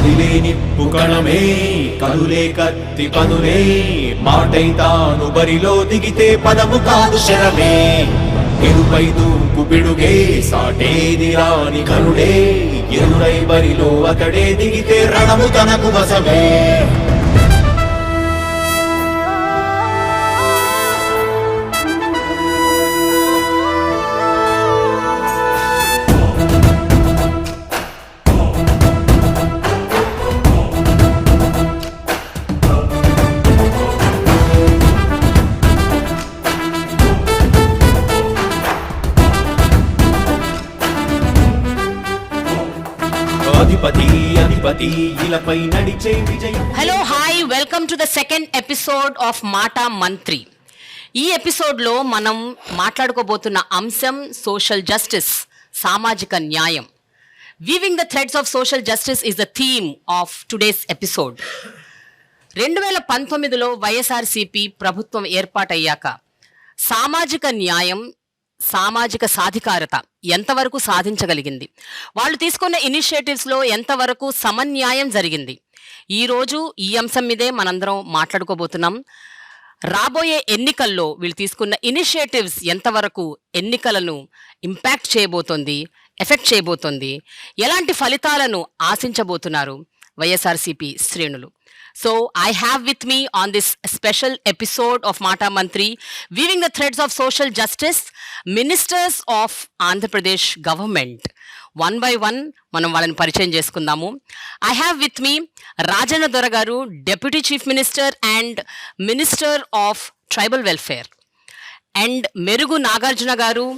కదిలే నిప్పు కణమే కదులే కత్తి పదులే మాటై తాను బరిలో దిగితే పదము కాదు శరమే ఎరుపై దూకు పిడుగే సాటేది రాని కరుడే ఎదురై బరిలో అతడే దిగితే రణము తనకు వశమే. Hello hi welcome to the second episode of Mata Mantri. ఈ ఎపిసోడ్లో మనం మాట్లాడుకోబోతున్న అంశం సోషల్ జస్టిస్, సామాజిక న్యాయం. Weaving the threads of social justice is the theme of today's episode. 2019లో వైఎస్ఆర్సీపీ ప్రభుత్వం ఏర్పాటయ్యాక సామాజిక న్యాయం, సామాజిక సాధికారత ఎంతవరకు సాధించగలిగింది, వాళ్ళు తీసుకున్న ఇనిషియేటివ్స్లో ఎంతవరకు సమన్యాయం జరిగింది, ఈరోజు ఈ అంశం మీదే మనందరం మాట్లాడుకోబోతున్నాం. రాబోయే ఎన్నికల్లో వీళ్ళు తీసుకున్న ఇనిషియేటివ్స్ ఎంతవరకు ఎన్నికలను ఇంపాక్ట్ చేయబోతోంది, ఎఫెక్ట్ చేయబోతోంది, ఎలాంటి ఫలితాలను ఆశించబోతున్నారు వైఎస్ఆర్సీపీ శ్రేణులు. So I have with me on this special episode of Mata Mantri, weaving the threads of social justice, ministers of Andhra Pradesh government. One by one మనం వాళ్ళని పరిచయం చేసుకుందాము. I have with me Rajanna దొర గారు, Deputy Chief Minister and Minister of Tribal Welfare, and మెరుగు నాగార్జున గారు,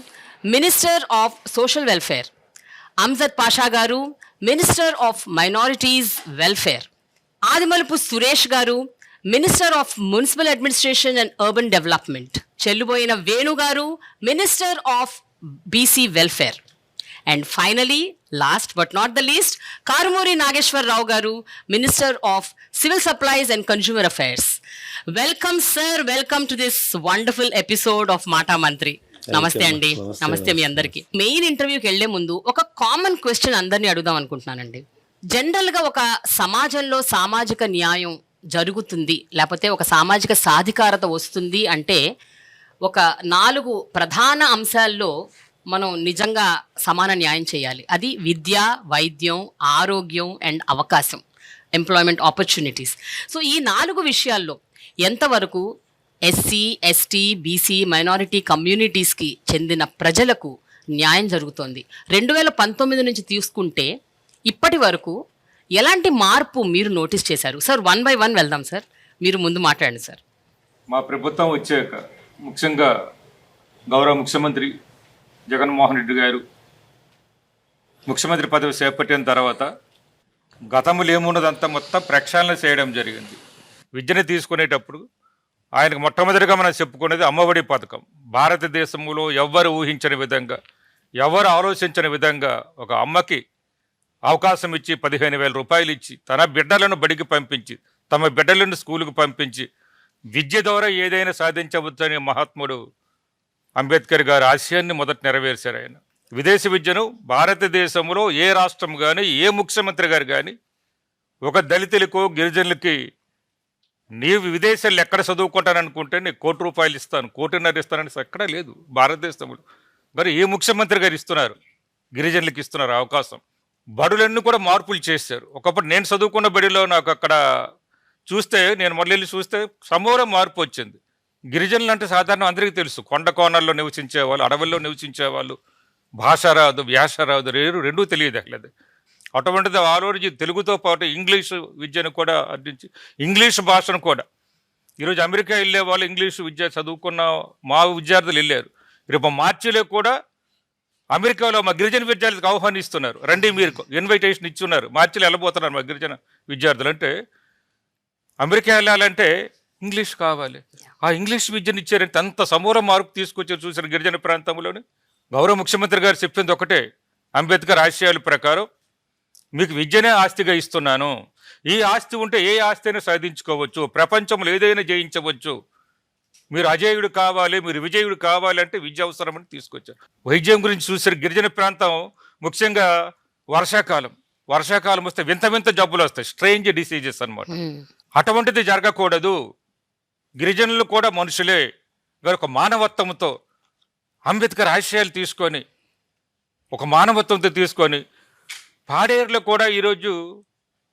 Minister of Social Welfare, Amjad Pasha గారు, Minister of Minorities Welfare, Adimulapu Suresh గారు, minister of municipal administration and urban development, Chelluboina Venu గారు, minister of BC welfare, and finally last but not the least Karumuri Nageswara Rao గారు, minister of civil supplies and consumer affairs. Welcome sir, welcome to this wonderful episode of Mata Mantri. నమస్తే అండి. నమస్తే మీ అందరికి. Main ఇంటర్వ్యూకి వెళ్లే ముందు ఒక కామన్ క్వశ్చన్ అందరినీ అడుగుదాం అనుకుంటున్నానండి. జనరల్గా ఒక సమాజంలో సామాజిక న్యాయం జరుగుతుంది, లేకపోతే ఒక సామాజిక సాధికారత వస్తుంది అంటే ఒక 4 ప్రధాన అంశాల్లో మనం నిజంగా సమాన న్యాయం చేయాలి. అది విద్య, వైద్యం, ఆరోగ్యం అండ్ అవకాశం, ఎంప్లాయ్మెంట్ ఆపర్చునిటీస్. సో ఈ 4 విషయాల్లో ఎంతవరకు ఎస్సీ, ఎస్టీ, బీసీ, మైనారిటీ కమ్యూనిటీస్కి చెందిన ప్రజలకు న్యాయం జరుగుతోంది? 2019 నుంచి తీసుకుంటే ఇప్పటి వరకు ఎలాంటి మార్పు మీరు నోటీస్ చేశారు? సార్, 1 by 1 వెళ్దాం సార్. మీరు ముందు మాట్లాడండి సార్. మా ప్రభుత్వం వచ్చాక ముఖ్యంగా గౌరవ ముఖ్యమంత్రి జగన్మోహన్ రెడ్డి గారు ముఖ్యమంత్రి పదవి చేపట్టిన తర్వాత గతంలో ఏమున్నదంతా మొత్తం ప్రక్షాళన చేయడం జరిగింది. విద్యను తీసుకునేటప్పుడు ఆయనకు మొట్టమొదటిగా మనం చెప్పుకునేది అమ్మఒడి పథకం. భారతదేశంలో ఎవ్వరు ఊహించని విధంగా, ఎవరు ఆలోచించని విధంగా ఒక అమ్మకి అవకాశం ఇచ్చి 15,000 రూపాయలు ఇచ్చి తన బిడ్డలను బడికి పంపించి, తమ బిడ్డలను స్కూలుకు పంపించి విద్య ద్వారా ఏదైనా సాధించవచ్చని మహాత్ముడు అంబేద్కర్ గారి ఆశయాన్ని మొదట నెరవేర్చారు. ఆయన విదేశీ విద్యను భారతదేశంలో ఏ రాష్ట్రం కానీ, ఏ ముఖ్యమంత్రి గారు కానీ ఒక దళితులకు, గిరిజనులకి నీవు విదేశాలు ఎక్కడ చదువుకుంటాననుకుంటే నీకు ₹1,00,00,000 ఇస్తాను, ₹1,50,00,000 ఇస్తానని ఎక్కడా లేదు భారతదేశంలో. మరి ఏ ముఖ్యమంత్రి గారు ఇస్తున్నారు? గిరిజనులకు ఇస్తున్నారు అవకాశం. బడులన్నీ కూడా మార్పులు చేశారు. ఒకప్పుడు నేను చదువుకున్న బడిలో నాకు అక్కడ చూస్తే, నేను మళ్ళీ చూస్తే సమూలం మార్పు వచ్చింది. గిరిజనులు అంటే సాధారణ అందరికీ తెలుసు, కొండ కోణాల్లో నివసించేవాళ్ళు, అడవుల్లో నివసించేవాళ్ళు, భాష రాదు, వ్యాస రాదు, రెండూ తెలియదు అట్లేదు. అటువంటిది ఆ రోజు తెలుగుతో పాటు ఇంగ్లీషు విద్యను కూడా అందించి, ఇంగ్లీష్ భాషను కూడా ఈరోజు అమెరికా వెళ్ళే వాళ్ళు ఇంగ్లీషు విద్య చదువుకున్న మా విద్యార్థులు వెళ్ళారు. రేపు మార్చిలో కూడా అమెరికాలో మా గిరిజన విద్యార్థులకు ఆహ్వానిస్తున్నారు, రండి మీరు ఇన్విటేషన్ ఇచ్చున్నారు, మార్చిలో వెళ్ళబోతున్నారు మా గిరిజన విద్యార్థులు. అంటే అమెరికా వెళ్ళాలంటే ఇంగ్లీష్ కావాలి. ఆ ఇంగ్లీష్ విద్యను ఇచ్చారంటే అంత సమూల మార్పు తీసుకొచ్చారు. చూసిన గిరిజన ప్రాంతంలోని గౌరవ ముఖ్యమంత్రి గారు చెప్పింది ఒకటే, అంబేద్కర్ ఆశయాల ప్రకారం మీకు విద్యనే ఆస్తిగా ఇస్తున్నాను, ఈ ఆస్తి ఉంటే ఏ ఆస్తి అయినా సాధించుకోవచ్చు, ప్రపంచంలో ఏదైనా జయించవచ్చు, మీరు అజేయుడు కావాలి, మీరు విజయుడు కావాలంటే విద్య అవసరమని తీసుకొచ్చారు. వైద్యం గురించి చూసారు. గిరిజన ప్రాంతం ముఖ్యంగా వర్షాకాలం, వర్షాకాలం వస్తే వింత వింత జబ్బులు వస్తాయి, స్ట్రేంజ్ డిసీజెస్ అన్నమాట. అటువంటిది జరగకూడదు, గిరిజనులు కూడా మనుషులే, ఒక మానవత్వంతో అంబేద్కర్ ఆశయాలు తీసుకొని, ఒక మానవత్వంతో తీసుకొని పాడేరులో కూడా ఈరోజు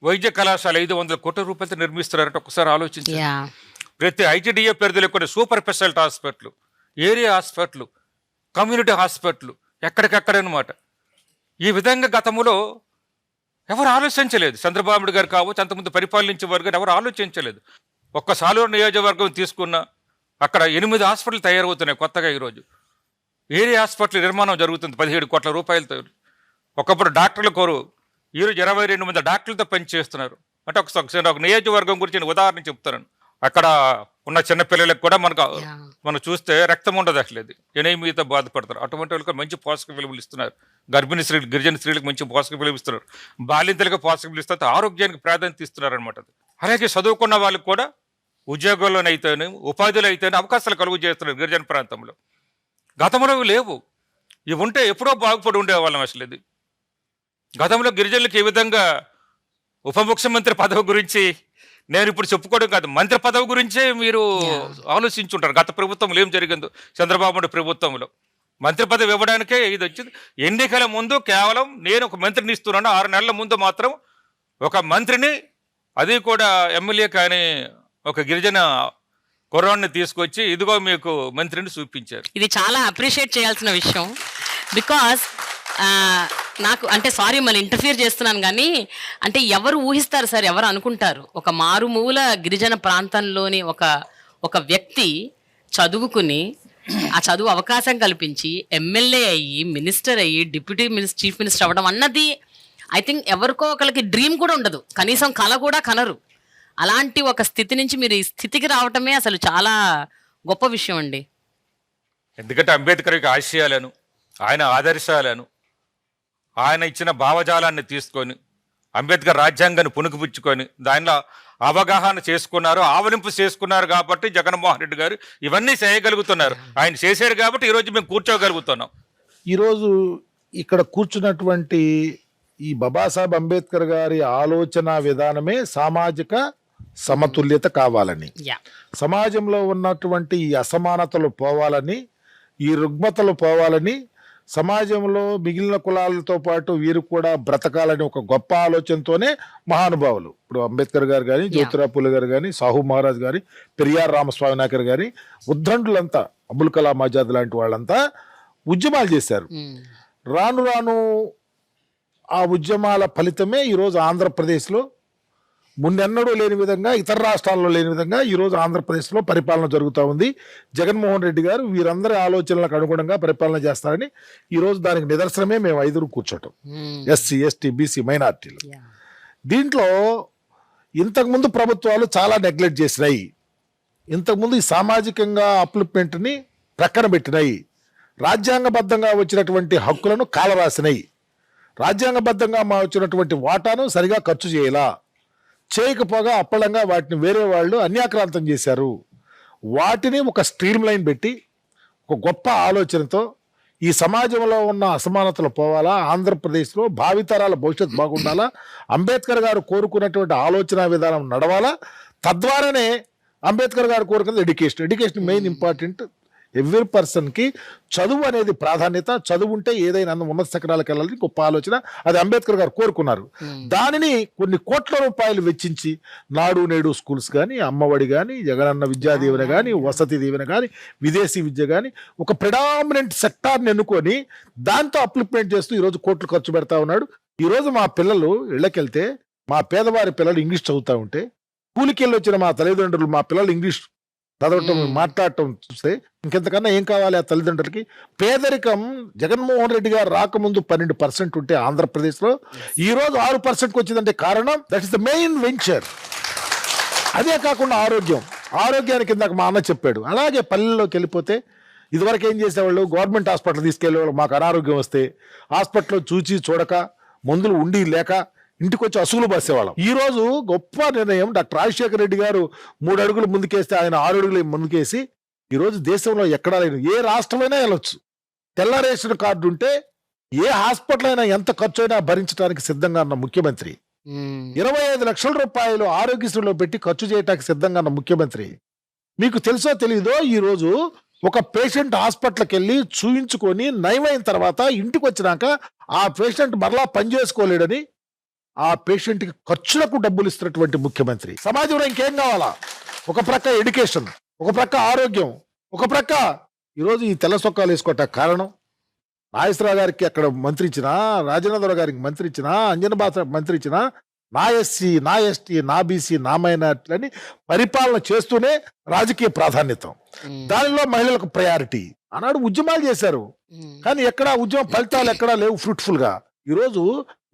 వైద్య కళాశాల 500 కోట్ల రూపాయలతో నిర్మిస్తున్నారంటే ఒకసారి ఆలోచించి, ప్రతి ఐటీడీఏ పరిధిలో కూడా super speciality hospital, area hospital, community hospital ఎక్కడికక్కడనమాట. ఈ విధంగా గతంలో ఎవరు ఆలోచించలేదు. చంద్రబాబు నాయుడు గారు కావచ్చు, అంతకుముందు పరిపాలించే వారు గారు ఎవరు ఆలోచించలేదు. ఒక్క సాలూరు నియోజకవర్గం తీసుకున్న అక్కడ 8 హాస్పిటల్ తయారవుతున్నాయి కొత్తగా. ఈరోజు ఏరియా హాస్పిటల్ నిర్మాణం జరుగుతుంది 17 కోట్ల రూపాయలతో. ఒకప్పుడు డాక్టర్ల కోరు, ఈరోజు 22 మంది డాక్టర్లతో పనిచేస్తున్నారు. అంటే ఒక నియోజకవర్గం గురించి నేను ఉదాహరణ చెప్తున్నాను. అక్కడ ఉన్న చిన్నపిల్లలకు కూడా మనం చూస్తే రక్తం ఉండదు, అసలు ఎనీమియాతో బాధపడతారు. అటువంటి వాళ్ళకి మంచి పోషక విలువలు ఇస్తున్నారు. గర్భిణీ స్త్రీలు, గిరిజన స్త్రీలకు మంచి పోషక విలువ ఇస్తున్నారు. బాలింతలకు పోషక విలువ ఇస్తారు, ఆరోగ్యానికి ప్రాధాన్యత ఇస్తున్నారు అనమాట. అలాగే చదువుకున్న వాళ్ళకి కూడా ఉద్యోగాల్లోనైతేనే, ఉపాధిలో అయితేనే అవకాశాలు కలుగు చేస్తున్నారు గిరిజన ప్రాంతంలో. గతంలో ఇవి లేవు. ఇవి ఉంటే ఎప్పుడో బాగుపడి ఉండేవాళ్ళం. అసలు ఇది గతంలో గిరిజనులకు ఏ విధంగా ఉప ముఖ్యమంత్రి పదవి గురించి నేను ఇప్పుడు చెప్పుకోవడం కాదు, మంత్రి పదవి గురించే మీరు ఆలోచించుంటారు. గత ప్రభుత్వంలో ఏం జరిగిందో, చంద్రబాబు నాయుడు ప్రభుత్వంలో మంత్రి పదవి ఇవ్వడానికే ఇది వచ్చింది. ఎన్నికల ముందు కేవలం నేను ఒక మంత్రిని ఇస్తున్నాను, 6 నెలల ముందు మాత్రం ఒక మంత్రిని, అది కూడా ఎమ్మెల్యే కానీ ఒక గిరిజన కుర్రాన్ని తీసుకొచ్చి ఇదిగో మీకు మంత్రిని చూపించారు. ఇది చాలా అప్రిషియేట్ చేయాల్సిన విషయం. బికాస్ నాకు అంటే సారీ మళ్ళీ ఇంటర్ఫియర్ చేస్తున్నాను, కానీ అంటే ఎవరు ఊహిస్తారు సార్, ఎవరు అనుకుంటారు ఒక మారుమూల గిరిజన ప్రాంతంలోని ఒక వ్యక్తి చదువుకుని, ఆ చదువు అవకాశం కల్పించి ఎమ్మెల్యే అయ్యి, మినిస్టర్ అయ్యి, డిప్యూటీ చీఫ్ మినిస్టర్ అవ్వడం అన్నది ఐ థింక్ ఎవరికో ఒకరికి డ్రీమ్ కూడా ఉండదు, కనీసం కళ కూడా కనరు. అలాంటి ఒక స్థితి నుంచి మీరు ఈ స్థితికి రావటమే అసలు చాలా గొప్ప విషయం అండి. ఎందుకంటే అంబేద్కర్ యొక్క ఆశయాలను, ఆయన ఆదర్శాలను, ఆయన ఇచ్చిన భావజాలాన్ని తీసుకొని అంబేద్కర్ రాజ్యాంగాన్ని పుణుకుపుచ్చుకొని దానిలో అవగాహన చేసుకున్నారు, ఆవలింపు చేసుకున్నారు. కాబట్టి జగన్మోహన్ రెడ్డి గారు ఇవన్నీ చేయగలుగుతున్నారు. ఆయన చేశారు కాబట్టి ఈరోజు మేము కూర్చోగలుగుతున్నాం. ఈరోజు ఇక్కడ కూర్చున్నటువంటి ఈ బాబాసాహెబ్ అంబేద్కర్ గారి ఆలోచన విధానమే సామాజిక సమతుల్యత కావాలని, సమాజంలో ఉన్నటువంటి ఈ అసమానతలు పోవాలని, ఈ రుగ్మతలు పోవాలని, సమాజంలో మిగిలిన కులాలతో పాటు వీరు కూడా బ్రతకాలని ఒక గొప్ప ఆలోచనతోనే మహానుభావులు, ఇప్పుడు అంబేద్కర్ గారు కానీ, జ్యోతిరావు పూలే గారు కానీ, సాహు మహారాజ్ గారి, పెరియార్ రామస్వామి నాయకర్ గారి, ఉద్దండులంతా, అబుల్ కలాం ఆజాద్ లాంటి వాళ్ళంతా ఉద్యమాలు చేశారు. రాను రాను ఆ ఉద్యమాల ఫలితమే ఈరోజు ఆంధ్రప్రదేశ్లో మున్నెన్నడూ లేని విధంగా, ఇతర రాష్ట్రాల్లో లేని విధంగా ఈరోజు ఆంధ్రప్రదేశ్లో పరిపాలన జరుగుతూ ఉంది. జగన్మోహన్ రెడ్డి గారు వీరందరి ఆలోచనలకు అనుగుణంగా పరిపాలన చేస్తారని ఈరోజు దానికి నిదర్శనమే మేము 5 కూర్చోటం, ఎస్సీ, ఎస్టీ, బీసీ, మైనార్టీలు. దీంట్లో ఇంతకుముందు ప్రభుత్వాలు చాలా నెగ్లెక్ట్ చేసినాయి. ఇంతకుముందు ఈ సామాజికంగా అప్లిప్మెంట్ని ప్రక్కన పెట్టినాయి. రాజ్యాంగబద్ధంగా వచ్చినటువంటి హక్కులను కాలరాసినాయి. రాజ్యాంగబద్ధంగా వచ్చినటువంటి వాటాను సరిగా ఖర్చు చేయకపోగా అప్పలంగా వాటిని వేరే వాళ్ళు అన్యాక్రాంతం చేశారు. వాటిని ఒక స్ట్రీమ్ లైన్ పెట్టి ఒక గొప్ప ఆలోచనతో ఈ సమాజంలో ఉన్న అసమానతలు పోవాలా, ఆంధ్రప్రదేశ్లో భావితరాల భవిష్యత్తు బాగుండాలా, అంబేద్కర్ గారు కోరుకున్నటువంటి ఆలోచన విధానం నడవాలా. తద్వారానే అంబేద్కర్ గారు కోరుకున్నది ఎడ్యుకేషన్ మెయిన్ ఇంపార్టెంట్. ఎవ్రీ పర్సన్కి చదువు అనేది ప్రాధాన్యత. చదువు ఉంటే ఏదైనా ఉన్నత శిఖరాలకు వెళ్ళాలని గొప్ప ఆలోచన, అది అంబేద్కర్ గారు కోరుకున్నారు. దానిని కొన్ని కోట్ల రూపాయలు వెచ్చించి నాడు నేడు స్కూల్స్ కానీ, అమ్మఒడి కానీ, జగనన్న విద్యా దీవెన కానీ, వసతి దీవెన కానీ, విదేశీ విద్య కానీ, ఒక ప్రిడామినెంట్ సెక్టార్ని ఎన్నుకొని దాంతో అప్లిప్మెంట్ చేస్తూ ఈరోజు కోట్లు ఖర్చు పెడతా ఉన్నాడు. ఈరోజు మా పిల్లలు ఇళ్ళకెళ్తే, మా పేదవారి పిల్లలు ఇంగ్లీష్ చదువుతూ ఉంటే, కూలికి వెళ్ళి వచ్చిన మా తల్లిదండ్రులు మా పిల్లలు ఇంగ్లీష్ చదవటం, మాట్లాడటం చూస్తే ఇంకెంతకన్నా ఏం కావాలి ఆ తల్లిదండ్రులకి? పేదరికం జగన్మోహన్ రెడ్డి గారు రాకముందు 12% ఉంటే ఆంధ్రప్రదేశ్లో ఈరోజు 6%కి వచ్చిందంటే కారణం that is the main venture. అదే కాకుండా ఆరోగ్యానికి ఇందాక మా అన్న చెప్పాడు. అలాగే పల్లెల్లోకి వెళ్ళిపోతే ఇదివరకు ఏం చేసేవాళ్ళు, గవర్నమెంట్ హాస్పిటల్ తీసుకెళ్ళేవాళ్ళు. మాకు అనారోగ్యం వస్తే హాస్పిటల్లో చూడక, మందులు ఉండి లేక ఇంటికి వచ్చి అసూలు బసేవాళ్ళం. ఈ రోజు గొప్ప నిర్ణయం, డాక్టర్ రాజశేఖర రెడ్డి గారు 3 అడుగులు ముందుకేస్తే ఆయన 6 అడుగులు ముందుకేసి ఈరోజు దేశంలో ఎక్కడా లేని ఏ రాష్ట్రమైనా వెళ్ళొచ్చు. తెల్ల రేషన్ కార్డు ఉంటే ఏ హాస్పిటల్ అయినా ఎంత ఖర్చు అయినా భరించడానికి సిద్ధంగా ఉన్న ముఖ్యమంత్రి, 25 లక్షల రూపాయలు ఆరోగ్యశ్రీలో పెట్టి ఖర్చు చేయడానికి సిద్ధంగా ఉన్న ముఖ్యమంత్రి, మీకు తెలుసో తెలీదో ఈ రోజు ఒక పేషెంట్ హాస్పిటల్కి వెళ్ళి చూయించుకొని నయమైన తర్వాత ఇంటికి వచ్చినాక ఆ పేషెంట్ మరలా పనిచేసుకోలేడని ఆ పేషెంట్కి ఖర్చులకు డబ్బులు ఇస్తున్నటువంటి ముఖ్యమంత్రి. సమాజంలో ఇంకేం కావాలా? ఒక ప్రక్క ఎడ్యుకేషన్, ఒక ప్రక్క ఆరోగ్యం, ఒక ప్రక్క ఈరోజు ఈ తెల్ల సొక్కాలు వేసుకోవటానికి కారణం నాగేశ్వరరావు గారికి అక్కడ మంత్రి ఇచ్చినా, రాజేంద్ర గారికి మంత్రి ఇచ్చినా, అంజన బాస మంత్రి ఇచ్చినా, నా ఎస్సీ, నా ఎస్టీ, నా బీసీ, నా మైనార్టీలని పరిపాలన చేస్తూనే రాజకీయ ప్రాధాన్యత, దానిలో మహిళలకు ప్రయారిటీ. ఆనాడు ఉద్యమాలు చేశారు, కానీ ఎక్కడా ఉద్యమ ఫలితాలు ఎక్కడా లేవు ఫ్రూట్ఫుల్ గా. ఈరోజు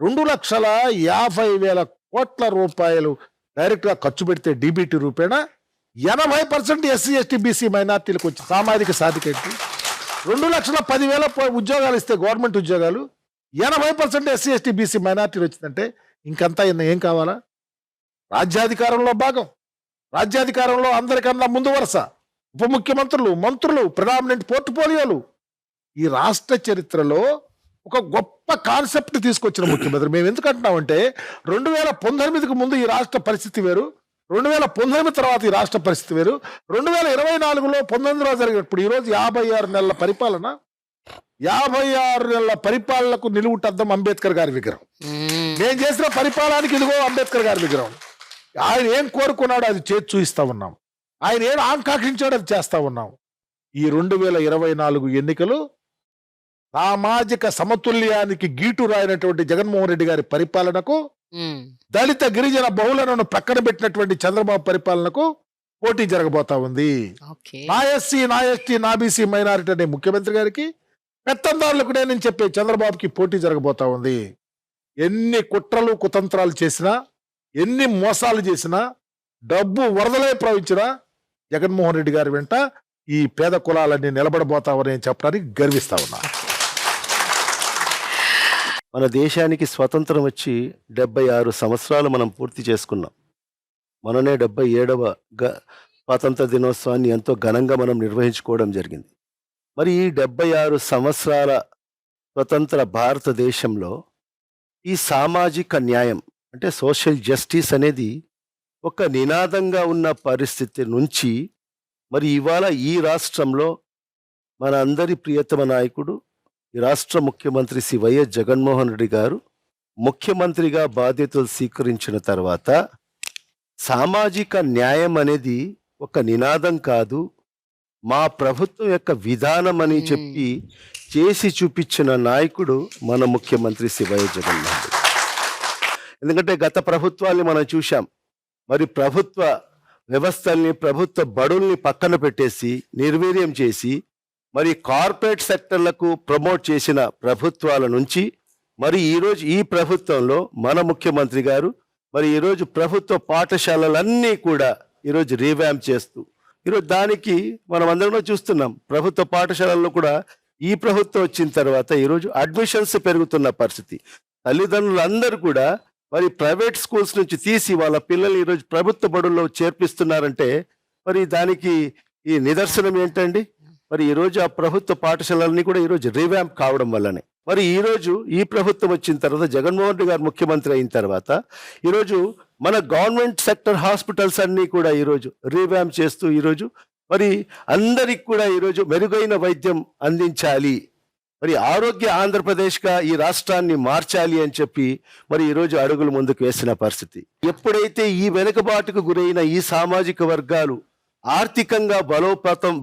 2,50,000 కోట్ల రూపాయలు డైరెక్ట్ గా ఖర్చు పెడితే డీబీటీ రూపేణా 80% ఎస్సీ, ఎస్టీ, బీసీ, మైనార్టీలకు వచ్చి సామాజిక సాధికేంటి 2,10,000 ఉద్యోగాలు ఇస్తే గవర్నమెంట్ ఉద్యోగాలు 80% ఎస్సీ, ఎస్టీ, బీసీ, మైనార్టీలు వచ్చిందంటే ఇంకంతా ఏం కావాలా? రాజ్యాధికారంలో భాగం, రాజ్యాధికారంలో అందరికన్నా ముందు వరుస, ఉప ముఖ్యమంత్రులు, మంత్రులు, ప్రెడామినెంట్ పోర్ట్ఫోలియోలు. ఈ రాష్ట్ర చరిత్రలో ఒక గొప్ప కాన్సెప్ట్ తీసుకొచ్చిన ముఖ్యమంత్రి. మేము ఎందుకంటున్నామంటే 2019కు ముందు ఈ రాష్ట్ర పరిస్థితి వేరు, 2019 తర్వాత ఈ రాష్ట్ర పరిస్థితి వేరు, 2024లో 19లో జరిగినప్పుడు ఈరోజు 56 నెలల పరిపాలన, 56 నెలల పరిపాలనకు నిలువుటద్దం అంబేద్కర్ గారి విగ్రహం. నేను చేసిన పరిపాలనకి ఇదిగో అంబేద్కర్ గారి విగ్రహం. ఆయన ఏం కోరుకున్నాడో అది చేసి చూపిస్తా ఉన్నాం, ఆయన ఏం ఆకాంక్షించాడో అది చేస్తా ఉన్నాం. ఈ 2024 ఎన్నికలు సామాజిక సమతుల్యానికి గీటు రాయినటువంటి జగన్మోహన్ రెడ్డి గారి పరిపాలనకు, దళిత గిరిజన బహుళలను ప్రక్కన పెట్టినటువంటి చంద్రబాబు పరిపాలనకు పోటీ జరగబోతా ఉంది. నా ఎస్సీ, నా ఎస్టీ, నా బీసీ, మైనారిటీ అనే ముఖ్యమంత్రి గారికి, పెత్తందారులకు నేను చెప్పే చంద్రబాబుకి పోటీ జరగబోతా ఉంది. ఎన్ని కుట్రలు కుతంత్రాలు చేసినా, ఎన్ని మోసాలు చేసినా, డబ్బు వరదలై ప్రవహించినా జగన్మోహన్ రెడ్డి గారి వెంట ఈ పేద కులాలన్నీ నిలబడబోతామని చెప్పడానికి గర్విస్తా ఉన్నా. మన దేశానికి స్వతంత్రం వచ్చి 76 సంవత్సరాలు మనం పూర్తి చేసుకున్నాం. మననే 77వ స్వాతంత్ర దినోత్సవాన్ని ఎంతో ఘనంగా మనం నిర్వహించుకోవడం జరిగింది. మరి ఈ 76 సంవత్సరాల స్వతంత్ర భారతదేశంలో ఈ సామాజిక న్యాయం అంటే సోషల్ జస్టిస్ అనేది ఒక నినాదంగా ఉన్న పరిస్థితి నుంచి మరి ఇవాళ ఈ రాష్ట్రంలో మన అందరి ప్రియతమ నాయకుడు ఈ రాష్ట్ర ముఖ్యమంత్రి శ్రీ వైఎస్ జగన్మోహన్ రెడ్డి గారు ముఖ్యమంత్రిగా బాధ్యతలు స్వీకరించిన తర్వాత సామాజిక న్యాయం అనేది ఒక నినాదం కాదు, మా ప్రభుత్వం యొక్క విధానం అని చెప్పి చేసి చూపించిన నాయకుడు మన ముఖ్యమంత్రి శ్రీ వైఎస్ జగన్మోహన్ రెడ్డి. ఎందుకంటే గత ప్రభుత్వాల్ని మనం చూశాం, మరి ప్రభుత్వ వ్యవస్థల్ని, ప్రభుత్వ బడుల్ని పక్కన పెట్టేసి నిర్వీర్యం చేసి మరి కార్పొరేట్ సెక్టర్లకు ప్రమోట్ చేసిన ప్రభుత్వాల నుంచి మరి ఈరోజు ఈ ప్రభుత్వంలో మన ముఖ్యమంత్రి గారు మరి ఈరోజు ప్రభుత్వ పాఠశాలలన్నీ కూడా ఈరోజు రీవ్యాంప్ చేస్తూ ఈరోజు దానికి మనం అందరం చూస్తున్నాం. ప్రభుత్వ పాఠశాలల్లో కూడా ఈ ప్రభుత్వం వచ్చిన తర్వాత ఈరోజు అడ్మిషన్స్ పెరుగుతున్న పరిస్థితి. తల్లిదండ్రులందరూ కూడా మరి ప్రైవేట్ స్కూల్స్ నుంచి తీసి వాళ్ళ పిల్లల్ని ఈరోజు ప్రభుత్వ బడుల్లో చేర్పిస్తున్నారంటే మరి దానికి ఈ నిదర్శనం ఏంటండి? మరి ఈరోజు ఆ ప్రభుత్వ పాఠశాలన్నీ కూడా ఈరోజు రీవ్యాంప్ కావడం వల్లనే మరి ఈరోజు ఈ ప్రభుత్వం వచ్చిన తర్వాత జగన్మోహన్ రెడ్డి గారు ముఖ్యమంత్రి అయిన తర్వాత ఈరోజు మన గవర్నమెంట్ సెక్టర్ హాస్పిటల్స్ అన్నీ కూడా ఈరోజు రీవ్యాంప్ చేస్తూ ఈరోజు మరి అందరికి కూడా ఈరోజు మెరుగైన వైద్యం అందించాలి, మరి ఆరోగ్య ఆంధ్రప్రదేశ్గా ఈ రాష్ట్రాన్ని మార్చాలి అని చెప్పి మరి ఈరోజు అడుగులు ముందుకు వేసిన పరిస్థితి. ఎప్పుడైతే ఈ వెనుకబాటుకు గురైన ఈ సామాజిక వర్గాలు ఆర్థికంగా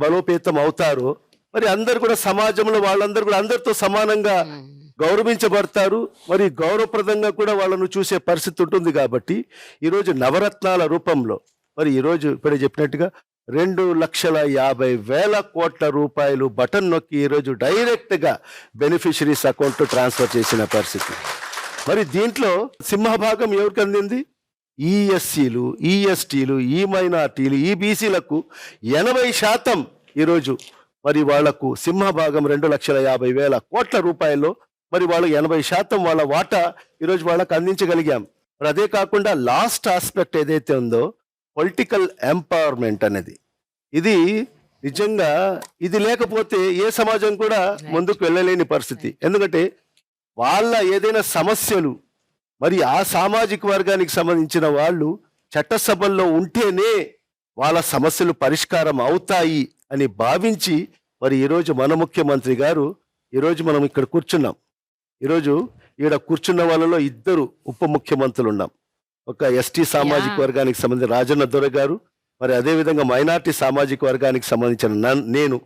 బలోపేతం అవుతారో మరి అందరు కూడా సమాజంలో వాళ్ళందరూ కూడా అందరితో సమానంగా గౌరవించబడతారు, మరి గౌరవప్రదంగా కూడా వాళ్ళను చూసే పరిస్థితి ఉంటుంది. కాబట్టి ఈరోజు నవరత్నాల రూపంలో మరి ఈరోజు ఇప్పుడే చెప్పినట్టుగా 2,50,000 కోట్ల రూపాయలు బటన్ నొక్కి ఈరోజు డైరెక్ట్గా బెనిఫిషరీస్ అకౌంట్ ట్రాన్స్ఫర్ చేసిన పరిస్థితి. మరి దీంట్లో సింహభాగం ఎవరికి అందింది? ఈ ఎస్సీలు, ఈ ఎస్టీలు, ఈ మైనార్టీలు, ఈ బీసీలకు 80% ఈరోజు మరి వాళ్లకు సింహభాగం 2,50,000 కోట్ల రూపాయల్లో మరి వాళ్ళు 80% వాళ్ళ వాటా ఈరోజు వాళ్ళకు అందించగలిగాం. మరి అదే కాకుండా లాస్ట్ ఆస్పెక్ట్ ఏదైతే ఉందో పొలిటికల్ ఎంపవర్మెంట్ అనేది, ఇది నిజంగా ఇది లేకపోతే ఏ సమాజం కూడా ముందుకు వెళ్ళలేని పరిస్థితి. ఎందుకంటే వాళ్ళ ఏదైనా సమస్యలు మరి ఆ సామాజిక వర్గానికి సంబంధించిన వాళ్ళు చట్టసభల్లో ఉంటేనే వాళ్ళ సమస్యలు పరిష్కారం అవుతాయి అని భావించి మరి ఈరోజు మన ముఖ్యమంత్రి గారు ఈరోజు మనం ఇక్కడ కూర్చున్నాం. ఈరోజు ఈడ కూర్చున్న వాళ్ళలో 2 ఉప ముఖ్యమంత్రులు ఉన్నాం. ఒక ఎస్టీ సామాజిక వర్గానికి సంబంధించిన రాజన్న దొర గారు, మరి అదేవిధంగా మైనార్టీ సామాజిక వర్గానికి సంబంధించిన నేను.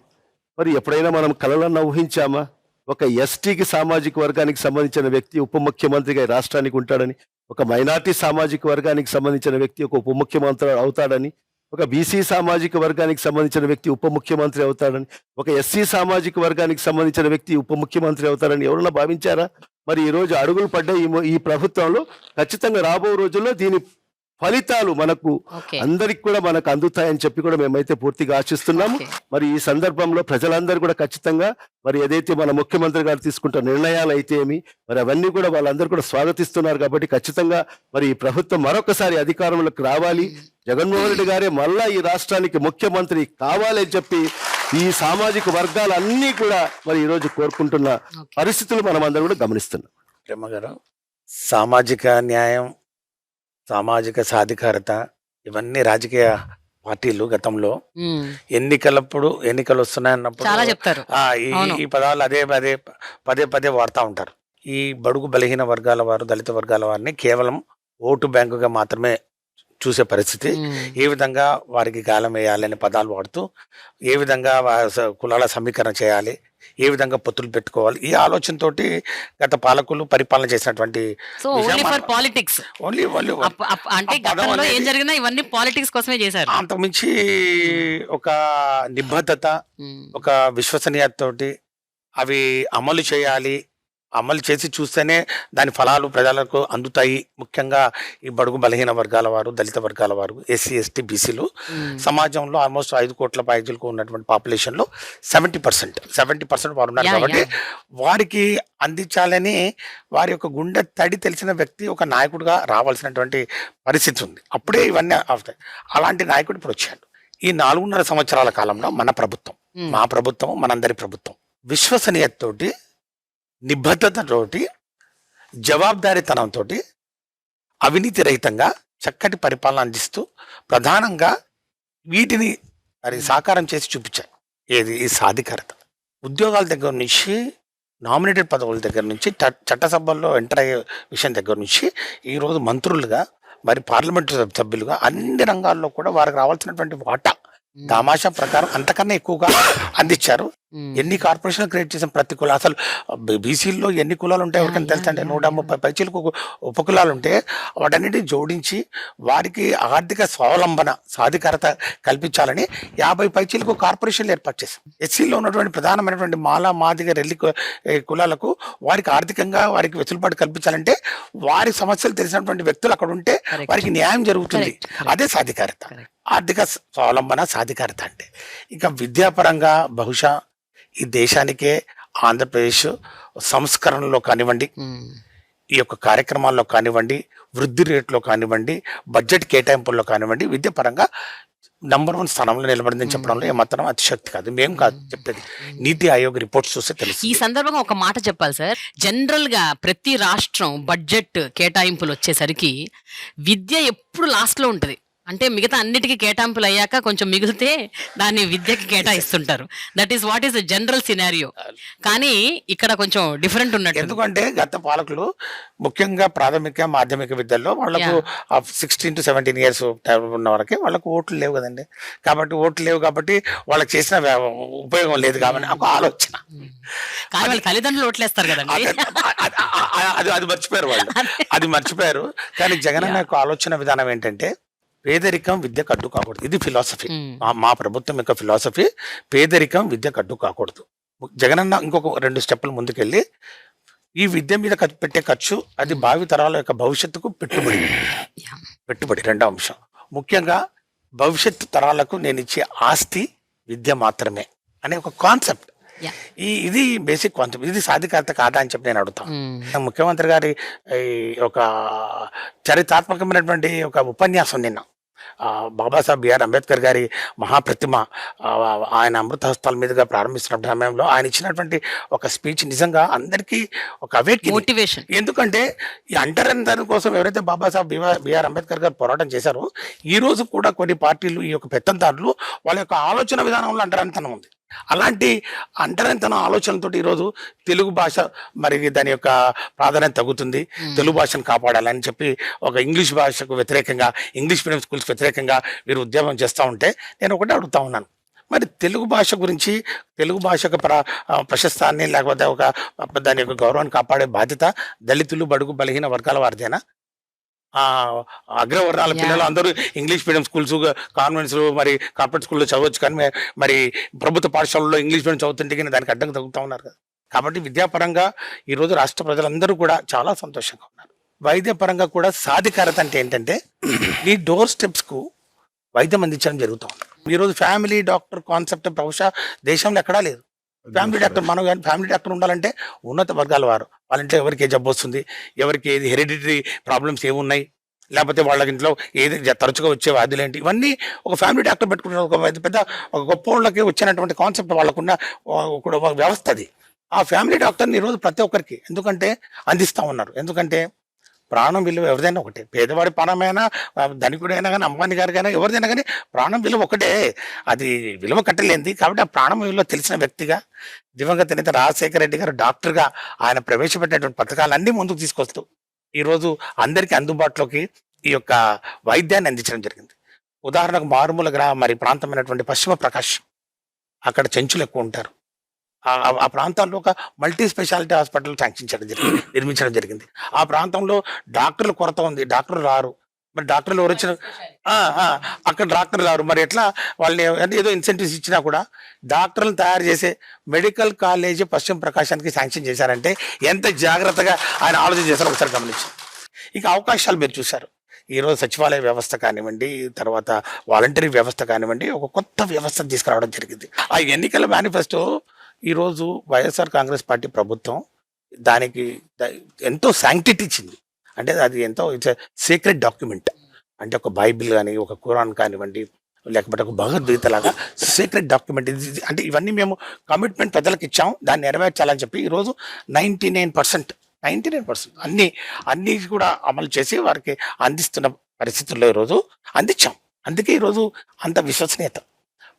మరి ఎప్పుడైనా మనం కలలన్నా ఊహించామా ఒక ఎస్టీకి సామాజిక వర్గానికి సంబంధించిన వ్యక్తి ఉప ముఖ్యమంత్రిగా ఈ రాష్ట్రానికి ఉంటాడని, ఒక మైనార్టీ సామాజిక వర్గానికి సంబంధించిన వ్యక్తి ఒక ఉప ముఖ్యమంత్రి అవుతాడని, ఒక బీసీ సామాజిక వర్గానికి సంబంధించిన వ్యక్తి ఉప ముఖ్యమంత్రి అవుతాడని, ఒక ఎస్సీ సామాజిక వర్గానికి సంబంధించిన వ్యక్తి ఉప ముఖ్యమంత్రి అవుతాడని ఎవరన్నా భావించారా? మరి ఈ రోజు అడుగులు పడ్డ ఈ ప్రభుత్వంలో ఖచ్చితంగా రాబో రోజుల్లో దీని ఫలితాలు మనకు అందరికి కూడా మనకు అందుతాయని చెప్పి కూడా మేమైతే పూర్తిగా ఆశిస్తున్నాము. మరి ఈ సందర్భంలో ప్రజలందరూ కూడా ఖచ్చితంగా మరి ఏదైతే మన ముఖ్యమంత్రి గారు తీసుకుంటున్న నిర్ణయాలు అయితే ఏమి మరి అవన్నీ కూడా వాళ్ళందరూ కూడా స్వాగతిస్తున్నారు. కాబట్టి ఖచ్చితంగా మరి ఈ ప్రభుత్వం మరొకసారి అధికారంలోకి రావాలి, జగన్మోహన్ రెడ్డి గారే మళ్ళా ఈ రాష్ట్రానికి ముఖ్యమంత్రి కావాలని చెప్పి ఈ సామాజిక వర్గాలన్నీ కూడా మరి ఈరోజు కోరుకుంటున్న పరిస్థితులు మనం అందరం కూడా గమనిస్తున్నాం. ప్రేమ గారు, సామాజిక న్యాయం, సామాజిక సాధికారత ఇవన్నీ రాజకీయ పార్టీలు గతంలో ఎన్నికలు వస్తున్నాయన్నప్పుడు చాలా చెప్తారు. ఈ పదాలు పదే పదే వాడుతూ ఉంటారు. ఈ బడుగు బలహీన వర్గాల వారు, దళిత వర్గాల వారిని కేవలం ఓటు బ్యాంకుగా మాత్రమే చూసే పరిస్థితి. ఏ విధంగా వారికి గాలం వేయాలని పదాలు వాడుతూ, ఏ విధంగా కులాల సమీకరణ చేయాలి, ఏ విధంగా పొత్తులు పెట్టుకోవాలి, ఈ ఆలోచనతోటి గత పాలకులు పరిపాలన చేసినటువంటి అంతకుమించి ఒక నిబద్ధత, ఒక విశ్వసనీయతతోటి అవి అమలు చేయాలి, అమలు చేసి చూస్తేనే దాని ఫలాలు ప్రజలకు అందుతాయి. ముఖ్యంగా ఈ బడుగు బలహీన వర్గాల వారు, దళిత వర్గాల వారు, ఎస్సీ ఎస్టీ బీసీలు సమాజంలో ఆల్మోస్ట్ 5 కోట్ల పైజలకు ఉన్నటువంటి పాపులేషన్లో 70% వారు ఉన్నారు. కాబట్టి వారికి అందించాలని వారి యొక్క గుండె తడి తెలిసిన వ్యక్తి ఒక నాయకుడిగా రావాల్సినటువంటి పరిస్థితి ఉంది. అప్పుడే ఇవన్నీ అవుతాయి. అలాంటి నాయకుడు ఇప్పుడు వచ్చాడు. ఈ 4.5 సంవత్సరాల కాలంలో మన ప్రభుత్వం, మా ప్రభుత్వం, మనందరి ప్రభుత్వం విశ్వసనీయతతోటి, నిబద్ధతతోటి, జవాబుదారీతనంతో, అవినీతి రహితంగా చక్కటి పరిపాలన అందిస్తూ ప్రధానంగా వీటిని మరి సాకారం చేసి చూపించాయి. ఏది ఈ సాధికారత, ఉద్యోగాల దగ్గర నుంచి, నామినేటెడ్ పదవుల దగ్గర నుంచి, చట్టసభల్లో ఎంటర్ అయ్యే విషయం దగ్గర నుంచి ఈరోజు మంత్రులుగా, మరి పార్లమెంటు సభ్యులుగా అన్ని రంగాల్లో కూడా వారికి రావాల్సినటువంటి వాటా దామాషా ప్రకారం అంతకన్నా ఎక్కువగా అందించారు. ఎన్ని కార్పొరేషన్ క్రియేట్ చేసిన ప్రతి కుల, అసలు బీసీల్లో ఎన్ని కులాలు ఉంటాయి ఎవరికైనా తెలుసా అంటే 130 పైచీలకు ఉపకులాలు ఉంటే వాటన్నిటిని జోడించి వారికి ఆర్థిక స్వావలంబన, సాధికారత కల్పించాలని 50 పైచీలకు కార్పొరేషన్లు ఏర్పాటు చేశాం. ఎస్సీలో ఉన్నటువంటి ప్రధానమైనటువంటి మాల, మాదిగ, రెల్లి కులాలకు వారికి ఆర్థికంగా వారికి వెసులుబాటు కల్పించాలంటే వారి సమస్యలు తెలిసినటువంటి వ్యక్తులు అక్కడ ఉంటే వారికి న్యాయం జరుగుతుంది. అదే సాధికారత, ఆర్థిక స్వావలంబన, సాధికారత అంటే. ఇక విద్యాపరంగా బహుశా ఈ దేశానికే ఆంధ్రప్రదేశ్ సంస్కరణలో కానివ్వండి, ఈ యొక్క కార్యక్రమాల్లో కానివ్వండి, వృద్ధి రేట్లో కానివ్వండి, బడ్జెట్ కేటాయింపుల్లో కానివ్వండి, విద్యాపరంగా నంబర్ 1 స్థానంలో నిలబడిందని చెప్పడంలో ఏమాత్రం అతిశక్తి కాదు. మేము కాదు చెప్పేది, నీతి ఆయోగ్ రిపోర్ట్స్ చూస్తే తెలుసు. ఈ సందర్భంగా ఒక మాట చెప్పాలి సార్. జనరల్ గా ప్రతి రాష్ట్రం బడ్జెట్ కేటాయింపులు వచ్చేసరికి విద్య ఎప్పుడు లాస్ట్ లో ఉంటది. అంటే మిగతా అన్నిటికీ కేటాయింపులు అయ్యాక కొంచెం మిగిలితే దాన్ని విద్యకి కేటాయిస్తుంటారు. That is what is the general scenario. కానీ ఇక్కడ కొంచెం డిఫరెంట్ ఉన్నట్టు. ఎందుకంటే గత పాలకులు ముఖ్యంగా ప్రాథమిక, మాధ్యమిక విద్యల్లో వాళ్ళకు 16 to 17 years ఉన్న వరకే వాళ్ళకు ఓట్లు లేవు కదండి. కాబట్టి ఓట్లు లేవు కాబట్టి వాళ్ళకి చేసిన ఉపయోగం లేదు కాబట్టి ఒక ఆలోచన. కానీ వాళ్ళ తల్లిదండ్రులు ఓట్లేస్తారు కదండి. అది మర్చిపోయారు వాళ్ళు, అది మర్చిపోయారు. కానీ జగనన్న యొక్క ఆలోచన విధానం ఏంటంటే పేదరికం విద్యకు అడ్డు కాకూడదు. ఇది ఫిలాసఫీ, మా ప్రభుత్వం యొక్క ఫిలాసఫీ. పేదరికం విద్యకు అడ్డు కాకూడదు. జగనన్న ఇంకొక 2 స్టెప్పులు ముందుకెళ్ళి ఈ విద్య మీద పెట్టే ఖర్చు అది భావి తరాల యొక్క భవిష్యత్తుకు పెట్టుబడి. రెండో అంశం, ముఖ్యంగా భవిష్యత్తు తరాలకు నేను ఇచ్చే ఆస్తి విద్య మాత్రమే అనే ఒక కాన్సెప్ట్. ఇది బేసిక్ కాన్సెప్ట్. ఇది సాధికారత కాదా అని చెప్పి నేను అడుగుతాను. ముఖ్యమంత్రి గారి ఒక చరిత్రాత్మకమైనటువంటి ఒక ఉపన్యాసం నిన్న బాబాసాహెబ్ బిఆర్ అంబేద్కర్ గారి మహాప్రతిమ ఆయన అమృత హస్తాల మీదుగా ప్రారంభిస్తున్న సమయంలో ఆయన ఇచ్చినటువంటి ఒక స్పీచ్ నిజంగా అందరికీ ఒక మోటివేషన్. ఎందుకంటే ఈ అంటరానితనం కోసం ఎవరైతే బాబాసాహెబ్ బిఆర్ అంబేద్కర్ గారు పోరాటం చేశారో ఈ రోజు కూడా కొన్ని పార్టీలు, ఈ యొక్క పెత్తందారులు వాళ్ళ యొక్క ఆలోచన విధానంలో అంటరానితనం ఉంది. అలాంటి అంటరానితనం ఆలోచనలతో ఈరోజు తెలుగు భాష మరి దాని యొక్క ప్రాధాన్యత తగ్గుతుంది, తెలుగు భాషను కాపాడాలని చెప్పి ఒక ఇంగ్లీష్ భాషకు వ్యతిరేకంగా, ఇంగ్లీష్ మీడియం స్కూల్స్ వ్యతిరేకంగా వీరు ఉద్యమం చేస్తూ ఉంటే నేను ఒకటే అడుగుతా ఉన్నాను, మరి తెలుగు భాష గురించి, తెలుగు భాషకు ప్రశస్తాన్ని లేకపోతే దాని యొక్క గౌరవాన్ని కాపాడే బాధ్యత దళితులు, బడుగు బలహీన వర్గాల వారిదేనా? అగ్రవర్ణాల పిల్లలు అందరూ ఇంగ్లీష్ మీడియం స్కూల్స్, కాన్వెంట్స్, మరి కార్పొరేట్ స్కూల్లో చదవచ్చు, కానీ మరి ప్రభుత్వ పాఠశాలలో ఇంగ్లీష్ మీడియం చదువుతుంటే కానీ దానికి అడ్డంగా తగ్గుతూ ఉన్నారు కదా. కాబట్టి విద్యాపరంగా ఈరోజు రాష్ట్ర ప్రజలందరూ కూడా చాలా సంతోషంగా ఉన్నారు. వైద్యపరంగా కూడా సాధికారత అంటే ఏంటంటే ఈ డోర్ స్టెప్స్కు వైద్యం అందించడం జరుగుతూ ఉంది. ఈరోజు ఫ్యామిలీ డాక్టర్ కాన్సెప్ట్ బహుశా దేశంలో ఎక్కడా లేదు. ఫ్యామిలీ డాక్టర్, మనం కానీ ఫ్యామిలీ డాక్టర్ ఉండాలంటే ఉన్నత వర్గాల వారు, వాళ్ళ ఇంట్లో ఎవరికి ఏ జబ్బు వస్తుంది, ఎవరికి ఏది హెరిడిటరీ ప్రాబ్లమ్స్ ఏమున్నాయి, లేకపోతే వాళ్ళ ఇంట్లో ఏది తరచుగా వచ్చే వ్యాధులు ఏంటి, ఇవన్నీ ఒక ఫ్యామిలీ డాక్టర్ పెట్టుకుంటున్న ఒక పెద్ద ఒక గొప్ప వాళ్ళకి వచ్చినటువంటి కాన్సెప్ట్ వాళ్ళకున్న ఒక వ్యవస్థ అది. ఆ ఫ్యామిలీ డాక్టర్ని ఈరోజు ప్రతి ఒక్కరికి ఎందుకంటే అందిస్తూ ఉన్నారు. ఎందుకంటే ప్రాణం విలువ ఎవరిదైనా ఒకటే, పేదవాడి ప్రాణమైనా, ధనికుడైనా కానీ, అంబానీ గారికైనా, ఎవరిదైనా కానీ ప్రాణం విలువ ఒకటే, అది విలువ కట్టలేంది. కాబట్టి ఆ ప్రాణం విలువ తెలిసిన వ్యక్తిగా దివంగత నేత రాజశేఖర రెడ్డి గారు డాక్టర్గా ఆయన ప్రవేశపెట్టినటువంటి పథకాలన్నీ ముందుకు తీసుకొస్తూ ఈరోజు అందరికీ అందుబాటులోకి ఈ యొక్క వైద్యాన్ని అందించడం జరిగింది. ఉదాహరణకు మారుమూల మరి ప్రాంతమైనటువంటి పశ్చిమ ప్రకాశం, అక్కడ చెంచులు ఎక్కువ ఉంటారు. ఆ ప్రాంతాల్లో ఒక మల్టీ స్పెషాలిటీ హాస్పిటల్ నిర్మించడం జరిగింది. ఆ ప్రాంతంలో డాక్టర్ల కొరత ఉంది, డాక్టర్లు రారు. మరి డాక్టర్లు ఎవరు వచ్చిన అక్కడ డాక్టర్లు రారు. మరి ఎట్లా వాళ్ళని ఏదో ఇన్సెంటివ్స్ ఇచ్చినా కూడా డాక్టర్లను తయారు చేసే మెడికల్ కాలేజీ పశ్చిమ ప్రకాశానికి శాంక్షన్ చేశారంటే ఎంత జాగ్రత్తగా ఆయన ఆలోచన చేశారో ఒకసారి గమనించారు. ఇక అవకాశాలు మీరు చూశారు. ఈరోజు సచివాలయ వ్యవస్థ కానివ్వండి, తర్వాత వాలంటరీ వ్యవస్థ కానివ్వండి, ఒక కొత్త వ్యవస్థ తీసుకురావడం జరిగింది. ఆ ఎన్నికల మేనిఫెస్టో ఈరోజు వైఎస్ఆర్ కాంగ్రెస్ పార్టీ ప్రభుత్వం దానికి ఎంతో శాంక్టిటీ ఇచ్చింది. అంటే అది ఎంతో ఇట్స్ సీక్రెట్ డాక్యుమెంట్. అంటే ఒక బైబిల్ కానీ, ఒక ఖురాన్ కానివ్వండి, లేకపోతే ఒక భగవద్గీత లాగా సీక్రెట్ డాక్యుమెంట్ ఇది. అంటే ఇవన్నీ మేము కమిట్మెంట్ ప్రజలకు ఇచ్చాం, దాన్ని నెరవేర్చాలని చెప్పి ఈరోజు 99% అన్నీ కూడా అమలు చేసి వారికి అందిస్తున్న పరిస్థితుల్లో ఈరోజు అందించాం. అందుకే ఈరోజు అంత విశ్వసనీయత.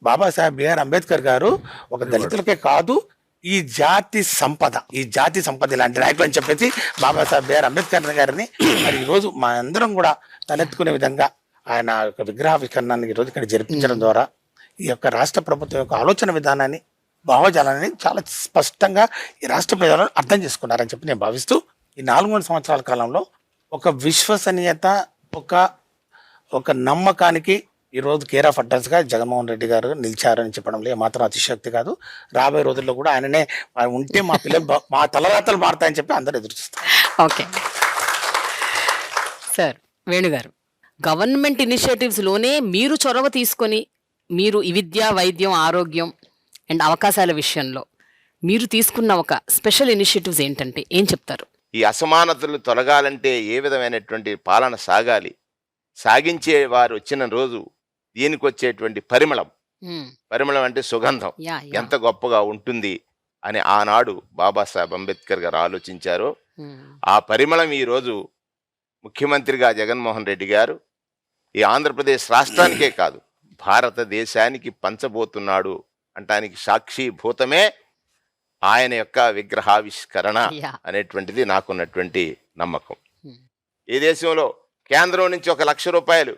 బాబాసాహెబ్ బిఆర్ అంబేద్కర్ గారు ఒక దళితులకే కాదు, ఈ జాతి సంపద ఇలాంటి నాయకులు అని చెప్పేసి బాబాసాహెబ్ బిఆర్ అంబేద్కర్ గారిని మరి ఈరోజు మా అందరం కూడా తలెత్తుకునే విధంగా ఆయన యొక్క విగ్రహావిష్కరణాన్ని ఈరోజు ఇక్కడ జరిపించడం ద్వారా ఈ యొక్క రాష్ట్ర ప్రభుత్వం యొక్క ఆలోచన విధానాన్ని, భావజాలాన్ని చాలా స్పష్టంగా ఈ రాష్ట్ర ప్రజలు అర్థం చేసుకున్నారని చెప్పి నేను భావిస్తూ ఈ 4 సంవత్సరాల కాలంలో ఒక విశ్వసనీయత, ఒక నమ్మకానికి ఈరోజు కేర్ ఆఫ్ అడ్రస్గా జగన్మోహన్ రెడ్డి గారు నిలిచారని చెప్పడంలో ఏమాత్రం అతిశయోక్తి కాదు. రాబోయే రోజుల్లో కూడా ఆయననే ఉంటే మా పిల్లలు మా తలరాతలు మారుతాయని చెప్పి అందరూ ఎదురు చూస్తారు. ఓకే సార్, వేణుగారు, గవర్నమెంట్ ఇనిషియేటివ్స్లోనే మీరు చొరవ తీసుకొని మీరు ఈ విద్య, వైద్యం, ఆరోగ్యం అండ్ అవకాశాల విషయంలో మీరు తీసుకున్న ఒక స్పెషల్ ఇనిషియేటివ్స్ ఏంటంటే ఏం చెప్తారు? ఈ అసమానతలు తొలగాలంటే ఏ విధమైనటువంటి పాలన సాగించే వారు వచ్చిన రోజు దీనికి వచ్చేటువంటి పరిమళం అంటే సుగంధం ఎంత గొప్పగా ఉంటుంది అని ఆనాడు బాబాసాహెబ్ అంబేద్కర్ గారు ఆలోచించారో ఆ పరిమళం ఈరోజు ముఖ్యమంత్రిగా జగన్మోహన్ రెడ్డి గారు ఈ ఆంధ్రప్రదేశ్ రాష్ట్రానికే కాదు భారతదేశానికి పంచబోతున్నాడు అంటానికి సాక్షిభూతమే ఆయన యొక్క విగ్రహావిష్కరణ అనేటువంటిది నాకున్నటువంటి నమ్మకం. ఈ దేశంలో కేంద్రం నుంచి 1 లక్ష రూపాయలు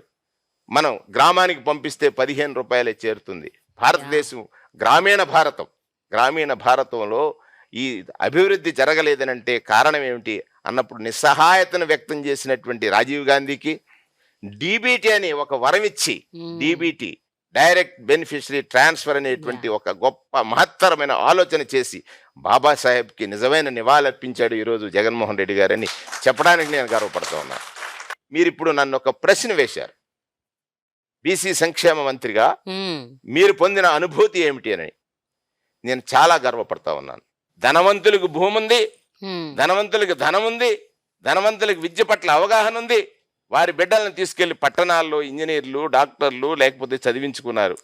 మనం గ్రామానికి పంపిస్తే 15 రూపాయలే చేరుతుంది. భారతదేశం గ్రామీణ భారతంలో ఈ అభివృద్ధి జరగలేదనంటే కారణం ఏమిటి అన్నప్పుడు నిస్సహాయతను వ్యక్తం చేసినటువంటి రాజీవ్ గాంధీకి డీబీటీ అని ఒక వరం ఇచ్చి, డీబీటీ డైరెక్ట్ బెనిఫిషరీ ట్రాన్స్ఫర్ అనేటువంటి ఒక గొప్ప మహత్తరమైన ఆలోచన చేసి బాబాసాహెబ్కి నిజమైన నివాళులర్పించాడు ఈరోజు జగన్మోహన్ రెడ్డి గారని చెప్పడానికి నేను గర్వపడుతూ ఉన్నాను. మీరు ఇప్పుడు నన్ను ఒక ప్రశ్న వేశారు, బీసీ సంక్షేమ మంత్రిగా మీరు పొందిన అనుభూతి ఏమిటి అని. నేను చాలా గర్వపడతా ఉన్నాను. ధనవంతులకు భూమి ఉంది, ధనవంతులకు ధనం ఉంది, ధనవంతులకు విద్య పట్ల అవగాహన ఉంది, వారి బిడ్డలను తీసుకెళ్లి పట్టణాల్లో ఇంజనీర్లు, డాక్టర్లు లేకపోతే చదివించుకున్నారు.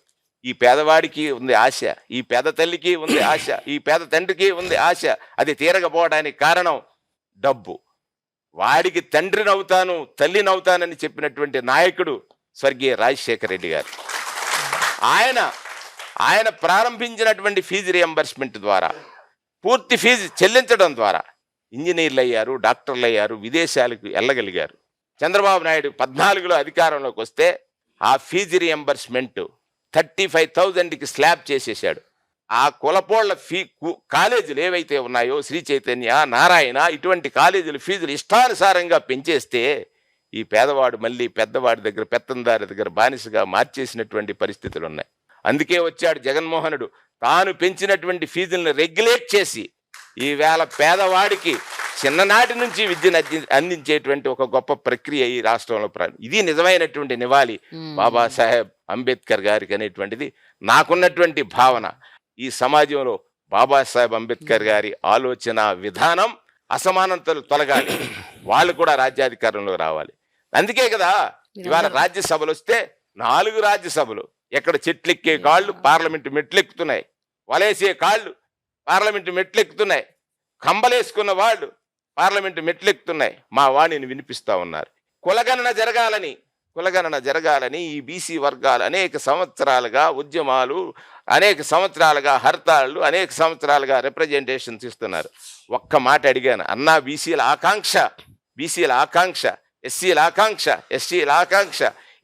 ఈ పేదవాడికి ఉంది ఆశ, ఈ పేద తల్లికి ఉంది ఆశ, ఈ పేద తండ్రికి ఉంది ఆశ. అది తీరకపోవడానికి కారణం డబ్బు. వాడికి తండ్రిని అవుతాను, తల్లిని అవుతానని చెప్పినటువంటి నాయకుడు స్వర్గీయ రాజశేఖర రెడ్డి గారు. ఆయన ప్రారంభించినటువంటి ఫీజు రియంబర్స్మెంట్ ద్వారా, పూర్తి ఫీజు చెల్లించడం ద్వారా ఇంజనీర్లు అయ్యారు, డాక్టర్లు అయ్యారు, విదేశాలకు వెళ్ళగలిగారు. చంద్రబాబు నాయుడు 14లో అధికారంలోకి వస్తే ఆ ఫీజు రియంబర్స్మెంట్ 35,000కి స్లాబ్ చేసేసాడు. ఆ కులపోళ్ల కాలేజీలు ఏవైతే ఉన్నాయో, శ్రీ చైతన్య, నారాయణ, ఇటువంటి కాలేజీలు ఫీజులు ఇష్టానుసారంగా పెంచేస్తే ఈ పేదవాడు మళ్ళీ పెద్దవాడి దగ్గర, పెత్తందారి దగ్గర బానిసగా మార్చేసినటువంటి పరిస్థితులు ఉన్నాయి. అందుకే వచ్చాడు జగన్మోహనుడు, తాను పెంచినటువంటి ఫీజులను రెగ్యులేట్ చేసి ఈవేళ పేదవాడికి చిన్ననాటి నుంచి విద్యను అందించేటువంటి ఒక గొప్ప ప్రక్రియ ఈ రాష్ట్రంలో ఇది నిజమైనటువంటి నివాళి బాబాసాహెబ్ అంబేద్కర్ గారికి అనేటువంటిది నాకున్నటువంటి భావన. ఈ సమాజంలో బాబాసాహెబ్ అంబేద్కర్ గారి ఆలోచన విధానం, అసమానతలు తొలగాలి, వాళ్ళు కూడా రాజ్యాధికారంలో రావాలి. అందుకే కదా ఇవాళ రాజ్యసభలు వస్తే 4 రాజ్యసభలు, ఎక్కడ చెట్లెక్కే కాళ్ళు పార్లమెంటు మెట్లెక్కుతున్నాయి, వలేసే కాళ్ళు పార్లమెంటు మెట్లెక్కుతున్నాయి, కంబలేసుకున్న వాళ్ళు పార్లమెంటు మెట్లెక్కుతున్నాయి. మా వాణిని వినిపిస్తా ఉన్నారు. కులగణన జరగాలని ఈ బీసీ వర్గాలు అనేక సంవత్సరాలుగా ఉద్యమాలు, అనేక సంవత్సరాలుగా హర్తాళ్ళు, అనేక సంవత్సరాలుగా రిప్రజెంటేషన్స్ ఇస్తున్నారు. ఒక్క మాట అడిగాను, అన్నా బీసీల ఆకాంక్ష, ఎస్సీల ఆకాంక్ష, ఎస్సీల ఆకాంక్ష,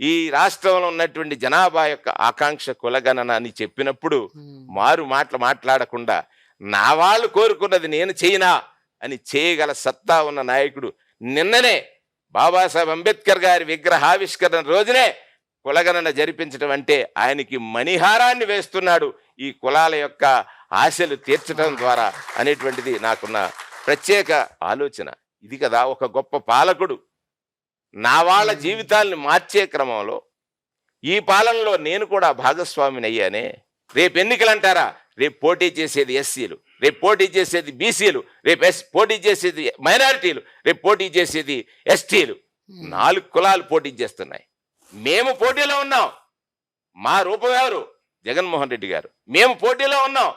ఈ రాష్ట్రంలో ఉన్నటువంటి జనాభా యొక్క ఆకాంక్ష కులగణన అని చెప్పినప్పుడు మారు మాట్లాడకుండా నా వాళ్ళు కోరుకున్నది నేను చేయనా అని చేయగల సత్తా ఉన్న నాయకుడు. నిన్ననే బాబాసాహెబ్ అంబేద్కర్ గారి విగ్రహావిష్కరణ రోజునే కులగణన జరిపించడం అంటే ఆయనకి మణిహారాన్ని వేస్తున్నాడు ఈ కులాల యొక్క ఆశలు తీర్చడం ద్వారా అనేటువంటిది నాకున్న ప్రత్యేక ఆలోచన. ఇది కదా ఒక గొప్ప పాలకుడు. నా వాళ్ళ జీవితాలను మార్చే క్రమంలో ఈ పాలనలో నేను కూడా భాగస్వామిని అయ్యానే. రేపు ఎన్నికలు అంటారా, రేపు పోటీ చేసేది ఎస్సీలు, రేపు పోటీ చేసేది బీసీలు, రేపు పోటీ చేసేది మైనారిటీలు, రేపు పోటీ చేసేది ఎస్టీలు. 4 కులాలు పోటీ చేస్తున్నాయి. మేము పోటీలో ఉన్నాం. మా రూపం ఎవరు? జగన్మోహన్ రెడ్డి గారు. మేము పోటీలో ఉన్నాం.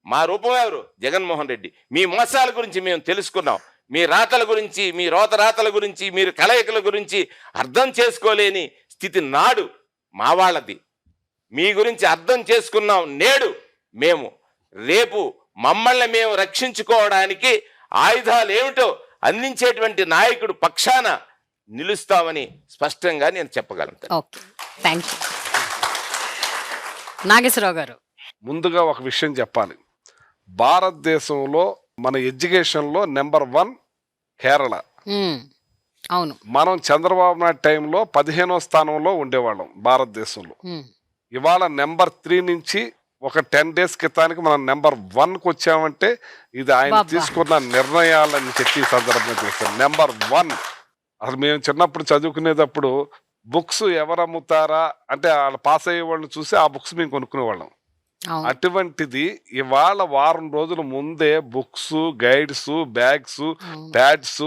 మా రూపం ఎవరు? జగన్మోహన్ రెడ్డి. మీ మోసాల గురించి మేము తెలుసుకున్నాం. మీ రాతల గురించి, మీ రోతరాతల గురించి, మీరు కలయికల గురించి అర్థం చేసుకోలేని స్థితి నాడు మా వాళ్ళది. మీ గురించి అర్థం చేసుకున్నాం నేడు మేము. రేపు మమ్మల్ని మేము రక్షించుకోవడానికి ఆయుధాలు ఏమిటో అందించేటువంటి నాయకుడు పక్షాన నిలుస్తామని స్పష్టంగా నేను చెప్పగలను. Okay, thank you. నాగేశ్వరరావు గారు, ముందుగా ఒక విషయం చెప్పాలి. భారతదేశంలో మన ఎడ్యుకేషన్లో నెంబర్ 1 కేరళ. అవును, మనం చంద్రబాబు నాయుడు టైంలో 15వ స్థానంలో ఉండేవాళ్ళం భారతదేశంలో. ఇవాళ నెంబర్ 3 నుంచి ఒక 10 days క్రితానికి మనం నెంబర్ 1కు వచ్చామంటే ఇది ఆయన తీసుకున్న నిర్ణయాలని చెప్పి సందర్భంగా చేస్తాం. నెంబర్ 1. అసలు మేము చిన్నప్పుడు చదువుకునేటప్పుడు బుక్స్ ఎవరు అమ్ముతారా అంటే వాళ్ళు పాస్ అయ్యే వాళ్ళని చూసి ఆ బుక్స్ మేము కొనుక్కునేవాళ్ళం. అటువంటిది ఇవాళ వారం రోజుల ముందే బుక్స్, గైడ్స్, బ్యాగ్స్, ప్యాడ్స్,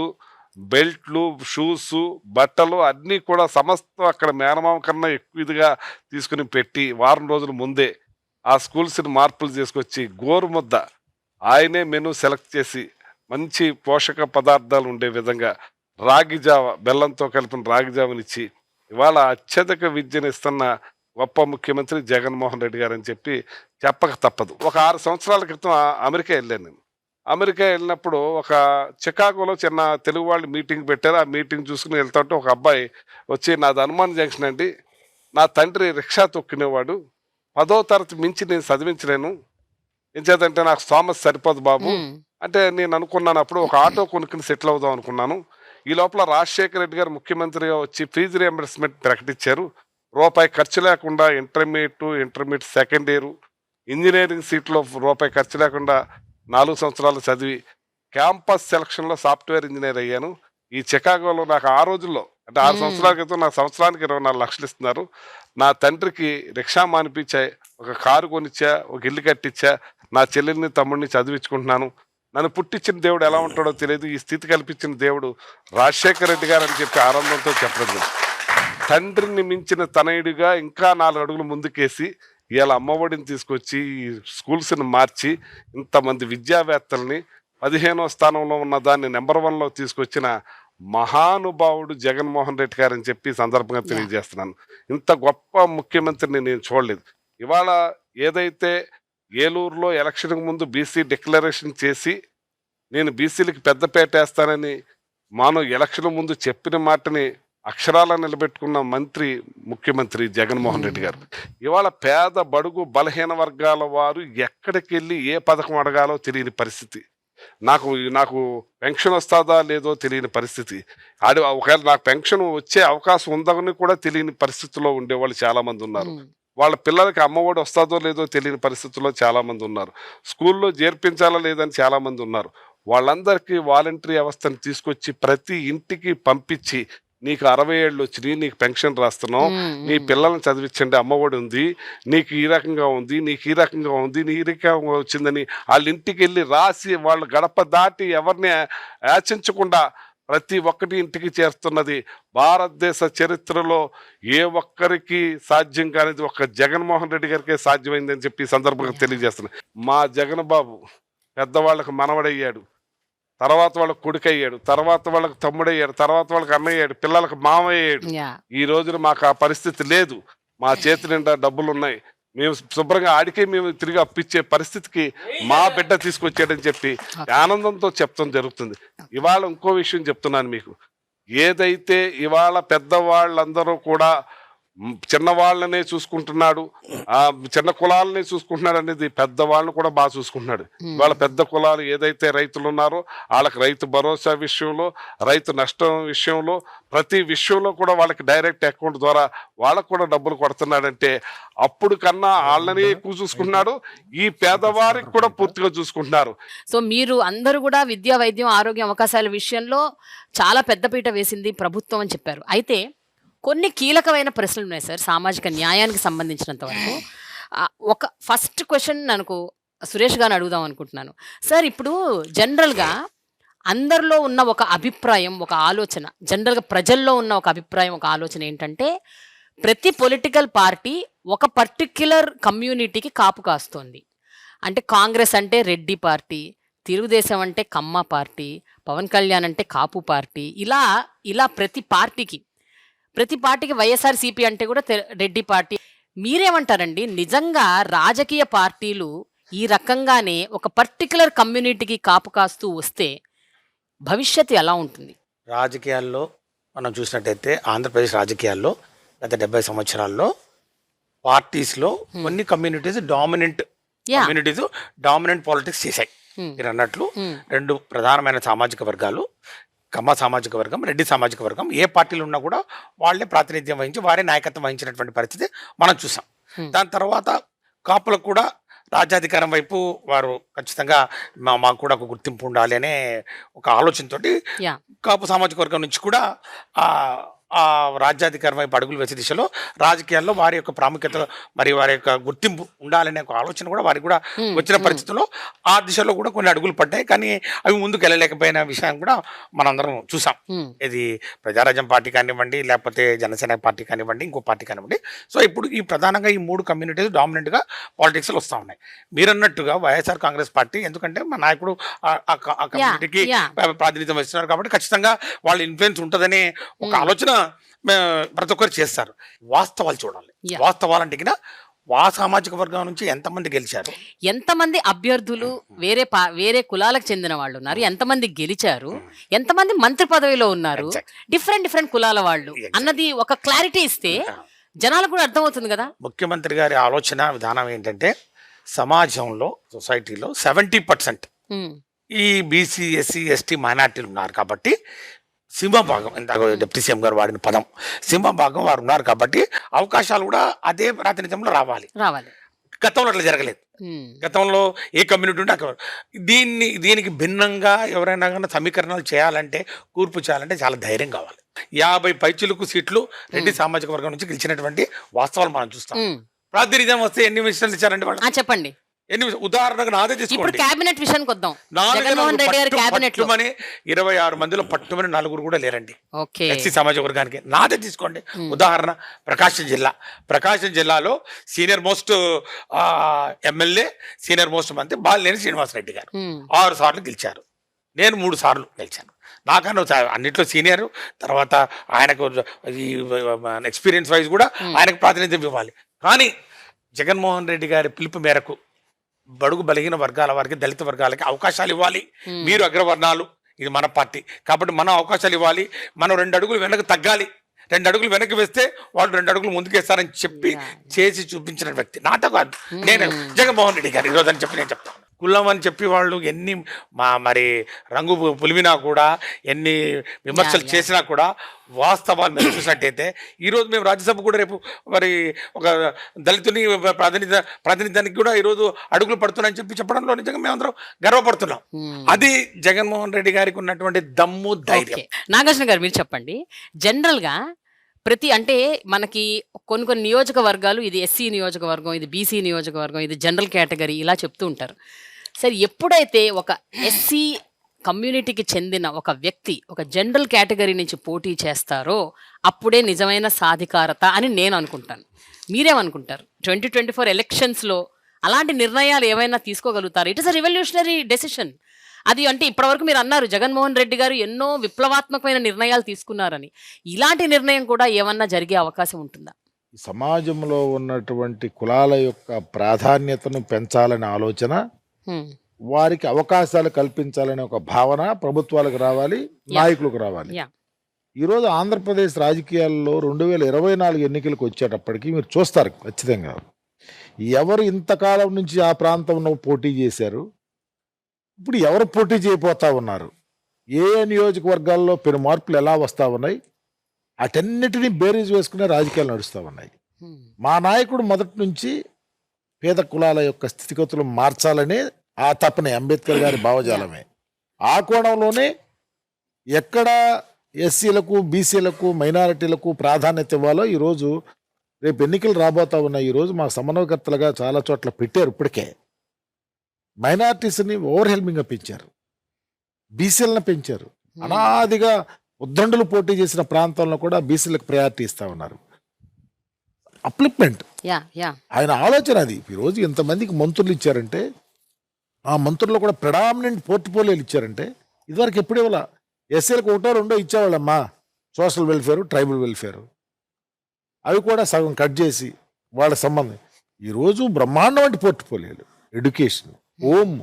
బెల్ట్లు, షూస్, బట్టలు అన్నీ కూడా సమస్తం అక్కడ మేనమామ కన్నా ఎక్కువ ఇదిగా తీసుకుని పెట్టి వారం రోజుల ముందే ఆ స్కూల్స్ని మార్పులు చేసుకొచ్చి గోరుముద్ద ఆయనే మెనూ సెలెక్ట్ చేసి మంచి పోషక పదార్థాలు ఉండే విధంగా రాగిజావ, బెల్లంతో కలిపిన రాగిజావనిచ్చి ఇవాళ అత్యధిక విద్యను ఇస్తున్న గొప్ప ముఖ్యమంత్రి జగన్మోహన్ రెడ్డి గారు అని చెప్పి చెప్పక తప్పదు. ఒక 6 సంవత్సరాల క్రితం అమెరికా వెళ్ళాను నేను. అమెరికా వెళ్ళినప్పుడు ఒక చికాగోలో చిన్న తెలుగు వాళ్ళు మీటింగ్ పెట్టారు. ఆ మీటింగ్ చూసుకుని వెళ్తుంటే ఒక అబ్బాయి వచ్చి, నాది హనుమాన్ జంక్షన్ అండి, నా తండ్రి రిక్షా తొక్కినేవాడు, 10వ తరగతి మించి నేను చదివించలేను, ఏం చేద్దంటే నాకు స్థోమత సరిపోదు బాబు అంటే నేను అనుకున్నాను. అప్పుడు ఒక ఆటో కొనుక్కుని సెటిల్ అవుదాం అనుకున్నాను. ఈ లోపల రాజశేఖర రెడ్డి గారు ముఖ్యమంత్రిగా వచ్చి ఫీజు రియంబర్స్మెంట్ ప్రకటించారు. రూపాయి ఖర్చు లేకుండా ఇంటర్మీడియట్ సెకండ్ ఇయర్, ఇంజనీరింగ్ సీట్లో రూపాయి ఖర్చు లేకుండా 4 సంవత్సరాలు చదివి క్యాంపస్ సెలక్షన్లో సాఫ్ట్వేర్ ఇంజనీర్ అయ్యాను. ఈ చికాగోలో నాకు ఆ రోజుల్లో అంటే 6 సంవత్సరాల క్రితం నాకు సంవత్సరానికి 24 లక్షలు ఇస్తున్నారు. నా తండ్రికి రిక్షా మానిపించా, ఒక కారు కొనిచ్చా, ఒక ఇల్లు కట్టించా, నా చెల్లెల్ని తమ్ముడిని చదివించుకుంటున్నాను. నన్ను పుట్టించిన దేవుడు ఎలా ఉంటాడో తెలియదు, ఈ స్థితి కల్పించిన దేవుడు రాజశేఖర రెడ్డి గారు అని చెప్పి ఆనందంతో చెప్పడం జరిగింది. తండ్రిని మించిన తనయుడిగా ఇంకా 4 అడుగులు ముందుకేసి ఇవాళ అమ్మఒడిని తీసుకొచ్చి ఈ స్కూల్స్ని మార్చి ఇంతమంది విద్యావేత్తల్ని 15వ స్థానంలో ఉన్న దాన్ని నెంబర్ 1లో తీసుకొచ్చిన మహానుభావుడు జగన్మోహన్ రెడ్డి గారు అని చెప్పి ఈ సందర్భంగా తెలియజేస్తున్నాను. ఇంత గొప్ప ముఖ్యమంత్రిని నేను చూడలేదు. ఇవాళ ఏదైతే ఏలూరులో ఎలక్షన్కి ముందు బీసీ డిక్లరేషన్ చేసి నేను బీసీలకి పెద్దపేట వేస్తానని ఎలక్షన్ ముందు చెప్పిన మాటని అక్షరాల నిలబెట్టుకున్న ముఖ్యమంత్రి జగన్మోహన్ రెడ్డి గారు ఇవాళ పేద బడుగు బలహీన వర్గాల వారు ఎక్కడికి వెళ్ళి ఏ పథకం అడగాలో తెలియని పరిస్థితి, నాకు పెన్షన్ వస్తుందా లేదో తెలియని పరిస్థితి, ఒకవేళ నాకు పెన్షన్ వచ్చే అవకాశం ఉందని కూడా తెలియని పరిస్థితిలో ఉండేవాళ్ళు చాలా మంది ఉన్నారు. వాళ్ళ పిల్లలకి అమ్మఒడి వస్తుందో లేదో తెలియని పరిస్థితుల్లో చాలా మంది ఉన్నారు. స్కూల్లో చేర్పించాలా లేదని చాలా మంది ఉన్నారు. వాళ్ళందరికీ వాలంటరీ వ్యవస్థను తీసుకొచ్చి ప్రతి ఇంటికి పంపించి నీకు 60 ఏళ్ళు వచ్చినాయి, నీకు పెన్షన్ రాస్తున్నాం, నీ పిల్లల్ని చదివించండి, అమ్మఒడి ఉంది, నీకు ఈ రకంగా ఉంది, నీకు ఈ రకంగా ఉంది, నీ ఈ రకంగా వచ్చిందని వాళ్ళ ఇంటికి వెళ్ళి రాసి వాళ్ళు గడప దాటి ఎవరిని యాచించకుండా ప్రతి ఒక్కటి ఇంటికి చేరుతున్నది భారతదేశ చరిత్రలో ఏ ఒక్కరికి సాధ్యం కానిది ఒక్క జగన్మోహన్ రెడ్డి గారికే సాధ్యమైందని చెప్పి ఈ సందర్భంగా తెలియజేస్తున్నాను. మా జగన్ బాబు పెద్దవాళ్ళకు మనవడయ్యాడు, తర్వాత వాళ్ళకి కొడుకయ్యాడు, తర్వాత వాళ్ళకి తమ్ముడయ్యాడు, తర్వాత వాళ్ళకి అన్నయ్యాడు, పిల్లలకు మామయ్యాడు. ఈ రోజున మాకు ఆ పరిస్థితి లేదు. మా చేతి నిండా డబ్బులు ఉన్నాయి, మేము శుభ్రంగా ఆడికే మేము తిరిగి అప్పిచ్చే పరిస్థితికి మా బిడ్డ తీసుకొచ్చాడని చెప్పి ఆనందంతో చెప్తాం జరుగుతుంది. ఇవాళ ఇంకో విషయం చెప్తున్నాను మీకు, ఏదైతే ఇవాళ పెద్దవాళ్ళందరూ కూడా చిన్నవాళ్ళనే చూసుకుంటున్నాడు, ఆ చిన్న కులాలనే చూసుకుంటున్నాడు అనేది పెద్దవాళ్ళని కూడా బాగా చూసుకుంటున్నాడు. వాళ్ళ పెద్ద కులాలు ఏదైతే రైతులు ఉన్నారో వాళ్ళకి రైతు భరోసా విషయంలో, రైతు నష్టం విషయంలో, ప్రతి విషయంలో కూడా వాళ్ళకి డైరెక్ట్ అకౌంట్ ద్వారా వాళ్ళకు కూడా డబ్బులు కొడుతున్నాడంటే అప్పుడు కన్నా వాళ్ళని ఎక్కువ చూసుకుంటున్నాడు, ఈ పేదవారికి కూడా పూర్తిగా చూసుకుంటున్నారు. సో మీరు అందరూ కూడా విద్యా, వైద్యం, ఆరోగ్యం అవకాశాల విషయంలో చాలా పెద్దపీట వేసింది ప్రభుత్వం అని చెప్పారు. అయితే కొన్ని కీలకమైన ప్రశ్నలు ఉన్నాయి సార్ సామాజిక న్యాయానికి సంబంధించినంత వరకు. ఒక ఫస్ట్ క్వశ్చన్ నాకు సురేష్ గారిని అడుగుదాం అనుకుంటున్నాను. సార్ ఇప్పుడు జనరల్గా అందరిలో ఉన్న ఒక అభిప్రాయం, ఒక ఆలోచన, జనరల్గా ప్రజల్లో ఉన్న ఒక అభిప్రాయం, ఒక ఆలోచన ఏంటంటే ప్రతి పొలిటికల్ పార్టీ ఒక పర్టిక్యులర్ కమ్యూనిటీకి కాపు కాస్తోంది. అంటే కాంగ్రెస్ అంటే రెడ్డి పార్టీ, తెలుగుదేశం అంటే కమ్మ పార్టీ, పవన్ కళ్యాణ్ అంటే కాపు పార్టీ, ఇలా ప్రతి పార్టీకి వైఎస్ఆర్సీపీ అంటే కూడా రెడ్డి పార్టీ. మీరేమంటారండి, నిజంగా రాజకీయ పార్టీలు ఈ రకంగానే ఒక పర్టికులర్ కమ్యూనిటీకి కాపు కాస్తూ వస్తే భవిష్యత్తు ఎలా ఉంటుంది? రాజకీయాల్లో మనం చూసినట్టయితే ఆంధ్రప్రదేశ్ రాజకీయాల్లో గత 70 సంవత్సరాల్లో పార్టీస్లో కొన్ని కమ్యూనిటీస్ డామినెంట్ పాలిటిక్స్ చేశాయి. మీరు అన్నట్లు 2 ప్రధానమైన సామాజిక వర్గాలు, కమ్మ సామాజిక వర్గం, రెడ్డి సామాజిక వర్గం, ఏ పార్టీలు ఉన్నా కూడా వాళ్ళే ప్రాతినిధ్యం వహించి వారే నాయకత్వం వహించినటువంటి పరిస్థితి మనం చూసాం. దాని తర్వాత కాపులకు కూడా రాజ్యాధికారం వైపు వారు ఖచ్చితంగా మాకు కూడా ఒక గుర్తింపు ఉండాలి అనే ఒక ఆలోచనతోటి కాపు సామాజిక వర్గం నుంచి కూడా ఆ రాజ్యాధికారం వైపు అడుగులు వేసే దిశలో రాజకీయాల్లో వారి యొక్క ప్రాముఖ్యత మరి వారి యొక్క గుర్తింపు ఉండాలనే ఒక ఆలోచన కూడా వారికి కూడా వచ్చిన పరిస్థితుల్లో ఆ దిశలో కూడా కొన్ని అడుగులు పడ్డాయి. కానీ అవి ముందుకు వెళ్ళలేకపోయిన విషయం కూడా మనందరం చూసాం. ఇది ప్రజారాజ్యం పార్టీ కానివ్వండి, లేకపోతే జనసేన పార్టీ కానివ్వండి, ఇంకో పార్టీ కానివ్వండి. సో ఇప్పుడు ఈ ప్రధానంగా ఈ 3 కమ్యూనిటీస్ డామినెంట్గా పాలిటిక్స్లో వస్తూ ఉన్నాయి. మీరన్నట్టుగా వైఎస్ఆర్ కాంగ్రెస్ పార్టీ, ఎందుకంటే మా నాయకుడు ఆ కమ్యూనిటీకి ప్రాతినిధ్యం వస్తున్నారు కాబట్టి ఖచ్చితంగా వాళ్ళ ఇన్ఫ్లుయెన్స్ ఉంటుందనే ఒక ఆలోచన ప్రతి ఒక్కరు చేస్తారు. వాస్తవాలు చూడాలి. వాస్తవాలంటే సామాజిక వర్గం నుంచి ఎంతమంది గెలిచారు, ఎంతమంది అభ్యర్థులు వేరే కులాలకు చెందిన వాళ్ళు ఉన్నారు, ఎంతమంది గెలిచారు, ఎంతమంది మంత్రి పదవిలో ఉన్నారు, డిఫరెంట్ కులాల వాళ్ళు అన్నది ఒక క్లారిటీ ఇస్తే జనాలకు కూడా అర్థమవుతుంది కదా. ముఖ్యమంత్రి గారి ఆలోచన విధానం ఏంటంటే సమాజంలో, సొసైటీలో 70% ఈ బీసీ, ఎస్సీ, ఎస్టీ మైనార్టీలు ఉన్నారు కాబట్టి సింహభాగం, ఇందాక డిప్యూటీ సీఎం గారు వాడిన పదం సింహభాగం వారు ఉన్నారు కాబట్టి అవకాశాలు కూడా అదే ప్రాతినిధ్యంలో రావాలి. గతంలో అట్లా జరగలేదు. గతంలో ఏ కమ్యూనిటీ ఉంటే అక్కడ దీనికి భిన్నంగా ఎవరైనా కానీ సమీకరణాలు చేయాలంటే, కూర్పు చేయాలంటే చాలా ధైర్యం కావాలి. 50 పైచిలుకు సీట్లు రెడ్డి సామాజిక వర్గం నుంచి గెలిచినటువంటి వాస్తవాలు మనం చూస్తాం. ప్రాతినిధ్యం వస్తే ఎన్ని మినిస్టర్లు ఇచ్చారండి వాళ్ళు? చెప్పండి. ఉదాహరణకు నాదే ఇప్పుడు తీసుకోండి. కేబినెట్ విషయానికి వద్దాం. నాలుగు జగన్మోహన్ రెడ్డి గారి కేబినెట్ లో పట్టుమని 26 మందిలో పట్టుమని 4 కూడా లేరండి ఓకే ఎస్సీ సామాజిక వర్గానికి. నాదే తీసుకోండి ఉదాహరణ. ప్రకాశం జిల్లాలో senior most MLA, senior most మంత్రి బాలినేని శ్రీనివాసరెడ్డి గారు 6 సార్లు గెలిచారు. నేను 3 సార్లు గెలిచాను. నాకన్నా అన్నింటిలో సీనియర్. తర్వాత ఆయనకు ఈ ఎక్స్పీరియన్స్ వైజ్ కూడా ఆయనకు ప్రాతినిధ్యం ఇవ్వాలి. కానీ జగన్మోహన్ రెడ్డి గారి పిలుపు మేరకు బడుగు బలహీన వర్గాల వారికి, దళిత వర్గాలకి అవకాశాలు ఇవ్వాలి. మీరు అగ్రవర్ణాలు, ఇది మన పార్టీ కాబట్టి మనం అవకాశాలు ఇవ్వాలి. మనం 2 అడుగులు వెనక్కి తగ్గాలి. 2 అడుగులు వెనక్కి వేస్తే వాళ్ళు 2 అడుగులు ముందుకేస్తారని చెప్పి చేసి చూపించిన వ్యక్తి నాతో కాదు, నేను జగన్మోహన్ రెడ్డి గారు ఈరోజు అని చెప్పి నేను చెప్తాను. కులం అని చెప్పి వాళ్ళు ఎన్ని మరి రంగు పులిమినా కూడా, ఎన్ని విమర్శలు చేసినా కూడా వాస్తవాలు మేము చూసినట్టయితే ఈరోజు మేము రాజ్యసభ కూడా రేపు మరి ఒక దళితుని ప్రాతినిధ్యానికి కూడా ఈరోజు అడుగులు పడుతున్నాయని చెప్పి చెప్పడంలో నిజంగా మేమందరం గర్వపడుతున్నాం. అది జగన్మోహన్ రెడ్డి గారికి ఉన్నటువంటి దమ్ము, ధైర్యం. నాగార్జున గారు మీరు చెప్పండి, జనరల్ గా అంటే మనకి కొన్ని నియోజకవర్గాలు, ఇది ఎస్సీ నియోజకవర్గం, ఇది బీసీ నియోజకవర్గం, ఇది జనరల్ కేటగిరీ, ఇలా చెప్తూ ఉంటారు. సరే, ఎప్పుడైతే ఒక ఎస్సీ కమ్యూనిటీకి చెందిన ఒక వ్యక్తి ఒక జనరల్ కేటగిరీ నుంచి పోటీ చేస్తారో అప్పుడే నిజమైన సాధికారత అని నేను అనుకుంటాను. మీరేమనుకుంటారు? 2024 ఎలక్షన్స్లో అలాంటి నిర్ణయాలు ఏమైనా తీసుకోగలుగుతారు? It is a revolutionary decision. అది అంటే ఇప్పటివరకు మీరు అన్నారు జగన్మోహన్ రెడ్డి గారు ఎన్నో విప్లవాత్మకమైన నిర్ణయాలు తీసుకున్నారని. ఇలాంటి నిర్ణయం కూడా ఏమన్నా జరిగే అవకాశం ఉంటుందా? సమాజంలో ఉన్నటువంటి కులాల యొక్క ప్రాధాన్యతను పెంచాలనే ఆలోచన, వారికి అవకాశాలు కల్పించాలనే ఒక భావన ప్రభుత్వాలకు రావాలి, నాయకులకు రావాలి. ఈరోజు ఆంధ్రప్రదేశ్ రాజకీయాల్లో 2024 ఎన్నికలకు వచ్చేటప్పటికి మీరు చూస్తారు ఖచ్చితంగా ఎవరు ఇంతకాలం నుంచి ఆ ప్రాంతంలో పోటీ చేశారు, ఇప్పుడు ఎవరు పోటీ చేయబోతా ఉన్నారు, ఏ నియోజకవర్గాల్లో పెను మార్పులు ఎలా వస్తూ ఉన్నాయి, అటన్నిటినీ బేరీజ్ వేసుకునే రాజకీయాలు నడుస్తూ ఉన్నాయి. మా నాయకుడు మొదటి నుంచి పేద కులాల యొక్క స్థితిగతులు మార్చాలనే ఆ తపనే అంబేద్కర్ గారి భావజాలమే. ఆ కోణంలోనే ఎక్కడ ఎస్సీలకు, బీసీలకు, మైనారిటీలకు ప్రాధాన్యత ఇవ్వాలో ఈరోజు రేపు ఎన్నికలు రాబోతా ఉన్నాయి. ఈరోజు మా సమన్వయకర్తలుగా చాలా చోట్ల పెట్టారు. ఇప్పటికే మైనారిటీస్ని ఓవర్ హెల్మింగ్గా పెంచారు, బీసీలను పెంచారు. అనాదిగా ఉద్దండులు పోటీ చేసిన ప్రాంతంలో కూడా బీసీలకు ప్రయారిటీ ఇస్తా ఉన్నారు. అప్లిప్మెంట్ ఆయన ఆలోచన అది. ఈరోజు ఇంతమందికి మంత్రులు ఇచ్చారంటే, ఆ మంత్రుల్లో కూడా ప్రెడామినెంట్ పోర్ట్ఫోలియోలు ఇచ్చారంటే, ఇదివరకు ఎప్పుడు ఇవ్వాల. ఎస్సీలకు 1, 2 ఇచ్చేవాళ్ళమ్మా, సోషల్ వెల్ఫేరు, ట్రైబల్ వెల్ఫేరు, అవి కూడా సగం కట్ చేసి వాళ్ళ సంబంధం. ఈరోజు బ్రహ్మాండమైన పోర్ట్ఫోలియోలు, ఎడ్యుకేషన్, హోమ్,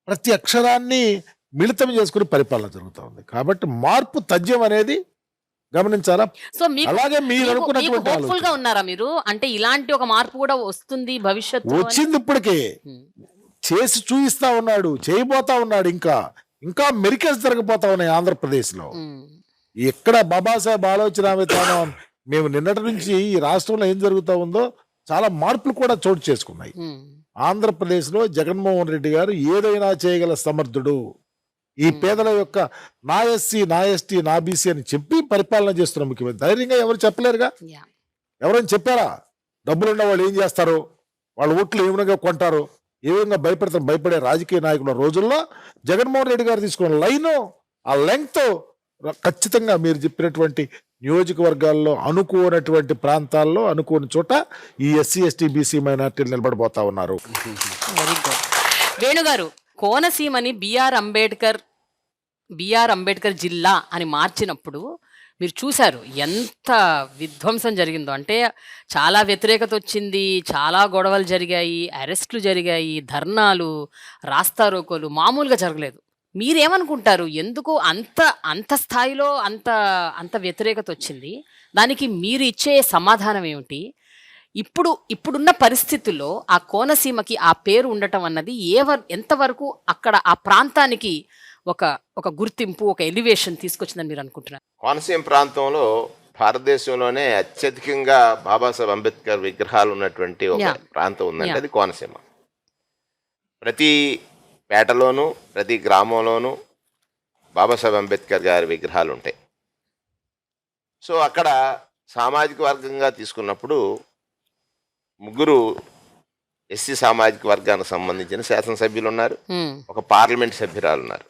ప్రతి అక్షరాన్ని మిళితం చేసుకుని పరిపాలన జరుగుతూ ఉంది. కాబట్టి మార్పు తథ్యం అనేది గమనించాలా. సో అలాగే మీరు అనుకున్నటువంటి ఉన్నారా మీరు? అంటే ఇలాంటి ఒక మార్పు కూడా వస్తుంది భవిష్యత్తు వచ్చింది, ఇప్పటికే చేసి చూపిస్తా ఉన్నాడు, చేయబోతా ఉన్నాడు. ఇంకా మెరికల్స్ జరగబోతా ఉన్నాయి ఆంధ్రప్రదేశ్లో. ఎక్కడ బాబాసాహెబ్ ఆలోచన విధానం, మేము నిన్నటి నుంచి ఈ రాష్ట్రంలో ఏం జరుగుతూ ఉందో చాలా మార్పులు కూడా చోటు చేసుకున్నాయి. ఆంధ్రప్రదేశ్లో జగన్మోహన్ రెడ్డి గారు ఏదైనా చేయగల సమర్థుడు. ఈ పేదల యొక్క నా ఎస్సీ, నా ఎస్టీ, నా బీసీ అని చెప్పి పరిపాలన చేస్తున్న ముఖ్యమంత్రి. ధైర్యంగా ఎవరు చెప్పలేరుగా. ఎవరైనా చెప్పారా? డబ్బులున్న వాళ్ళు ఏం చేస్తారు, వాళ్ళ ఓట్లు ఏ విధంగా కొంటారు, ఏ విధంగా భయపడే రాజకీయ నాయకుల రోజుల్లో జగన్మోహన్ రెడ్డి గారు తీసుకున్న లైను, ఆ లెంగ్త్ ఖచ్చితంగా మీరు చెప్పినటువంటి నియోజకవర్గాల్లో అనుకోనటువంటి ప్రాంతాల్లో అనుకోని చోట ఈ ఎస్సీ, ఎస్టీ, బీసీ మైనార్టీలు నిలబడిపోతా ఉన్నారు. Very good. వేణుగారు, కోనసీమని బిఆర్ అంబేద్కర్ జిల్లా అని మార్చినప్పుడు మీరు చూశారు ఎంత విధ్వంసం జరిగిందో. అంటే చాలా వ్యతిరేకత వచ్చింది, చాలా గొడవలు జరిగాయి, అరెస్టులు జరిగాయి, ధర్నాలు, రాస్తారోకోలు మామూలుగా జరగలేదు. మీరేమనుకుంటారు, ఎందుకు అంత స్థాయిలో అంత వ్యతిరేకత వచ్చింది? దానికి మీరు ఇచ్చే సమాధానం ఏమిటి? ఇప్పుడున్న పరిస్థితుల్లో ఆ కోనసీమకి ఆ పేరు ఉండటం అన్నది ఎంతవరకు అక్కడ ఆ ప్రాంతానికి ఒక గుర్తింపు, ఒక ఎలివేషన్ తీసుకొచ్చిందని మీరు అనుకుంటున్నారు? కోనసీమ ప్రాంతంలో భారతదేశంలోనే అత్యధికంగా బాబాసాహెబ్ అంబేద్కర్ విగ్రహాలు ఉన్నటువంటి ఒక ప్రాంతం ఉందంటే అది కోనసీమ. ప్రతి పేటలోనూ, ప్రతి గ్రామంలోనూ బాబాసాహెబ్ అంబేద్కర్ గారి విగ్రహాలు ఉంటాయి. సో అక్కడ సామాజిక వర్గంగా తీసుకున్నప్పుడు 3 ఎస్సీ సామాజిక వర్గానికి సంబంధించిన శాసనసభ్యులు ఉన్నారు, ఉమ్, ఒక పార్లమెంట్ సభ్యురాలు ఉన్నారు.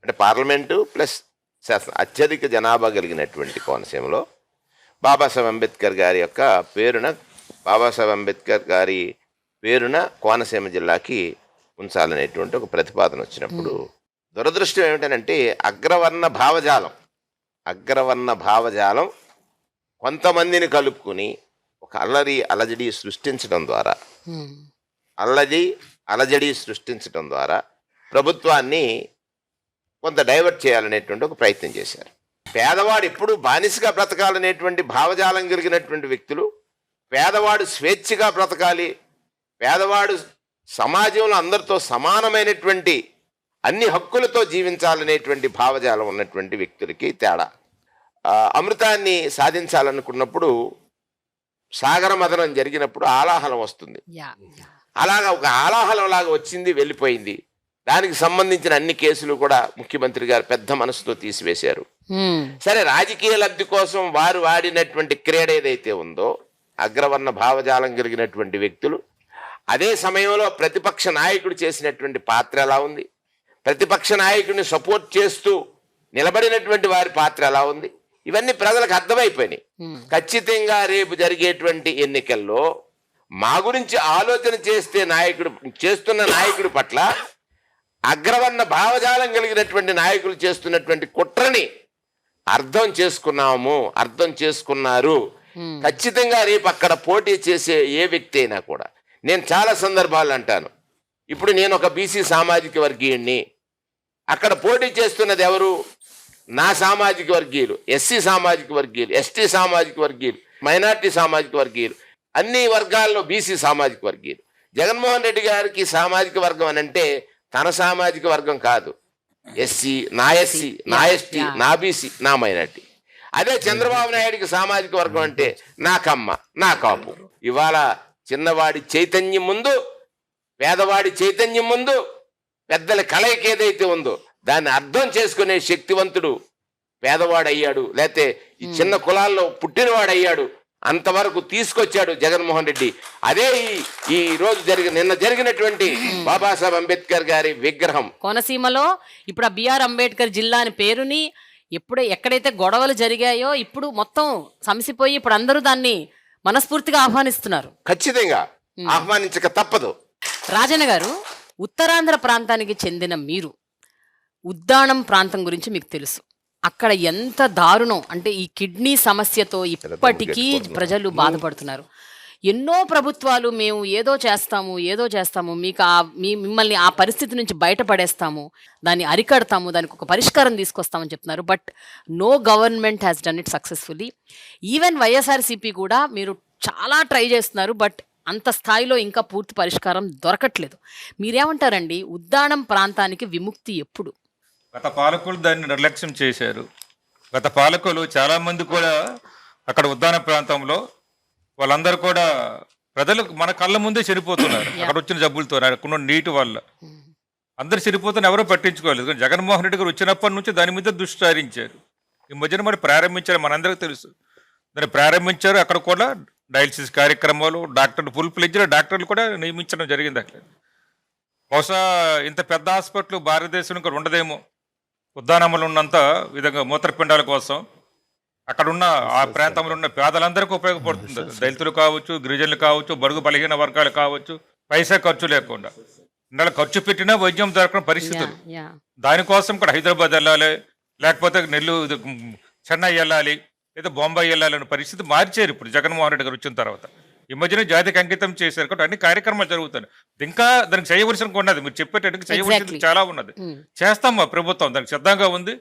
అంటే పార్లమెంటు ప్లస్ శాసన అత్యధిక జనాభా కలిగినటువంటి కోనసీమలో బాబాసాహెబ్ అంబేద్కర్ గారి యొక్క పేరున, బాబాసాహెబ్ అంబేద్కర్ గారి పేరున కోనసీమ జిల్లాకి ఉంచాలనేటువంటి ఒక ప్రతిపాదన వచ్చినప్పుడు దురదృష్టం ఏమిటంటే అగ్రవర్ణ భావజాలం కొంతమందిని కలుపుకుని ఒక అలజడి సృష్టించడం ద్వారా ఉమ్, సృష్టించడం ద్వారా ప్రభుత్వాన్ని కొంత డైవర్ట్ చేయాలనేటువంటి ఒక ప్రయత్నం చేశారు. పేదవాడు ఎప్పుడు బానిసగా బ్రతకాలనేటువంటి భావజాలం కలిగినటువంటి వ్యక్తులు, పేదవాడు స్వేచ్ఛగా బ్రతకాలి, పేదవాడు సమాజంలో అందరితో సమానమైనటువంటి అన్ని హక్కులతో జీవించాలనేటువంటి భావజాలం ఉన్నటువంటి వ్యక్తులకి తేడా. అమృతాన్ని సాధించాలనుకున్నప్పుడు సాగర మదనం జరిగినప్పుడు ఆలాహలం వస్తుంది. Yeah, yeah. అలాగా ఒక ఆలాహలం లాగా వచ్చింది, వెళ్ళిపోయింది. దానికి సంబంధించిన అన్ని కేసులు కూడా ముఖ్యమంత్రి గారు పెద్ద మనసుతో తీసివేశారు. ఉమ్, సరే, రాజకీయ లబ్ధి కోసం వారు వాడినటువంటి క్రీడ ఏదైతే ఉందో, అగ్రవర్ణ భావజాలం కలిగినటువంటి వ్యక్తులు, అదే సమయంలో ప్రతిపక్ష నాయకుడు చేసినటువంటి పాత్ర ఎలా ఉంది, ప్రతిపక్ష నాయకుడిని సపోర్ట్ చేస్తూ నిలబడినటువంటి వారి పాత్ర ఎలా ఉంది, ఇవన్నీ ప్రజలకు అర్థమైపోయినాయి. ఖచ్చితంగా రేపు జరిగేటువంటి ఎన్నికల్లో మా గురించి ఆలోచన చేస్తున్న నాయకుడి పట్ల అగ్రవర్ణ భావజాలం కలిగినటువంటి నాయకులు చేస్తున్నటువంటి కుట్రని అర్థం చేసుకున్నారు. ఖచ్చితంగా రేపు అక్కడ పోటీ చేసే ఏ వ్యక్తి అయినా కూడా, నేను చాలా సందర్భాలు అంటాను, ఇప్పుడు నేను ఒక బీసీ సామాజిక వర్గీయుణ్ణి, అక్కడ పోటీ చేస్తున్నది ఎవరు? నా సామాజిక వర్గీయులు, ఎస్సీ సామాజిక వర్గీయులు, ఎస్టీ సామాజిక వర్గీయులు, మైనార్టీ సామాజిక వర్గీయులు, అన్ని వర్గాల్లో బీసీ సామాజిక వర్గీయులు. జగన్మోహన్ రెడ్డి గారికి సామాజిక వర్గం అని అంటే తన సామాజిక వర్గం కాదు, ఎస్సీ, నా ఎస్టీ, నా బీసీ, నా మైనార్టీ. అదే చంద్రబాబు నాయుడికి సామాజిక వర్గం అంటే నా కమ్మ, నా కాపు. ఇవాళ చిన్నవాడి చైతన్యం ముందు, పేదవాడి చైతన్యం ముందు, పెద్దల కలయిక ఏదైతే ఉందో దాన్ని అర్థం చేసుకునే శక్తివంతుడు పేదవాడయ్యాడు, లేకపోతే ఈ చిన్న కులాల్లో పుట్టినవాడయ్యాడు. అంతవరకు తీసుకొచ్చాడు జగన్మోహన్ రెడ్డి. అదే ఈ రోజు నిన్న జరిగినటువంటి బాబాసాహెబ్ అంబేద్కర్ గారి విగ్రహం కోనసీమలో ఇప్పుడు ఆ బిఆర్ అంబేద్కర్ జిల్లా అని పేరుని ఎక్కడైతే గొడవలు జరిగాయో ఇప్పుడు మొత్తం సమసిపోయి ఇప్పుడు అందరూ దాన్ని మనస్ఫూర్తిగా ఆహ్వానిస్తున్నారు. ఖచ్చితంగా ఆహ్వానించక తప్పదు. రాజన్న గారు, ఉత్తరాంధ్ర ప్రాంతానికి చెందిన మీరు ఉద్దానం ప్రాంతం గురించి మీకు తెలుసు. అక్కడ ఎంత దారుణం అంటే ఈ కిడ్నీ సమస్యతో ఇప్పటికీ ప్రజలు బాధపడుతున్నారు. ఎన్నో ప్రభుత్వాలు మేము ఏదో చేస్తాము మీకు మిమ్మల్ని ఆ పరిస్థితి నుంచి బయటపడేస్తాము, దాన్ని అరికడతాము, దానికి ఒక పరిష్కారం తీసుకొస్తామని చెప్తున్నారు. But no government has done it successfully. Even YSRCP కూడా మీరు చాలా ట్రై చేస్తున్నారు, బట్ అంత స్థాయిలో ఇంకా పూర్తి పరిష్కారం దొరకట్లేదు. మీరేమంటారండి? ఉద్దానం ప్రాంతానికి విముక్తి ఎప్పుడు? గత పాలకులు దాన్ని నిర్లక్ష్యం చేశారు. గత పాలకులు చాలా మంది కూడా అక్కడ ఉద్దాన ప్రాంతంలో వాళ్ళందరూ కూడా ప్రజలు మన కళ్ళ ముందే చనిపోతున్నారు. అక్కడ వచ్చిన జబ్బులతో, అక్కడ నీటి వల్ల అందరు చనిపోతున్న ఎవరో పట్టించుకోలేదు. జగన్మోహన్ రెడ్డి గారు వచ్చినప్పటి నుంచి దాని మీద దృష్టి సారించారు. ఈ మధ్యన మరి ప్రారంభించారు, మనందరికీ తెలుసు. దాన్ని ప్రారంభించారు. అక్కడ కూడా డయాలసిస్ కార్యక్రమాలు, ఫుల్ ఫ్లెడ్జ్డ్ డాక్టర్లు కూడా నియమించడం జరిగింది. అక్కడ బహుశా ఇంత పెద్ద హాస్పిటల్ భారతదేశంలో కూడా ఉండదేమో. ఉద్దానంలో ఉన్నంత విధంగా మూత్రపిండాల కోసం అక్కడ ఉన్న ఆ ప్రాంతంలో ఉన్న పేదలందరికీ ఉపయోగపడుతుంది. దళితులు కావచ్చు, గిరిజనులు కావచ్చు, బడుగు బలహీన వర్గాలు కావచ్చు, పైసా ఖర్చు లేకుండా. ఇందులో ఖర్చు పెట్టినా వైద్యం దొరకని పరిస్థితులు. దానికోసం కూడా హైదరాబాద్ వెళ్ళాలి, లేకపోతే చెన్నై వెళ్ళాలి, లేదా బొంబాయి వెళ్ళాలనే పరిస్థితి మార్చారు ఇప్పుడు జగన్మోహన్ రెడ్డి గారు వచ్చిన తర్వాత. ఈ మధ్యన జాతికి అంకితం చేశారు కాబట్టి అన్ని కార్యక్రమాలు జరుగుతున్నాయి. ఇంకా దానికి చేయవలసిన ఉన్నది, మీరు చెప్పేటట్టుగా చేయవలసింది చాలా ఉన్నది. చేస్తాం, మా ప్రభుత్వం దానికి సిద్ధంగా ఉంది.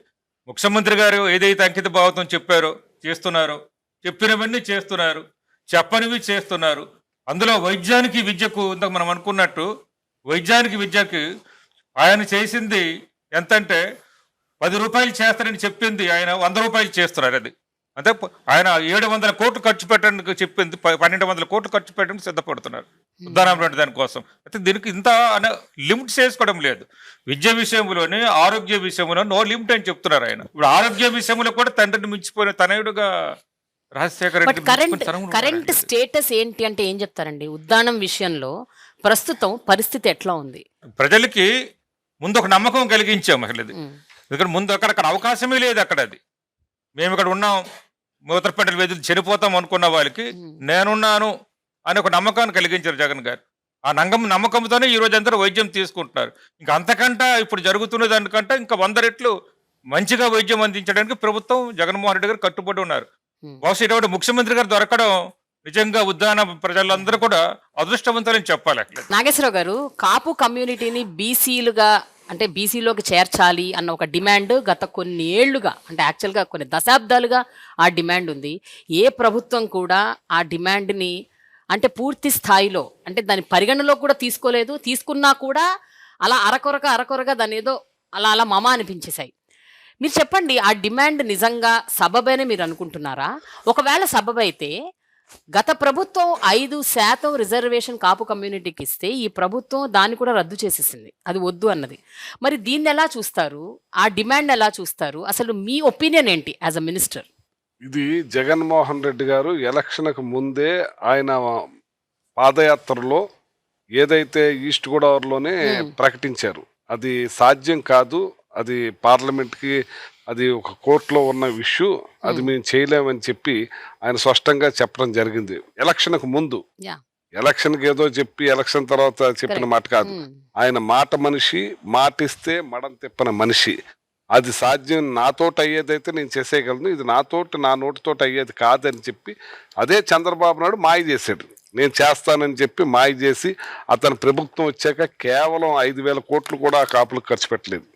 ముఖ్యమంత్రి గారు ఏదైతే అంకిత భావంతో చేస్తున్నారో చెప్పినవన్నీ చేస్తున్నారు, చెప్పనివి చేస్తున్నారు. అందులో వైద్యానికి విద్యకు ఇందాక మనం అనుకున్నట్టు వైద్యానికి విద్యకి ఆయన చేసింది ఎంతంటే 10 రూపాయలు చేస్తారని చెప్పింది ఆయన 100 రూపాయలు చేస్తున్నారు. అది అంటే ఆయన 700 కోట్లు ఖర్చు పెట్టడానికి చెప్పింది 1200 కోట్లు ఖర్చు పెట్టడానికి సిద్ధపడుతున్నారు ఉద్దానం దానికోసం. అయితే దీనికి ఇంత లిమిట్ చేసుకోవడం లేదు. విద్య విషయంలోనే, ఆరోగ్య విషయంలో నో లిమిట్ అని చెప్తున్నారు ఆయన. ఇప్పుడు ఆరోగ్య విషయంలో కూడా తండ్రిని మించిపోయిన తనయుడుగా రాజశేఖర రెడ్డి. కరెంట్ స్టేటస్ ఏంటి అంటే ఏం చెప్తారండి? ఉద్దానం విషయంలో ప్రస్తుతం పరిస్థితి ఎట్లా ఉంది? ప్రజలకి ముందు ఒక నమ్మకం కలిగించాం మహిళది. ఎందుకంటే ముందు అక్కడ అవకాశమే లేదు. అక్కడ అది మేము ఇక్కడ ఉన్నాం, మూత్రపిండల వ్యాధులు చనిపోతాం అనుకున్న వాళ్ళకి నేనున్నాను అని ఒక నమ్మకాన్ని కలిగించారు జగన్ గారు. ఆ నమ్మకంతోనే ఈ రోజు అందరూ వైద్యం తీసుకుంటున్నారు. ఇంకా అంతకంటే ఇప్పుడు జరుగుతున్న దానికంటే ఇంకా 100 రెట్లు మంచిగా వైద్యం అందించడానికి ప్రభుత్వం జగన్మోహన్ రెడ్డి గారు కట్టుబడి ఉన్నారు. బహుశా ఇటువంటి ముఖ్యమంత్రి గారు దొరకడం నిజంగా ఉద్దాన ప్రజలందరూ కూడా అదృష్టవంతులని చెప్పాలి. నాగేశ్వరరావు గారు, కాపు కమ్యూనిటీని బీసీలుగా అంటే బీసీలోకి చేర్చాలి అన్న ఒక డిమాండ్ గత కొన్ని ఏళ్లుగా, అంటే యాక్చువల్గా కొన్ని దశాబ్దాలుగా ఆ డిమాండ్ ఉంది. ఏ ప్రభుత్వం కూడా ఆ డిమాండ్ని అంటే పూర్తి స్థాయిలో అంటే దాని పరిగణలో కూడా తీసుకోలేదు. తీసుకున్నా కూడా అలా అరకొరగా దాని ఏదో అలా మమ అనిపించేశాయి. మీరు చెప్పండి, ఆ డిమాండ్ నిజంగా సబబనే మీరు అనుకుంటున్నారా? ఒకవేళ సబబైతే గత ప్రభుత్వం 5% రిజర్వేషన్ కాపు కమ్యూనిటీకి ఇస్తే ఈ ప్రభుత్వం దాన్ని కూడా రద్దు చేసేసింది, అది వద్దు అన్నది. మరి దీన్ని ఎలా చూస్తారు? ఆ డిమాండ్ ఎలా చూస్తారు? అసలు మీ ఒపీనియన్ ఏంటి యాజ్ అ మినిస్టర్? ఇది జగన్మోహన్ రెడ్డి గారు ఎలక్షన్కు ముందే ఆయన పాదయాత్రలో ఏదైతే ఈస్ట్ గోదావరిలోనే ప్రకటించారు, అది సాధ్యం కాదు, అది పార్లమెంట్కి అది ఒక కోర్టులో ఉన్న ఇష్యూ, అది మేము చేయలేమని చెప్పి ఆయన స్పష్టంగా చెప్పడం జరిగింది ఎలక్షన్కు ముందు. ఎలక్షన్కి ఏదో చెప్పి ఎలక్షన్ తర్వాత చెప్పిన మాట కాదు. ఆయన మాట మనిషి, మాటిస్తే మడం తిప్పన మనిషి. అది సాధ్యం, నాతోటి అయ్యేదైతే నేను చేసేయగలను, ఇది నా నోటితోటి అయ్యేది కాదని చెప్పి అదే చంద్రబాబు నాయుడు మాయ చేశాడు. నేను చేస్తానని చెప్పి మాయ చేసి అతని ప్రభుత్వం వచ్చాక కేవలం 5,000 కోట్లు కూడా కాపులకు ఖర్చు పెట్టలేదు.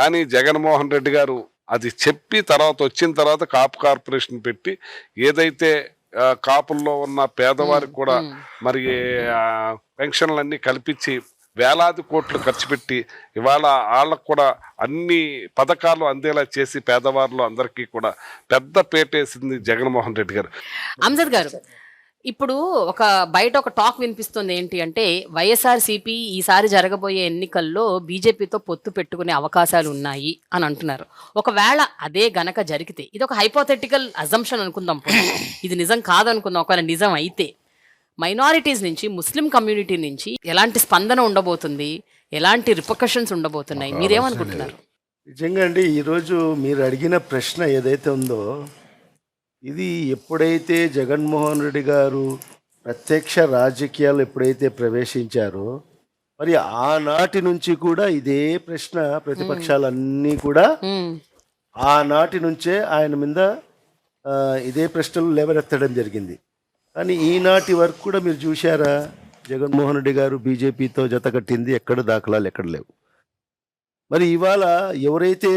కానీ జగన్మోహన్ రెడ్డి గారు అది చెప్పి వచ్చిన తర్వాత కాపు కార్పొరేషన్ పెట్టి ఏదైతే కాపుల్లో ఉన్న పేదవారికి కూడా మరి పెన్షన్లన్నీ కల్పించి వేలాది కోట్లు ఖర్చు పెట్టి ఇవాళ వాళ్ళకు కూడా అన్ని పథకాలు అందేలా చేసి పేదవారిలో అందరికీ కూడా పెద్ద పేటేసింది జగన్మోహన్ రెడ్డి గారు. అమ్జద్ గారు, ఇప్పుడు బయట ఒక టాక్ వినిపిస్తుంది. ఏంటి అంటే వైఎస్ఆర్సీపీ ఈసారి జరగబోయే ఎన్నికల్లో బీజేపీతో పొత్తు పెట్టుకునే అవకాశాలు ఉన్నాయి అని అంటున్నారు. ఒకవేళ అదే గనక జరిగితే, ఇది ఒక హైపోథెటికల్ అజంప్షన్ అనుకుందాం, ఇది నిజం కాదనుకుందాం, ఒకవేళ నిజం అయితే మైనారిటీస్ నుంచి, ముస్లిం కమ్యూనిటీ నుంచి ఎలాంటి స్పందన ఉండబోతుంది, ఎలాంటి రిపర్కషన్స్ ఉండబోతున్నాయి, మీరేమనుకుంటున్నారు? నిజంగా అండి, ఈరోజు మీరు అడిగిన ప్రశ్న ఏదైతే ఉందో, ఇది ఎప్పుడైతే జగన్మోహన్ రెడ్డి గారు ప్రత్యక్ష రాజకీయాలు ఎప్పుడైతే ప్రవేశించారో, మరి ఆనాటి నుంచి కూడా ఇదే ప్రశ్న ప్రతిపక్షాలన్నీ కూడా ఆనాటి నుంచే ఆయన మీద ఇదే ప్రశ్నలు లేవనెత్తడం జరిగింది. కానీ ఈనాటి వరకు కూడా మీరు చూశారా, జగన్మోహన్ రెడ్డి గారు బీజేపీతో జత కట్టింది ఎక్కడ దాఖలాలు ఎక్కడ లేవు. మరి ఇవాళ ఎవరైతే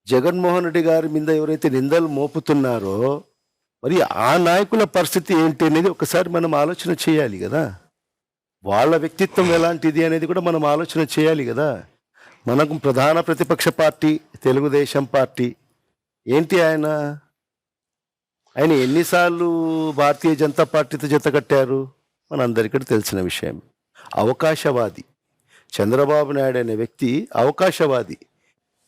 జగన్మోహన్ రెడ్డి గారి మీద ఎవరైతే నిందలు మోపుతున్నారో, మరి ఆ నాయకుల పరిస్థితి ఏంటి అనేది ఒకసారి మనం ఆలోచన చేయాలి కదా. వాళ్ళ వ్యక్తిత్వం ఎలాంటిది అనేది కూడా మనం ఆలోచన చేయాలి కదా. మనకు ప్రధాన ప్రతిపక్ష పార్టీ తెలుగుదేశం పార్టీ ఏంటి, ఆయన ఎన్నిసార్లు భారతీయ జనతా పార్టీతో జత కట్టారు మనందరికీ తెలిసిన విషయం. అవకాశవాది చంద్రబాబు నాయుడు అనే వ్యక్తి అవకాశవాది.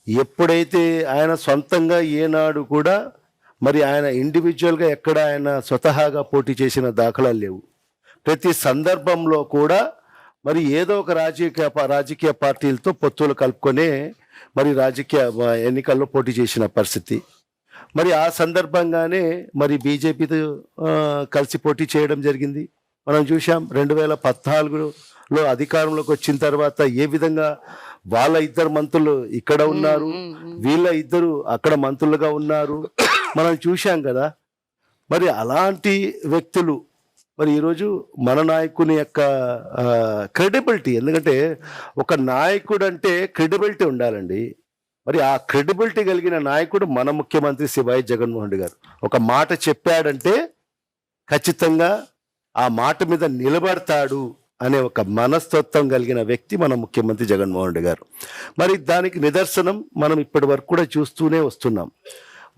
ఎప్పుడైతే ఆయన సొంతంగా ఏనాడు కూడా మరి ఆయన ఇండివిజువల్గా ఎక్కడ ఆయన స్వతహాగా పోటీ చేసిన దాఖలాలు లేవు. ప్రతి సందర్భంలో కూడా మరి ఏదో ఒక రాజకీయ పార్టీలతో పొత్తులు కలుపుకొనే మరి రాజకీయ ఎన్నికల్లో పోటీ చేసిన పరిస్థితి. మరి ఆ సందర్భంగానే మరి బీజేపీతో కలిసి పోటీ చేయడం జరిగింది. మనం చూసాం 2014లో అధికారంలోకి వచ్చిన తర్వాత ఏ విధంగా వాళ్ళ ఇద్దరు మంత్రులు ఇక్కడ ఉన్నారు, వీళ్ళ ఇద్దరు అక్కడ మంత్రులుగా ఉన్నారు, మనం చూశాం కదా. మరి అలాంటి వ్యక్తులు మరి ఈరోజు మన నాయకుని యొక్క క్రెడిబిలిటీ, ఎందుకంటే ఒక నాయకుడు అంటే క్రెడిబిలిటీ ఉండాలండి. మరి ఆ క్రెడిబిలిటీ కలిగిన నాయకుడు మన ముఖ్యమంత్రి శ్రీ వైఎస్ జగన్మోహన్ రెడ్డి గారు. ఒక మాట చెప్పాడంటే ఖచ్చితంగా ఆ మాట మీద నిలబడతాడు అనే ఒక మనస్తత్వం కలిగిన వ్యక్తి మన ముఖ్యమంత్రి జగన్మోహన్ రెడ్డి గారు. మరి దానికి నిదర్శనం మనం ఇప్పటి వరకు కూడా చూస్తూనే వస్తున్నాం.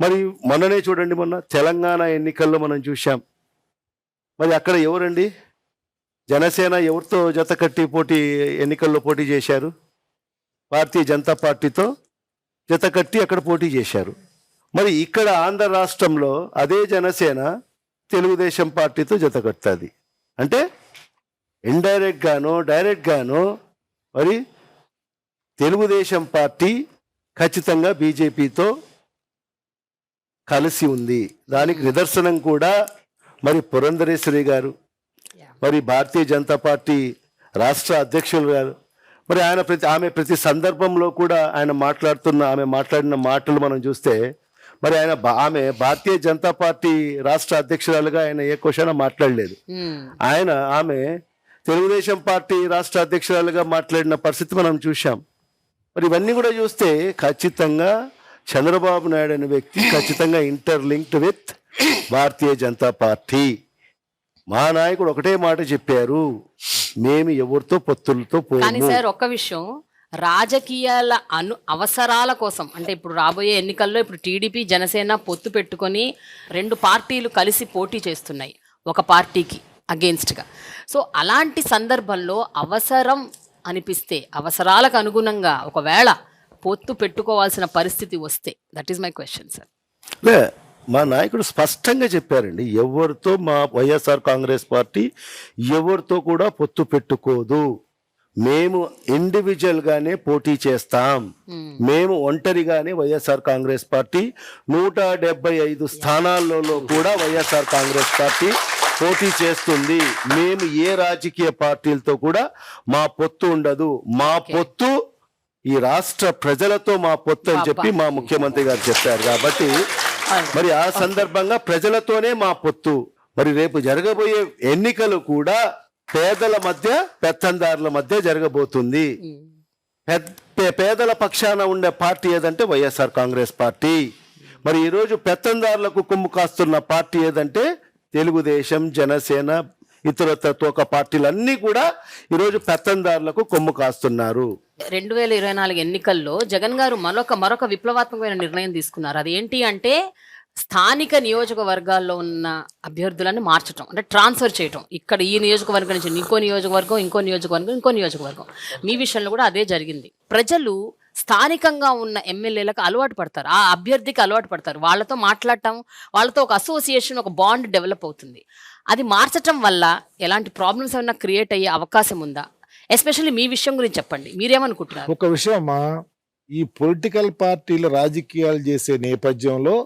మరి మొన్ననే చూడండి, మొన్న తెలంగాణ ఎన్నికల్లో మనం చూసాం. మరి అక్కడ ఎవరండి, జనసేన ఎవరితో జత కట్టి ఎన్నికల్లో పోటీ చేశారు? భారతీయ జనతా పార్టీతో జత కట్టి అక్కడ పోటీ చేశారు. మరి ఇక్కడ ఆంధ్ర రాష్ట్రంలో అదే జనసేన తెలుగుదేశం పార్టీతో జత కడుతుంది. అంటే ఇండైరెక్ట్ గానో డైరెక్ట్ గానో మరి తెలుగుదేశం పార్టీ ఖచ్చితంగా బీజేపీతో కలిసి ఉంది. దానికి నిదర్శనం కూడా మరి పురంధరేశ్వరి గారు, మరి భారతీయ జనతా పార్టీ రాష్ట్ర అధ్యక్షులు గారు, మరి ఆమె ప్రతి సందర్భంలో కూడా ఆమె మాట్లాడిన మాటలు మనం చూస్తే మరి ఆమె భారతీయ జనతా పార్టీ రాష్ట్ర అధ్యక్షురాలుగా ఆయన ఏ క్వశ్చన్ మాట్లాడలేదు. ఆమె తెలుగుదేశం పార్టీ రాష్ట్ర అధ్యక్షురాలుగా మాట్లాడిన పరిస్థితి మనం చూసాం. మరి ఇవన్నీ కూడా చూస్తే ఖచ్చితంగా చంద్రబాబు నాయుడు అనే వ్యక్తి ఖచ్చితంగా interlinked with Bharatiya Janata party. మా నాయకుడు ఒకటే మాట చెప్పారు, మేము ఎవరితో పొత్తులతో కానీ పోము. సార్ ఒక్క విషయం, రాజకీయాల అవసరాల కోసం అంటే ఇప్పుడు రాబోయే ఎన్నికల్లో ఇప్పుడు టీడీపీ జనసేన పొత్తు పెట్టుకొని 2 పార్టీలు కలిసి పోటీ చేస్తున్నాయి ఒక పార్టీకి అగేన్స్ట్గా. సో అలాంటి సందర్భంలో అవసరం అనిపిస్తే అవసరాలకు అనుగుణంగా ఒకవేళ పొత్తు పెట్టుకోవాల్సిన పరిస్థితి వస్తే, that is my question sir. లే, మా నాయకుడు స్పష్టంగా చెప్పారండి, ఎవరితో మా వైఎస్ఆర్ కాంగ్రెస్ పార్టీ ఎవరితో కూడా పొత్తు పెట్టుకోదు. మేము ఇండివిజువల్ గానే పోటీ చేస్తాం. మేము ఒంటరిగానే వైఎస్ఆర్ కాంగ్రెస్ పార్టీ 175 స్థానాలలో కూడా వైఎస్ఆర్ కాంగ్రెస్ పార్టీ పోటీ చేస్తుంది. మేము ఏ రాజకీయ పార్టీలతో కూడా మా పొత్తు ఉండదు. మా పొత్తు ఈ రాష్ట్ర ప్రజలతో మా పొత్తు అని చెప్పి మా ముఖ్యమంత్రి గారు చెప్పారు. కాబట్టి మరి ఆ సందర్భంగా ప్రజలతోనే మా పొత్తు. మరి రేపు జరగబోయే ఎన్నికలు కూడా పేదల మధ్య పెత్తందారుల మధ్య జరగబోతుంది. పేదల పక్షాన ఉండే పార్టీ ఏదంటే వైఎస్ఆర్ కాంగ్రెస్ పార్టీ. మరి ఈరోజు పెత్తందారులకు కొమ్ము కాస్తున్న పార్టీ ఏదంటే తెలుగుదేశం, జనసేన, ఇతర తోక పార్టీలన్నీ కూడా ఈరోజు పెత్తందారులకు కొమ్ము కాస్తున్నారు. 2024 ఎన్నికల్లో జగన్ గారు మరొక విప్లవాత్మకమైన నిర్ణయం తీసుకున్నారు. అది ఏంటి అంటే స్థానిక నియోజకవర్గాల్లో ఉన్న అభ్యర్థులను మార్చడం, అంటే ట్రాన్స్ఫర్ చేయటం. ఇక్కడ ఈ నియోజకవర్గం నుంచి ఇంకో నియోజకవర్గం. మీ విషయంలో కూడా అదే జరిగింది. ప్రజలు స్థానికంగా ఉన్న ఎమ్మెల్యేలకు అలవాటు పడతారు, ఆ అభ్యర్థికి అలవాటు పడతారు. వాళ్ళతో మాట్లాడటం, వాళ్ళతో ఒక అసోసియేషన్, ఒక బాండ్ డెవలప్ అవుతుంది. అది మార్చటం వల్ల ఎలాంటి ప్రాబ్లమ్స్ ఏమైనా క్రియేట్ అయ్యే అవకాశం ఉందా? ఎస్పెషల్లీ మీ విషయం గురించి చెప్పండి, మీరేమనుకుంటున్నారు? ఒక విషయం అమ్మా, ఈ పొలిటికల్ పార్టీలు రాజకీయాలు చేసే నేపథ్యంలో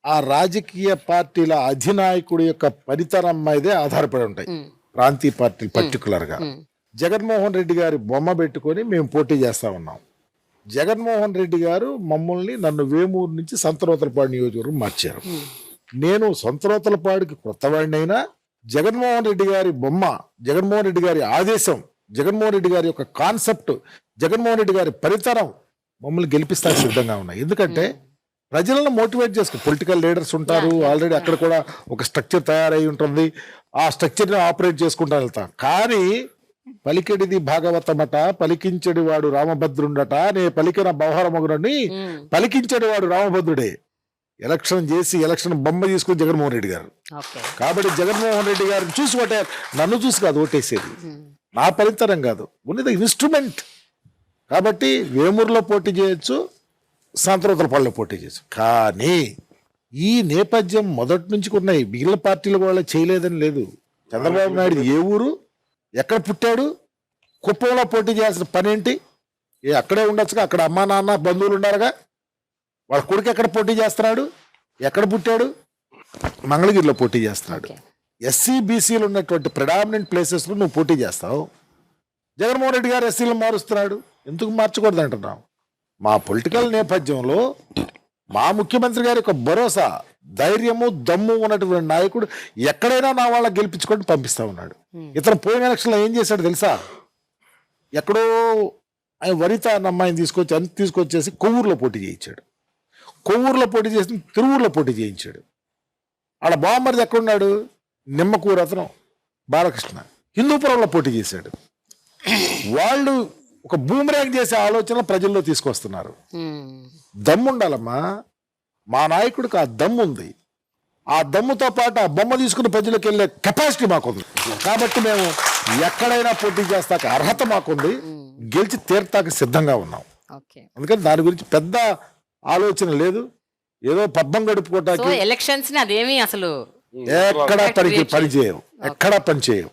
ఆ రాజకీయ పార్టీల అధినాయకుడి యొక్క పనితనం మీదే ఆధారపడి ఉంటాయి. ప్రాంతీయ పార్టీలు పర్టికులర్ గా జగన్మోహన్ రెడ్డి గారి బొమ్మ పెట్టుకొని మేము పోటీ చేస్తా ఉన్నాం. జగన్మోహన్ రెడ్డి గారు నన్ను వేమూరు నుంచి సంతరోతలపాడు నియోజకవర్గం మార్చారు. నేను సంతరోతలపాడుకి కొత్తవాడినైనా జగన్మోహన్ రెడ్డి గారి బొమ్మ, జగన్మోహన్ రెడ్డి గారి ఆదేశం, జగన్మోహన్ రెడ్డి గారి యొక్క కాన్సెప్ట్, జగన్మోహన్ రెడ్డి గారి పరితరం మమ్మల్ని గెలిపిస్తానికి సిద్ధంగా ఉన్నాయి. ఎందుకంటే ప్రజలను మోటివేట్ చేసుకో, పొలిటికల్ లీడర్స్ ఉంటారు ఆల్రెడీ, అక్కడ కూడా ఒక స్ట్రక్చర్ తయారై ఉంటుంది. ఆ స్ట్రక్చర్ని ఆపరేట్ చేసుకుంటా వెళ్తాం. కానీ పలికెడిది భాగవతమట, పలికించడి వాడు రామభద్రుండట, నే పలికిన బహురమగునని పలికించడి వాడు రామభద్రుడే. ఎలక్షన్ చేసి ఎలక్షన్ బొమ్మ తీసుకుని జగన్మోహన్ రెడ్డి గారు. కాబట్టి జగన్మోహన్ రెడ్డి గారిని చూసి ఓటారు, నన్ను చూసి కాదు ఓటేసేది, నా పరితరం కాదు, ఉన్నది ఇన్స్ట్రుమెంట్. కాబట్టి వేమూరులో పోటీ చేయొచ్చు, సంతరోతలపాడులో పోటీ చేయొచ్చు. కానీ ఈ నేపథ్యం మొదటి నుంచి ఉన్నాయి. మిగిలిన పార్టీలు కూడా చేయలేదని లేదు. చంద్రబాబు నాయుడు ఏ ఊరు, ఎక్కడ పుట్టాడు, కుప్పంలో పోటీ చేయాల్సిన పని ఏంటి? అక్కడే ఉండొచ్చుగా, అక్కడ అమ్మా నాన్న బంధువులు ఉన్నారుగా. వాళ్ళ కొడుకు ఎక్కడ పోటీ చేస్తున్నాడు, ఎక్కడ పుట్టాడు, మంగళగిరిలో పోటీ చేస్తున్నాడు. ఎస్సీ బీసీలు ఉన్నటువంటి ప్రెడామినెంట్ ప్లేసెస్లో నువ్వు పోటీ చేస్తావు. జగన్మోహన్ రెడ్డి గారు ఎస్సీలను మారుస్తున్నాడు, ఎందుకు మార్చకూడదు అంటున్నావు? మా పొలిటికల్ నేపథ్యంలో మా ముఖ్యమంత్రి గారి యొక్క భరోసా, ధైర్యము, దమ్ము ఉన్నటువంటి నాయకుడు ఎక్కడైనా నా వాళ్ళ గెలిపించుకొని పంపిస్తా ఉన్నాడు. ఇతను పోయిన ఎలక్షన్లో ఏం చేశాడు తెలుసా? ఎక్కడో ఆయన వనిత అన్న అమ్మాయిని తీసుకొచ్చేసి కొవ్వూరులో పోటీ చేయించాడు. కొవ్వూరులో పోటీ చేసి తిరువూరులో పోటీ చేయించాడు. ఆడ బామ్మరిది ఎక్కడున్నాడు? నిమ్మకూరు అతను బాలకృష్ణ హిందూపురంలో పోటీ చేశాడు. వాళ్ళు ఒక బూమరాంగ్ చేసే ఆలోచన ప్రజల్లో తీసుకొస్తున్నారు. దమ్ము ఉండాలమ్మా. మా నాయకుడికి ఆ దమ్ము ఉంది. ఆ దమ్ముతో పాటు ఆ బొమ్మ తీసుకుని ప్రజలకు వెళ్ళే కెపాసిటీ మాకుంది. కాబట్టి మేము ఎక్కడైనా పోటీ చేస్తాక అర్హత మాకుంది, గెలిచి తీర్తాక సిద్ధంగా ఉన్నాం. అందుకని దాని గురించి పెద్ద ఆలోచన లేదు. ఏదో పబ్బం గడుపుకోవటానికి ఎలక్షన్స్ అదేమి అసలు ఎక్కడా పని చేయవు.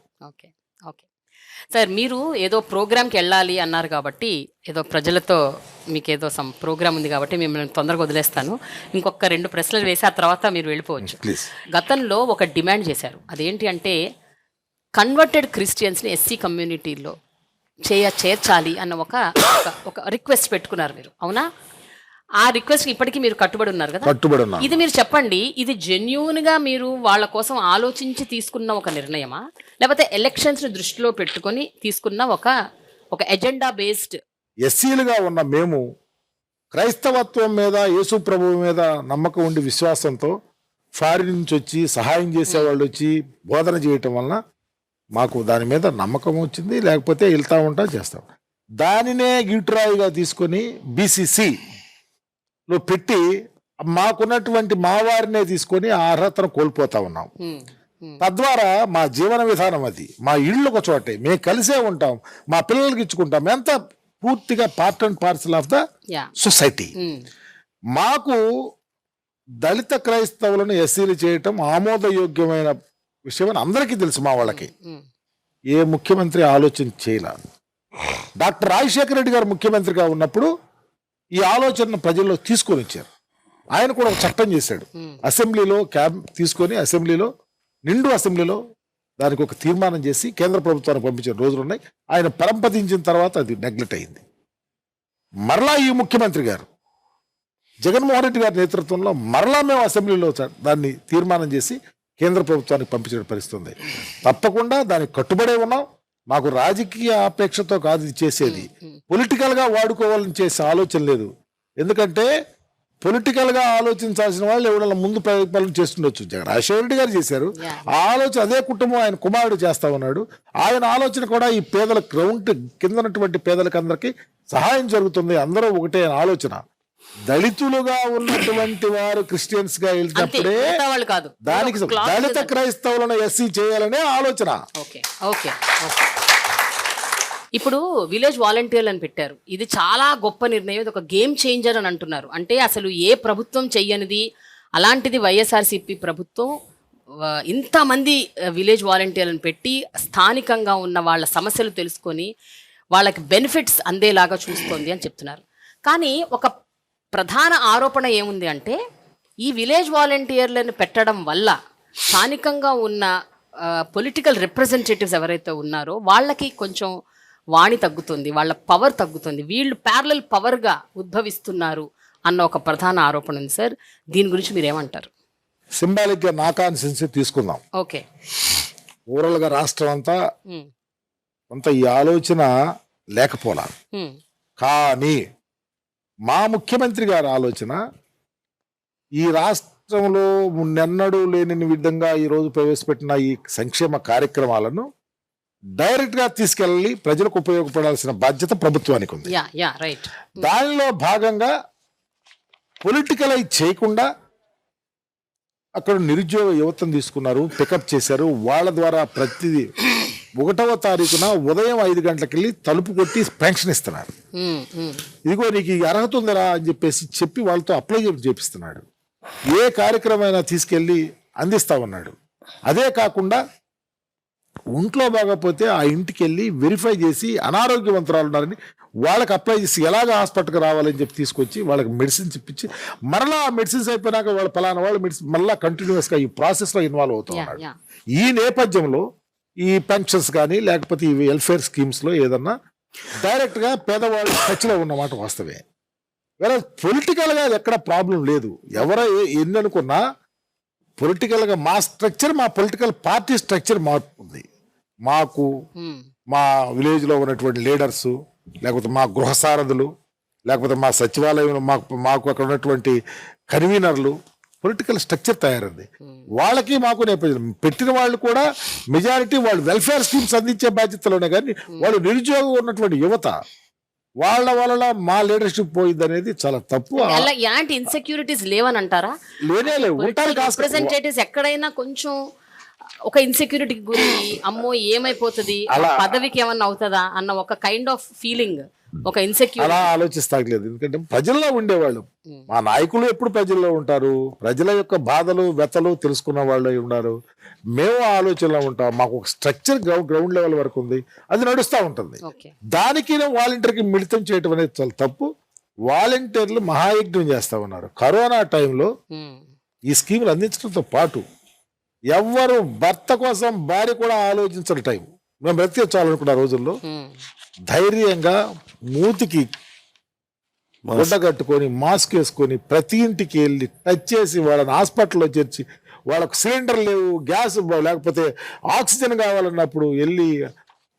సార్ మీరు ఏదో ప్రోగ్రామ్కి వెళ్ళాలి అన్నారు కాబట్టి ఏదో ప్రజలతో మీకు ఏదో సమ్ ప్రోగ్రామ్ ఉంది కాబట్టి మిమ్మల్ని తొందరగా వదిలేస్తాను. ఇంకొక 2 ప్రశ్నలు వేసి ఆ తర్వాత మీరు వెళ్ళిపోవచ్చు. ప్లీజ్. గతంలో ఒక డిమాండ్ చేశారు, అదేంటి అంటే కన్వర్టెడ్ క్రిస్టియన్స్ని ఎస్సీ కమ్యూనిటీలో చేర్చాలి అన్న ఒక రిక్వెస్ట్ పెట్టుకున్నారు మీరు, అవునా? ఆ రిక్వెస్ట్ ఇప్పటికీ మీరు కట్టుబడి ఉన్నారు కదా? కట్టుబడి ఉన్నా. ఇది మీరు చెప్పండి, ఇది జెన్యూన్ గా మీరు వాళ్ళ కోసం ఆలోచించి తీసుకున్న ఒక నిర్ణయమా, లేకపోతే ఎలక్షన్స్ ని దృష్టిలో పెట్టుకొని తీసుకున్న ఒక ఎజెండా బేస్డ్? ఎస్సీలుగా ఉన్న మేము క్రైస్తవత్వం మీద, యేసు ప్రభువు మీద నమ్మకం ఉండి విశ్వాసంతో ఫారిన్ నుంచి వచ్చి సహాయం చేసేవాళ్ళు వచ్చి బోధన చేయటం వలన మాకు దాని మీద నమ్మకం వచ్చింది. లేకపోతే వెళ్తా ఉంటా చేస్తాం. దానినే గిట్టురాయిగా తీసుకొని బీసీసీలో పెట్టి మాకున్నటువంటి మా వారినే తీసుకొని ఆ అర్హతను కోల్పోతా ఉన్నాం. తద్వారా మా జీవన విధానం అది, మా ఇళ్ళు ఒక చోటే, మేము కలిసే ఉంటాం, మా పిల్లలకి ఇచ్చుకుంటాం, ఎంత పూర్తిగా part and parcel of the society. మాకు దళిత క్రైస్తవులను ఎస్సీలు చేయటం ఆమోదయోగ్యమైన విషయం అని అందరికీ తెలుసు. మా వాళ్ళకి ఏ ముఖ్యమంత్రి ఆలోచన చేయలేదు. డాక్టర్ రాజశేఖర రెడ్డి గారు ముఖ్యమంత్రిగా ఉన్నప్పుడు ఈ ఆలోచనను ప్రజల్లో తీసుకొని వచ్చారు. ఆయన కూడా ఒక చట్టం చేశాడు. అసెంబ్లీలో తీసుకొని నిండు అసెంబ్లీలో దానికి ఒక తీర్మానం చేసి కేంద్ర ప్రభుత్వానికి పంపించిన రోజులు ఉన్నాయి. ఆయన పరంపదించిన తర్వాత అది నెగ్లెక్ట్ అయింది. మరలా ఈ ముఖ్యమంత్రి గారు జగన్మోహన్ రెడ్డి గారి నేతృత్వంలో మరలా మేము అసెంబ్లీలో దాన్ని తీర్మానం చేసి కేంద్ర ప్రభుత్వానికి పంపించిన పరిస్థితి ఉంది. తప్పకుండా దానికి కట్టుబడే ఉన్నాం. మాకు రాజకీయ ఆపేక్షతో కాదు ఇది చేసేది, పొలిటికల్ గా వాడుకోవాలని చేసే ఆలోచన లేదు. ఎందుకంటే పొలిటికల్ గా ఆలోచించాల్సిన వాళ్ళు ఎవరైనా ముందు పరిపాలన చేస్తుండొచ్చు. రాజశేఖర రెడ్డి గారు చేశారు ఆ ఆలోచన, అదే కుటుంబం ఆయన కుమారుడు చేస్తా ఉన్నాడు. ఆయన ఆలోచన కూడా ఈ పేదల గ్రౌండ్ కింద ఉన్నటువంటి పేదలకు అందరికీ సహాయం జరుగుతుంది, అందరూ ఒకటే ఆలోచన. దళితులుగా ఉన్నటువంటి వారు క్రిస్టియన్స్ గా వెళ్తున్నప్పుడే దానికి దళిత క్రైస్తవులను ఎస్సీ చేయాలనే ఆలోచన. ఇప్పుడు విలేజ్ వాలంటీర్లు అని పెట్టారు, ఇది చాలా గొప్ప నిర్ణయం, ఇది ఒక గేమ్ చేంజర్ అని అంటున్నారు. అంటే అసలు ఏ ప్రభుత్వం చెయ్యనిది, అలాంటిది వైఎస్ఆర్సీపీ ప్రభుత్వం ఇంతమంది విలేజ్ వాలంటీర్లను పెట్టి స్థానికంగా ఉన్న వాళ్ళ సమస్యలు తెలుసుకొని వాళ్ళకి బెనిఫిట్స్ అందేలాగా చూస్తోంది అని చెప్తున్నారు. కానీ ఒక ప్రధాన ఆరోపణ ఏముంది అంటే ఈ విలేజ్ వాలంటీర్లను పెట్టడం వల్ల స్థానికంగా ఉన్న పొలిటికల్ రిప్రజెంటేటివ్స్ ఎవరైతే ఉన్నారో వాళ్ళకి కొంచెం వాణి తగ్గుతుంది, వాళ్ళ పవర్ తగ్గుతుంది, వీళ్ళు ప్యారలల్ పవర్గా ఉద్భవిస్తున్నారు అన్న ఒక ప్రధాన ఆరోపణ ఉంది. సార్ దీని గురించి మీరు ఏమంటారు? సింబాలిక్ గా నా కాన్సెన్సీ తీసుకుందాం. ఓకే, ఓవరాల్ గా రాష్ట్రం అంతా కొంత ఈ ఆలోచన లేకపోలా, కానీ మా ముఖ్యమంత్రి గారి ఆలోచన ఈ రాష్ట్రంలో మున్నెన్నడూ లేని విధంగా ఈరోజు ప్రవేశపెట్టిన ఈ సంక్షేమ కార్యక్రమాలను డైరెక్ట్ గా తీసుకెళ్ళి ప్రజలకు ఉపయోగపడాల్సిన బాధ్యత ప్రభుత్వానికి ఉంది. దానిలో భాగంగా పొలిటికలైజ్ చేయకుండా అక్కడ నిరుద్యోగ యువతను తీసుకున్నారు, పికప్ చేశారు. వాళ్ళ ద్వారా ప్రతిదీ 1వ తారీఖున ఉదయం 5 గంటలకు వెళ్ళి తలుపు కొట్టి పెన్షన్ ఇస్తున్నారు. ఇదిగో నీకు అర్హత ఉందిరా అని చెప్పి వాళ్ళతో అప్లై చేపిస్తున్నాడు. ఏ కార్యక్రమైనా తీసుకెళ్ళి అందిస్తా ఉన్నాడు. అదే కాకుండా ఒంట్లో బాగపోతే ఆ ఇంటికి వెళ్ళి వెరిఫై చేసి అనారోగ్యవంతురాలు ఉన్నారని వాళ్ళకి అప్లై చేసి ఎలాగ హాస్పిటల్కి రావాలని చెప్పి తీసుకొచ్చి వాళ్ళకి మెడిసిన్స్ ఇప్పించి మరలా ఆ మెడిసిన్స్ అయిపోయినాక వాళ్ళు ఫలానా వాళ్ళు మెడిసిన్ మళ్ళీ కంటిన్యూస్గా ఈ ప్రాసెస్లో ఇన్వాల్వ్ అవుతూ ఉన్నాడు. ఈ నేపథ్యంలో ఈ పెన్షన్స్ కానీ లేకపోతే ఈ వెల్ఫేర్ స్కీమ్స్లో ఏదన్నా డైరెక్ట్గా పేదవాళ్ళ టచ్లో ఉన్నమాట వాస్తవే. వేరే పొలిటికల్గా ఎక్కడ ప్రాబ్లం లేదు. ఎవరో ఎన్ని అనుకున్నా పొలిటికల్గా మా స్ట్రక్చర్, మా పొలిటికల్ పార్టీ స్ట్రక్చర్ మారుతుంది. మాకు మా విలేజ్లో ఉన్నటువంటి లీడర్సు, లేకపోతే మా గృహసారథులు, లేకపోతే మా సచివాలయంలో మాకు అక్కడ ఉన్నటువంటి కన్వీనర్లు, పొలిటికల్ స్ట్రక్చర్ తయారైంది. వాళ్ళకి మాకు నేపథ్యం పెట్టిన వాళ్ళు కూడా మెజారిటీ వాళ్ళు వెల్ఫేర్ స్కీమ్స్ అందించే బాధ్యతలోనే, కానీ వాళ్ళు నిరుద్యోగం ఉన్నటువంటి యువత వాళ్ళ వల్ల మా లీడర్షిప్ పోయింది అనేది చాలా తప్పు. ఎలాంటి ఇన్సెక్యూరిటీస్ లేవని అంటారా? లేనే లేవు. రిప్రజెంటేటివ్స్ ఎక్కడైనా కొంచెం ఒక ఇన్సెక్యూరిటీకి గురి, అమ్మో ఏమైపోతుంది, పదవికి ఏమన్నా అవుతుందా అన్న ఒక కైండ్ ఆఫ్ ఫీలింగ్ ఒక ఇన్సెక్యూర్. అలా ఆలోచిస్తాగలేదు. ఎందుకంటే ప్రజల్లో ఉండేవాళ్ళు. మా నాయకులు ఎప్పుడు ప్రజల్లో ఉంటారు, ప్రజల యొక్క బాధలు వ్యతలు తెలుసుకున్న వాళ్ళు అయి ఉన్నారు. మేము ఆలోచనలో ఉంటాం. మాకు ఒక స్ట్రక్చర్ గ్రౌండ్ లెవెల్ వరకు ఉంది, అది నడుస్తూ ఉంటుంది. ఓకే. దానికి వాలంటీర్కి మిళితం చేయటం అనేది చాలా తప్పు. వాలంటీర్లు మహాయజ్ఞం చేస్తా ఉన్నారు. కరోనా టైంలో ఈ స్కీములు అందించడంతో పాటు ఎవ్వరు భర్త కోసం భార్య కూడా ఆలోచించిన టైం మేము బ్రతికించాలనుకున్న రోజుల్లో ధైర్యంగా మూతికి గుడ్డ కట్టుకొని మాస్క్ వేసుకొని ప్రతి ఇంటికి వెళ్ళి టచ్ చేసి వాళ్ళని హాస్పిటల్లో చేర్చి వాళ్ళకు సిలిండర్ లేవు, గ్యాస్ లేకపోతే ఆక్సిజన్ కావాలన్నప్పుడు వెళ్ళి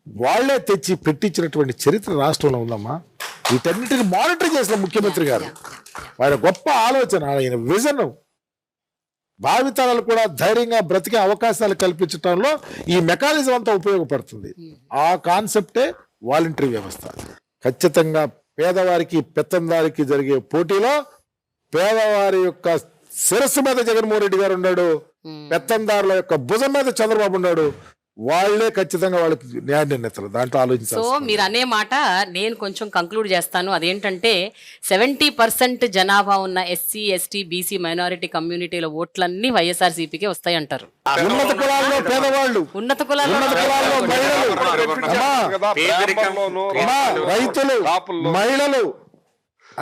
వాళ్లే తెచ్చి పెట్టించినటువంటి చరిత్ర రాష్ట్రంలో ఉందమ్మా. వీటన్నిటిని మానిటర్ చేసిన ముఖ్యమంత్రి గారు, ఆయన గొప్ప ఆలోచన, ఆయన విజన్, భావితరాలు కూడా ధైర్యంగా బ్రతికే అవకాశాలు కల్పించడంలో ఈ మెకానిజం అంతా ఉపయోగపడుతుంది. ఆ కాన్సెప్టే వాలంటరీ వ్యవస్థ. ఖచ్చితంగా పేదవారికి పెత్తందారికి జరిగే పోటీలో పేదవారి యొక్క శిరస్సు మీద జగన్మోహన్ రెడ్డి గారు ఉన్నాడు, పెత్తందారుల యొక్క భుజం మీద చంద్రబాబు ఉన్నాడు. వాళ్లే ఖచ్చితంగా వాళ్ళకి న్యాయ నిర్ణేతలు. దాంట్లో ఆలోచించాలి. సో మీరు అనే మాట నేను కొంచెం కంక్లూడ్ చేస్తాను. అదేంటంటే 70% జనాభా ఉన్న ఎస్సీ, ఎస్టీ, బీసీ, మైనారిటీ కమ్యూనిటీల ఓట్లన్నీ వైఎస్ఆర్సీపీకే వస్తాయి అంటారు. ఉన్నత కులాల్లో పేదవాళ్ళు, ఉన్నత కులాల్లో రైతులు, మహిళలు,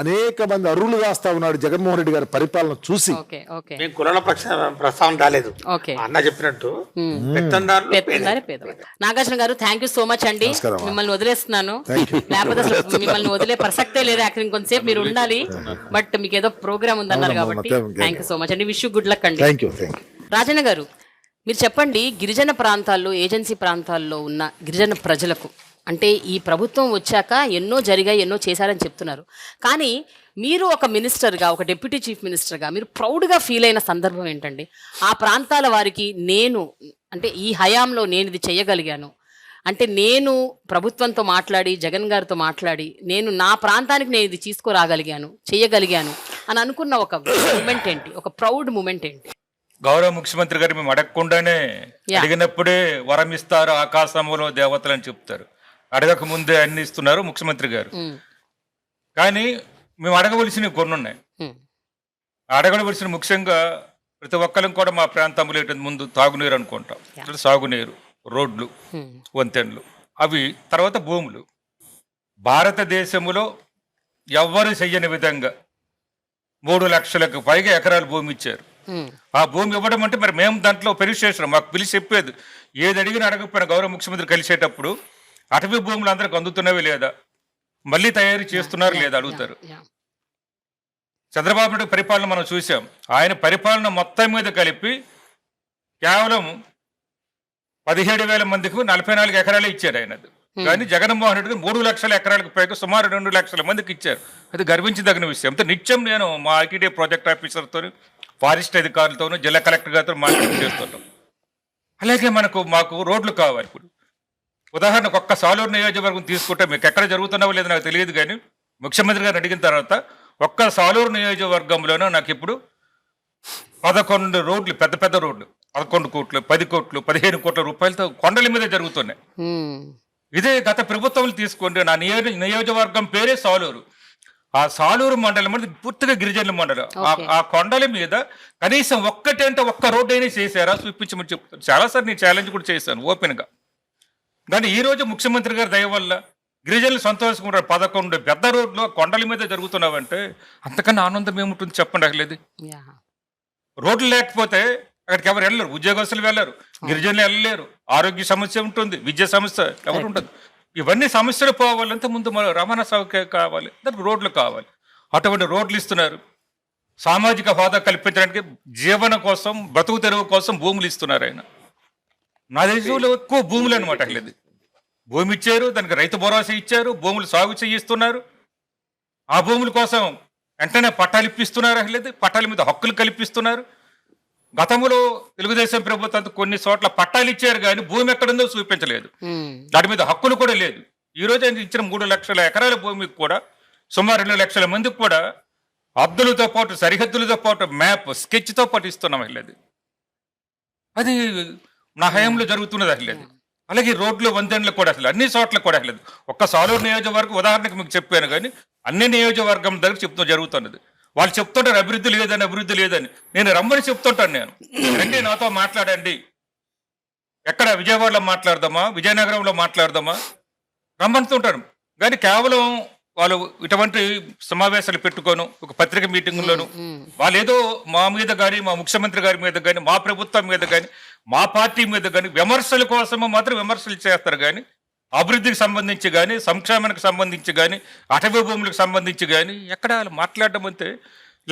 అనేక మంది అర్హులు కాస్తా ఉన్నాడు జగన్మోహన్ రెడ్డి గారి పరిపాలన చూసి. మేము కులాల ప్రస్తావన రాలేదు. అన్న చెప్పినట్టు నాగార్జున గారు, థ్యాంక్ యూ సో మచ్ అండి. మిమ్మల్ని వదిలేస్తున్నాను, లేకపోతే అసలు మిమ్మల్ని వదిలే ప్రసక్తే లేదు. యాక్చువల్లీ ఇంకొంతసేపు మీరు ఉండాలి, బట్ మీకు ఏదో ప్రోగ్రామ్ ఉందన్నారు కాబట్టి థ్యాంక్ యూ సో మచ్ అండి. విష్ యూ గుడ్ లక్ అండి. రాజన్న గారు, మీరు చెప్పండి, గిరిజన ప్రాంతాల్లో, ఏజెన్సీ ప్రాంతాల్లో ఉన్న గిరిజన ప్రజలకు, అంటే ఈ ప్రభుత్వం వచ్చాక ఎన్నో జరిగాయి, ఎన్నో చేశారని చెప్తున్నారు, కానీ మీరు ఒక మినిస్టర్గా, ఒక డిప్యూటీ చీఫ్ మినిస్టర్గా మీరు ప్రౌడ్గా ఫీల్ అయిన సందర్భం ఏంటండి? ఆ ప్రాంతాల వారికి అంటే ఈ హయాంలో నేను ఇది చేయగలిగాను, అంటే నేను ప్రభుత్వంతో మాట్లాడి, జగన్ గారితో మాట్లాడి, నేను నా ప్రాంతానికి నేను ఇది తీసుకురాగలిగాను, చేయగలిగాను అని అనుకున్న ఒక మూమెంట్ ఏంటి, ఒక ప్రౌడ్ మూమెంట్ ఏంటి? గౌరవ ముఖ్యమంత్రి గారు మేము అడగకుండానే అడిగినప్పుడే వరం ఇస్తారు, ఆకాశంలో దేవతలు అని చెప్తారు. అడగక ముందే అన్ని ఇస్తున్నారు ముఖ్యమంత్రి గారు. కానీ మేము అడగవలసినవి కొన్ని ఉన్నాయి. అడగవలసిన ముఖ్యంగా ప్రతి ఒక్కరికి కూడా మా ప్రాంతంలో ముందు తాగునీరు అనుకుంటాం, సాగునీరు, రోడ్లు, వంతెనలు, అవి తర్వాత భూములు. భారతదేశంలో ఎవ్వరు చెయ్యని విధంగా 3 లక్షలకు పైగా ఎకరాలు భూమి ఇచ్చారు. ఆ భూమి ఇవ్వడం అంటే మరి మేము దాంట్లో పెరిచేసాం. మాకు పిలిచి చెప్పేది, ఏది అడిగినా అడగకపోయినా గౌరవ ముఖ్యమంత్రి కలిసేటప్పుడు అటవీ భూములు అందరికి అందుతున్నవి లేదా, మళ్ళీ తయారు చేస్తున్నారు లేదా అడుగుతారు. చంద్రబాబు నాయుడు పరిపాలన మనం చూసాం. ఆయన పరిపాలన మొత్తం మీద కలిపి కేవలం 17,000 మందికి 44 ఎకరాలే ఇచ్చారు ఆయనది. కానీ జగన్మోహన్ రెడ్డికి 3 లక్షల ఎకరాలకు పైగా సుమారు 2 లక్షల మందికి ఇచ్చారు. అది గర్వించదగిన విషయం. అంతే నిత్యం నేను మా ఐటీడీ ప్రాజెక్ట్ ఆఫీసర్తో, ఫారెస్ట్ అధికారులతోనూ, జిల్లా కలెక్టర్ గారితో మాట్లాడి చేస్తుంటాం. అలాగే మాకు రోడ్లు కావాలి. ఇప్పుడు ఉదాహరణకు ఒక్క సాలూరు నియోజకవర్గం తీసుకుంటే, మీకు ఎక్కడ జరుగుతున్నావో లేదో నాకు తెలియదు, కానీ ముఖ్యమంత్రి గారిని అడిగిన తర్వాత ఒక్క సాలూరు నియోజకవర్గంలోనూ నాకు ఇప్పుడు 11 రోడ్లు, పెద్ద పెద్ద రోడ్లు, 11 కోట్లు, 10 కోట్లు, 15 కోట్ల రూపాయలతో కొండల మీద జరుగుతున్నాయి. ఇదే గత ప్రభుత్వం తీసుకోండి, నా నియోజకవర్గం పేరే సాలూరు. ఆ సాలూరు మండలం అనేది పూర్తిగా గిరిజనుల మండలం. ఆ కొండల మీద కనీసం ఒక్క రోడ్డు అయినా చేశారా చూపించమని చెప్తాను. చాలాసార్లు నేను ఛాలెంజ్ కూడా చేశాను ఓపెన్గా. కానీ ఈ రోజు ముఖ్యమంత్రి గారి దయ వల్ల గిరిజనులు సంతోషంగా 11 పెద్ద రోడ్లు కొండల మీద జరుగుతున్నావంటే అంతకన్నా ఆనందం ఏముంటుంది చెప్పండి. అసలు రోడ్లు లేకపోతే అక్కడికి ఎవరు వెళ్ళరు, ఉద్యోగస్తులు వెళ్ళరు, గిరిజనులు వెళ్ళలేరు, ఆరోగ్య సమస్య ఉంటుంది, విద్యా సమస్య ఎవరు ఉంటుంది. ఇవన్నీ సమస్యలు పోవాలంటే ముందు రవాణా సౌకర్యం కావాలి, దానికి రోడ్లు కావాలి. అటువంటి రోడ్లు ఇస్తున్నారు. సామాజిక హోదా కల్పించడానికి, జీవన కోసం, బ్రతుకు తెరువు కోసం భూములు ఇస్తున్నారు ఆయన. నా దేశంలో ఎక్కువ భూములు అనమాట. అట్లేదు భూమి ఇచ్చారు, దానికి రైతు భరోసా ఇచ్చారు, భూములు సాగు చేయిస్తున్నారు. ఆ భూముల కోసం వెంటనే పట్టాలు ఇప్పిస్తున్నారు. అట్లేదు పట్టాల మీద హక్కులు కల్పిస్తున్నారు. గతంలో తెలుగుదేశం ప్రభుత్వం కొన్ని చోట్ల పట్టాలు ఇచ్చారు, కానీ భూమి ఎక్కడుందో చూపించలేదు, దాని మీద హక్కులు కూడా లేదు. ఈ రోజు ఆయన ఇచ్చిన 3 లక్షల ఎకరాల భూమికి కూడా సుమారు 2 లక్షల మందికి కూడా హద్దులతో పాటు, సరిహద్దులతో పాటు మ్యాప్, స్కెచ్తో పాటు ఇస్తున్నాం. అట్లేదు అది నా హయాంలో జరుగుతున్నది. అట్లేదు అలాగే రోడ్లు వంతెనలు కూడా అసలు అన్ని చోట్ల కూడా అసలు ఒక్క సాలూరు నియోజకవర్గం ఉదాహరణకు మీకు చెప్పాను కానీ అన్ని నియోజకవర్గం దగ్గర చెప్తూ జరుగుతున్నది. వాళ్ళు చెప్తుంటారు అభివృద్ధి లేదని. నేను రమ్మని చెప్తుంటాను. నేను రండి నాతో మాట్లాడండి, ఎక్కడ విజయవాడలో మాట్లాడదామా, విజయనగరంలో మాట్లాడదామా రమ్మంటుంటారు. కానీ కేవలం వాళ్ళు ఇటువంటి సమావేశాలు పెట్టుకోను, ఒక పత్రిక మీటింగుల్లోను వాళ్ళు ఏదో మా మీద కానీ, మా ముఖ్యమంత్రి గారి మీద కానీ, మా ప్రభుత్వం మీద కానీ, మా పార్టీ మీద కానీ విమర్శల కోసము మాత్రం విమర్శలు చేస్తారు. కానీ అభివృద్ధికి సంబంధించి కానీ, సంక్షేమానికి సంబంధించి కానీ, అటవీ భూములకు సంబంధించి కానీ ఎక్కడ వాళ్ళు మాట్లాడడం అంతే.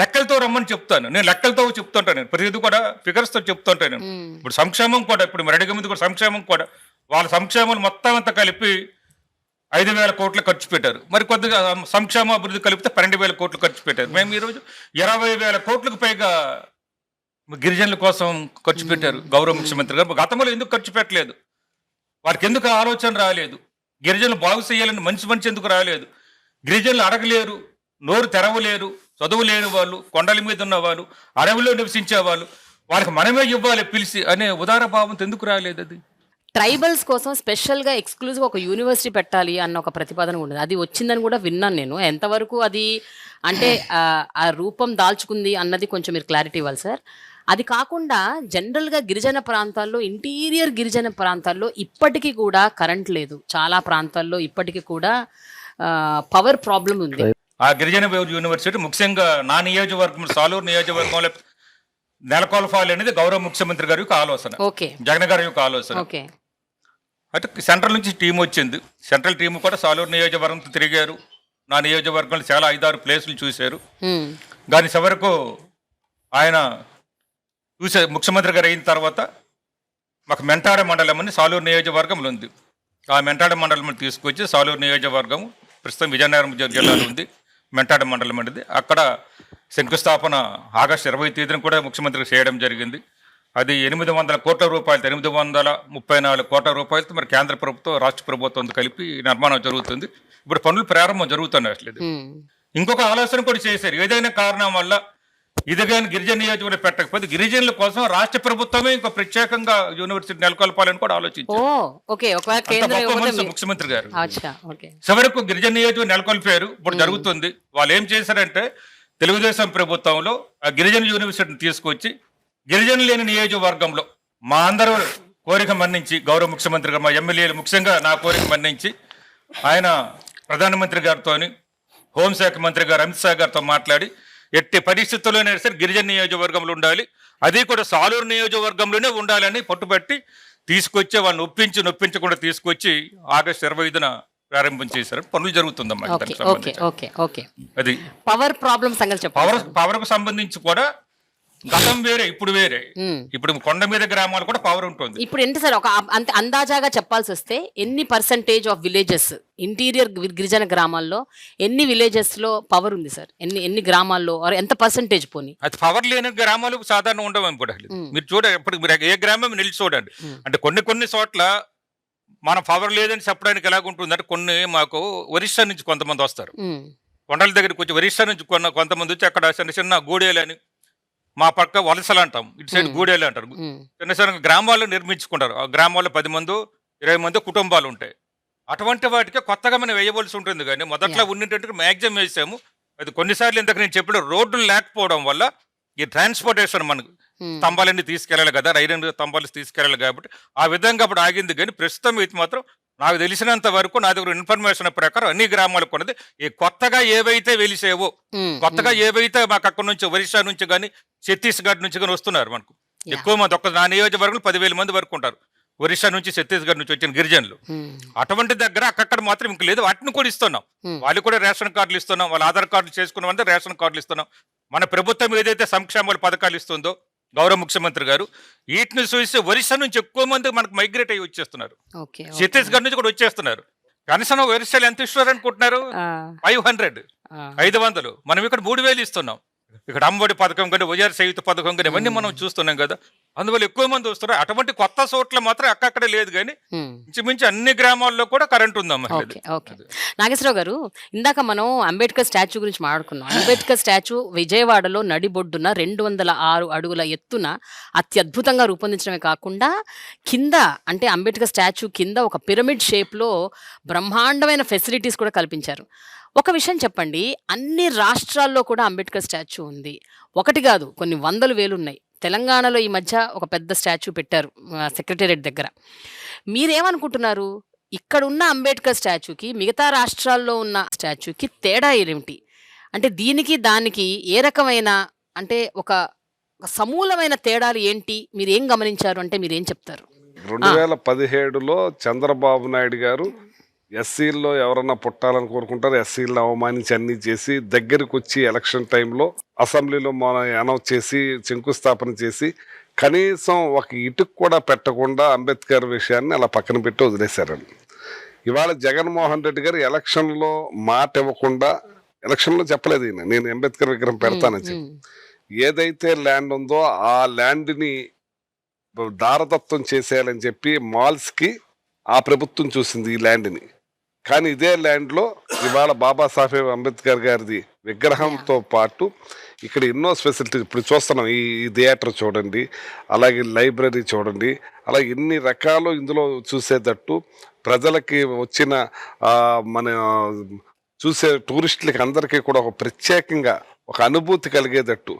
లెక్కలతో రమ్మని చెప్తాను నేను, లెక్కలతో చెప్తుంటాను నేను, ప్రతిదీ కూడా ఫిగర్స్తో చెప్తుంటాను నేను. ఇప్పుడు సంక్షేమం కూడా, ఇప్పుడు మరి అడిగే ముందు కూడా సంక్షేమం కూడా వాళ్ళ సంక్షేమాలు మొత్తం అంతా కలిపి 5,000 కోట్లు ఖర్చు పెట్టారు. మరి కొద్దిగా సంక్షేమ అభివృద్ధి కలిపితే 12,000 కోట్లు ఖర్చు పెట్టారు. మేము ఈరోజు 20,000 కోట్లకు పైగా గిరిజనుల కోసం ఖర్చు పెట్టారు గౌరవ ముఖ్యమంత్రి గారు. గతంలో ఎందుకు ఖర్చు పెట్టలేదు? వారికి ఎందుకు ఆలోచన రాలేదు? గిరిజనులు బాగు చేయాలని మంచి ఎందుకు రాలేదు? గిరిజనులు అడగలేరు, నోరు తెరవలేరు, చదువు లేని వాళ్ళు, కొండల మీద ఉన్న వాళ్ళు, అడవిలో నివసించే వాళ్ళు, వాళ్ళకి మనమే ఇవ్వాలి పిలిచి అనే ఉదార భావంతో ఎందుకు రాలేదు? అది ట్రైబల్స్ కోసం స్పెషల్గా ఎక్స్క్లూజివ్గా ఒక యూనివర్సిటీ పెట్టాలి అన్న ఒక ప్రతిపాదన ఉండదు. అది వచ్చిందని కూడా విన్నాను నేను. ఎంతవరకు అది అంటే ఆ రూపం దాల్చుకుంది అన్నది కొంచెం మీరు క్లారిటీ ఇవ్వాలి సార్. అది కాకుండా జనరల్గా గిరిజన ప్రాంతాల్లో, ఇంటీరియర్ గిరిజన ప్రాంతాల్లో ఇప్పటికీ కూడా కరెంట్ లేదు. చాలా ప్రాంతాల్లో ఇప్పటికీ కూడా పవర్ ప్రాబ్లం ఉంది. ఆ గిరిజన యూనివర్సిటీ ముఖ్యంగా నా నియోజకవర్గం సాలూరు నియోజకవర్గంలో నెలకొల్పాలి అనేది గౌరవ ముఖ్యమంత్రి గారి యొక్క ఆలోచన, జగన్ గారి యొక్క ఆలోచన. అయితే సెంట్రల్ నుంచి టీం వచ్చింది. సెంట్రల్ టీం కూడా సాలూరు నియోజకవర్గంతో తిరిగారు. నా నియోజకవర్గంలో చాలా 5-6 ప్లేసులు చూశారు. కానీ చివరకు ఆయన ముఖ్యమంత్రి గారు అయిన తర్వాత మాకు మెంటాడ మండలం అని సాలూరు నియోజకవర్గంలో ఉంది. ఆ మెంటాడ మండలం తీసుకొచ్చి సాలూరు నియోజకవర్గం ప్రస్తుతం విజయనగరం జిల్లాలో ఉంది. మెంటాడ మండలం అనేది అక్కడ శంకుస్థాపన ఆగస్టు 20 తేదీన కూడా ముఖ్యమంత్రి చేయడం జరిగింది. అది 800 కోట్ల రూపాయలతో, 834 కోట్ల రూపాయలతో మరి కేంద్ర ప్రభుత్వం, రాష్ట్ర ప్రభుత్వంతో కలిపి నిర్మాణం జరుగుతుంది. ఇప్పుడు పనులు ప్రారంభం జరుగుతున్నాయి. అసలు ఇంకొక ఆలోచన కూడా చేశారు. ఏదైనా కారణం వల్ల ఇది కానీ గిరిజన నియోజకవర్గం పెట్టకపోతే గిరిజనుల కోసం రాష్ట్ర ప్రభుత్వమే ఇంకో ప్రత్యేకంగా యూనివర్సిటీ నెలకొల్పాలని కూడా ఆలోచించారు ముఖ్యమంత్రి గారు. చివరకు గిరిజన నియోజకవర్గం నెలకొల్పారు. ఇప్పుడు జరుగుతుంది. వాళ్ళు ఏం చేశారంటే తెలుగుదేశం ప్రభుత్వంలో ఆ గిరిజన యూనివర్సిటీని తీసుకొచ్చి గిరిజనులు లేని నియోజకవర్గంలో మా అందరూ కోరిక మన్నించి, గౌరవ ముఖ్యమంత్రి గారు, మా ఎమ్మెల్యేలు ముఖ్యంగా నా కోరిక మన్నించి ఆయన ప్రధానమంత్రి గారితో, హోంశాఖ మంత్రి గారు అమిత్ షా గారితో మాట్లాడి ఎట్టి పరిస్థితుల్లోనే సరే గిరిజన నియోజకవర్గంలో ఉండాలి, అది కూడా సాలూరు నియోజకవర్గంలోనే ఉండాలని పట్టుబట్టి తీసుకొచ్చి వాళ్ళని నొప్పించకుండా తీసుకొచ్చి ఆగస్టు 25న ప్రారంభం చేశారు. పనులు జరుగుతుందమ్మా. అది పవర్ ప్రాబ్లమ్ సంగతి పవర్కు సంబంధించి కూడా గతం వేరే, ఇప్పుడు వేరే. ఇప్పుడు కొండ మీద గ్రామాలు కూడా పవర్ ఉంటుంది. ఇప్పుడు ఎంత సార్, ఒక అందాజాగా చెప్పాల్సి వస్తే ఎన్ని పర్సంటేజ్ ఆఫ్ విలేజెస్, ఇంటీరియర్ గిరిజన గ్రామాల్లో ఎన్ని విలేజెస్ లో పవర్ ఉంది సార్? ఎన్ని గ్రామాల్లో ఎంత పర్సంటేజ్ పోనీ? అది పవర్ లేని గ్రామాలు సాధారణ ఉండవు అనుకోండి. మీరు చూడండి, ఇప్పుడు మీరు ఏ గ్రామం నిలిచి చూడండి. అంటే కొన్ని చోట్ల మన పవర్ లేదని చెప్పడానికి ఎలాగుంటుంది అంటే, కొన్ని మాకు ఒరిస్సా నుంచి కొంతమంది వస్తారు, కొండల దగ్గరికి వచ్చి ఒరిస్సా నుంచి కొంతమంది వచ్చి అక్కడ చిన్న గూడేలు అని, మా పక్క వలసలు అంటాం, ఇటు సైడ్ గూడేలు అంటారు, చిన్న గ్రామాల్లో నిర్మించుకుంటారు. ఆ గ్రామాల్లో 10 మంది 20 మంది కుటుంబాలు ఉంటాయి. అటువంటి వాటికి కొత్తగా మనం వేయవలసి ఉంటుంది. కానీ మొదట్లో ఉన్నటువంటి మ్యాక్సిమం వేసాము. అది కొన్నిసార్లు ఇంతకు నేను చెప్పిన రోడ్లు లేకపోవడం వల్ల ఈ ట్రాన్స్పోర్టేషన్ మనకు స్తంభాలన్నీ తీసుకెళ్ళాలి కదా, ఐరన్ స్తంభాలు తీసుకెళ్ళాలి కాబట్టి ఆ విధంగా అప్పుడు ఆగింది. కానీ ప్రస్తుతం అయితే మాత్రం నాకు తెలిసినంత వరకు, నా దగ్గర ఇన్ఫర్మేషన్ ప్రకారం అన్ని గ్రామాలకు ఉన్నది ఈ కొత్తగా ఏవైతే వెలిసేవో, కొత్తగా ఏవైతే మాకు అక్కడ నుంచి ఒరిస్సా నుంచి కానీ ఛత్తీస్గఢ్ నుంచి కానీ వస్తున్నారు మనకు ఎక్కువ మంది. నా నియోజకవర్గంలో 10,000 మంది వరకు ఉంటారు ఒరిస్సా నుంచి, ఛత్తీస్గఢ్ నుంచి వచ్చిన గిరిజనులు. అటువంటి దగ్గర అక్కడ మాత్రం ఇంక లేదు. వాటిని కూడా ఇస్తున్నాం. వాళ్ళు కూడా రేషన్ కార్డులు ఇస్తున్నాం. వాళ్ళ ఆధార్ కార్డులు చేసుకున్నామంటే రేషన్ కార్డులు ఇస్తున్నాం. మన ప్రభుత్వం ఏదైతే సంక్షేమ పథకాలు ఇస్తుందో గౌరవ ముఖ్యమంత్రి గారు, వీటిని చూసి ఒరిస్సా నుంచి ఎక్కువ మంది మనకు మైగ్రేట్ అయ్యి వచ్చేస్తున్నారు. ఛత్తీస్గఢ్ నుంచి కూడా వచ్చేస్తున్నారు. కనీసం ఒరిస్సాలు ఎంత ఇస్తున్నారు అనుకుంటున్నారు? 500. మనం ఇక్కడ 3,000 ఇస్తున్నాం. ఇక్కడ అమ్మఒడి పథకం కానీ వైఆర్ చేయూత పథకం కానీ ఇవన్నీ మనం చూస్తున్నాం కదా, అందువల్ల ఎక్కువ మంది వస్తున్నారు. అటువంటి కొత్త చోట్ల మాత్రం అక్కడే లేదు, కానీ ఇంచుమించు అన్ని గ్రామాల్లో కూడా కరెంట్ ఉందమ్మా. ఓకే నాగేశ్వరరావు గారు, ఇందాక మనం అంబేద్కర్ స్టాచ్యూ గురించి మాట్లాడుకున్నాం. అంబేద్కర్ స్టాచ్యూ విజయవాడలో నడిబొడ్డున 206 అడుగుల ఎత్తున అత్యద్భుతంగా రూపొందించడమే కాకుండా కింద అంటే అంబేద్కర్ స్టాచ్యూ కింద ఒక పిరమిడ్ షేప్లో బ్రహ్మాండమైన ఫెసిలిటీస్ కూడా కల్పించారు. ఒక విషయం చెప్పండి, అన్ని రాష్ట్రాల్లో కూడా అంబేద్కర్ స్టాచ్యూ ఉంది. ఒకటి కాదు, కొన్ని వందలు వేలు ఉన్నాయి. తెలంగాణలో ఈ మధ్య ఒక పెద్ద స్టాచ్యూ పెట్టారు సెక్రటేరియట్ దగ్గర. మీరేమనుకుంటున్నారు, ఇక్కడ ఉన్న అంబేద్కర్ స్టాచ్యూకి మిగతా రాష్ట్రాల్లో ఉన్న స్టాచ్యూకి తేడా ఏమిటి? అంటే దీనికి దానికి ఏ రకమైన అంటే ఒక సమూలమైన తేడాలు ఏంటి? మీరు ఏం గమనించారు అంటే మీరేం చెప్తారు? 2017లో చంద్రబాబు నాయుడు గారు ఎస్సీల్లో ఎవరన్నా పుట్టాలని కోరుకుంటారు, ఎస్సీలను అవమానించి అన్ని చేసి దగ్గరికి వచ్చి ఎలక్షన్ టైంలో అసెంబ్లీలో అనౌన్స్ చేసి శంకుస్థాపన చేసి కనీసం ఒక ఇటుకు కూడా పెట్టకుండా అంబేద్కర్ విషయాన్ని అలా పక్కన పెట్టి వదిలేశారండి. ఇవాళ జగన్మోహన్ రెడ్డి గారు ఎలక్షన్లో మాట ఇవ్వకుండా, ఎలక్షన్లో చెప్పలేదు ఈయన నేను అంబేద్కర్ విగ్రహం పెడతానని చెప్పి, ఏదైతే ల్యాండ్ ఉందో ఆ ల్యాండ్ని దారదత్తం చేసేయాలని చెప్పి మాల్స్కి ఆ ప్రభుత్వం చూసింది ఈ ల్యాండ్ని. కానీ ఇదే ల్యాండ్లో ఇవాళ బాబాసాహెబ్ అంబేద్కర్ గారిది విగ్రహంతో పాటు ఇక్కడ ఎన్నో ఫెసిలిటీస్ ఇప్పుడు చూస్తున్నాం. ఈ థియేటర్ చూడండి, అలాగే లైబ్రరీ చూడండి, అలా ఎన్ని రకాలు ఇందులో చూసేటట్టు ప్రజలకి వచ్చిన మన చూసే టూరిస్టులకి అందరికీ కూడా ఒక ప్రత్యేకంగా ఒక అనుభూతి కలిగేటట్టు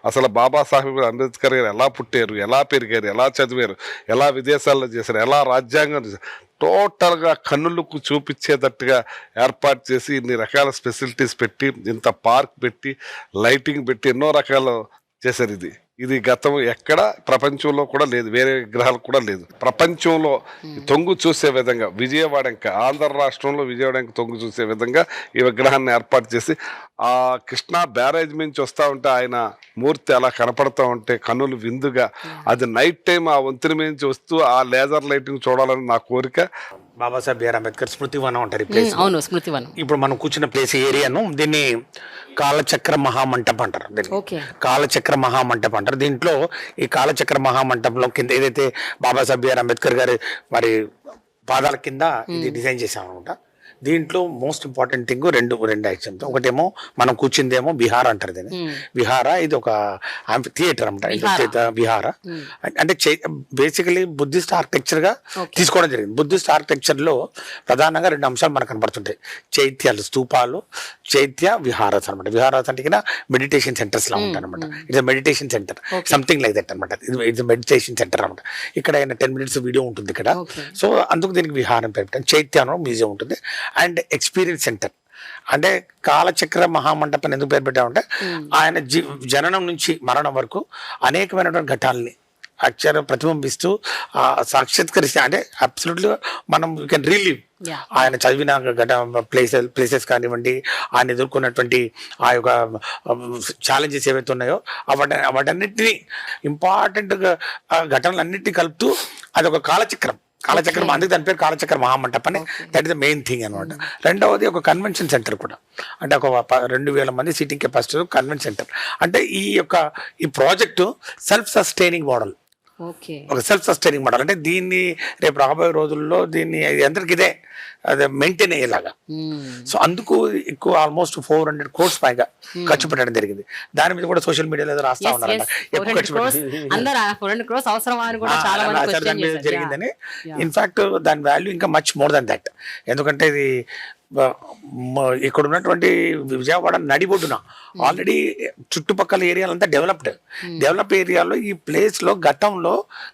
అసలు బాబాసాహెబ్ అంబేద్కర్ గారు ఎలా పుట్టారు, ఎలా పెరిగారు, ఎలా చదివారు, ఎలా విదేశాల్లో చేశారు, ఎలా రాజ్యాంగం చేశారు, టోటల్గా కన్నులకు చూపించేటట్టుగా ఏర్పాటు చేసి ఇన్ని రకాల ఫెసిలిటీస్ పెట్టి, ఇంత పార్క్ పెట్టి, లైటింగ్ పెట్టి ఎన్నో రకాలు చేశారు. ఇది గతం ఎక్కడ ప్రపంచంలో కూడా లేదు, వేరే విగ్రహాలు కూడా లేదు. ప్రపంచంలో తొంగు చూసే విధంగా విజయవాడ ఇంకా ఆంధ్ర రాష్ట్రంలో విజయవాడ ఇంకా తొంగు చూసే విధంగా ఈ విగ్రహాన్ని ఏర్పాటు చేసి ఆ కృష్ణా బ్యారేజ్ నుంచి వస్తూ ఉంటే ఆయన మూర్తి అలా కనపడతా ఉంటే కన్నులు విందుగా, అది నైట్ టైం ఆ వంతెన నుంచి వస్తూ ఆ లేజర్ లైటింగ్ చూడాలని నా కోరిక. బాబాసాహెబ్ బిఆర్ అంబేద్కర్ స్మృతివనం అంటారు ఈ ప్లేస్. అవును, స్మృతివనం. ఇప్పుడు మనం కూర్చున్న ప్లేస్ ఏరియాను దీన్ని కాలచక్ర మహామంటపం అంటారు. దీన్ని కాలచక్ర మహామంటపం అంటారు. దీంట్లో ఈ కాలచక్ర మహామంటపంలో కింద ఏదైతే బాబాసాహెబ్ బిఆర్ అంబేద్కర్ గారి మరి పాదాల కింద ఇది డిజైన్ చేసాం అనమాట. దీంట్లో మోస్ట్ ఇంపార్టెంట్ థింగ్ రెండు యాక్షన్. ఒకటేమో మనం కూర్చుందేమో బిహార అంటారు దీన్ని. బిహార ఇది ఒక థియేటర్ అనమాట. బిహార అంటే బేసికలీ బుద్ధిస్ట్ ఆర్కిటెక్చర్ గా తీసుకోవడం జరిగింది. బుద్ధిస్ట్ ఆర్కిటెక్చర్ లో ప్రధానంగా రెండు అంశాలు మనకు కనపడుతుంటాయి: చైత్యాలు, స్తూపాలు, చైత్య, విహారాస్ అనమాట. విహారాస్ అంటే మెడిటేషన్ సెంటర్స్ లా ఉంటాయి అనమాట. It's meditation centre, something like that అనమాట. ఇట్స్ మెడిటేషన్ సెంటర్ అనమాట. ఇక్కడ 10 minutes వీడియో ఉంటుంది ఇక్కడ. సో అందుకు దీనికి విహారం పెట్టాం. చైత్య అన్న మ్యూజియం ఉంటుంది అండ్ ఎక్స్పీరియన్స్ సెంటర్. అంటే కాలచక్ర మహామండపం ఎందుకు పేరు పెట్టామంటే ఆయన జననం నుంచి మరణం వరకు అనేకమైనటువంటి ఘటాలని అక్షర ప్రతిబింబిస్తూ సాక్షాత్కరిస్తే, అంటే అబ్సల్యూట్లీ మనం యూ కెన్ రిలీవ్ ఆయన చదివిన ప్లేసెస్ కానివ్వండి, ఆయన ఎదుర్కొన్నటువంటి ఆ యొక్క ఛాలెంజెస్ ఏవైతే ఉన్నాయో వాటన్నిటినీ ఇంపార్టెంట్ ఘటనలన్నింటినీ కలుపుతూ అదొక కాలచక్రం. అందుకు దాని పేరు కాలచక్ర మహామంటపం. That is the main thing అనమాట. రెండవది ఒక కన్వెన్షన్ సెంటర్ కూడా, అంటే ఒక 2000 మంది సీటింగ్ కెపాసిటీ కన్వెన్షన్ సెంటర్. అంటే ఈ ప్రాజెక్టు సెల్ఫ్ సస్టైనింగ్ మోడల్. ఒక సెల్ఫ్ సస్టైనింగ్ మోడల్ అంటే దీన్ని రేపు రాబోయే రోజుల్లో దీన్ని అందరికి ఇదే అదే మెయింటైన్ అయ్యేలాగా. సో అందుకు ఎక్కువ ఆల్మోస్ట్ 400 crores పైగా ఖర్చు పెట్టడం జరిగింది. దాని మీద కూడా సోషల్ మీడియాలో రాస్తా ఉన్నారంట జరిగిందని. ఇన్ఫాక్ట్ దాని వాల్యూ ఇంకా మచ్ మోర్ దాన్ దట్. ఎందుకంటే ఇది ఇక్కడ ఉన్నటువంటి విజయవాడ నడిబొడ్డున ఆల్రెడీ చుట్టుపక్కల ఏరియాలంతా డెవలప్ ఏరియాలో ఈ ప్లేస్ లో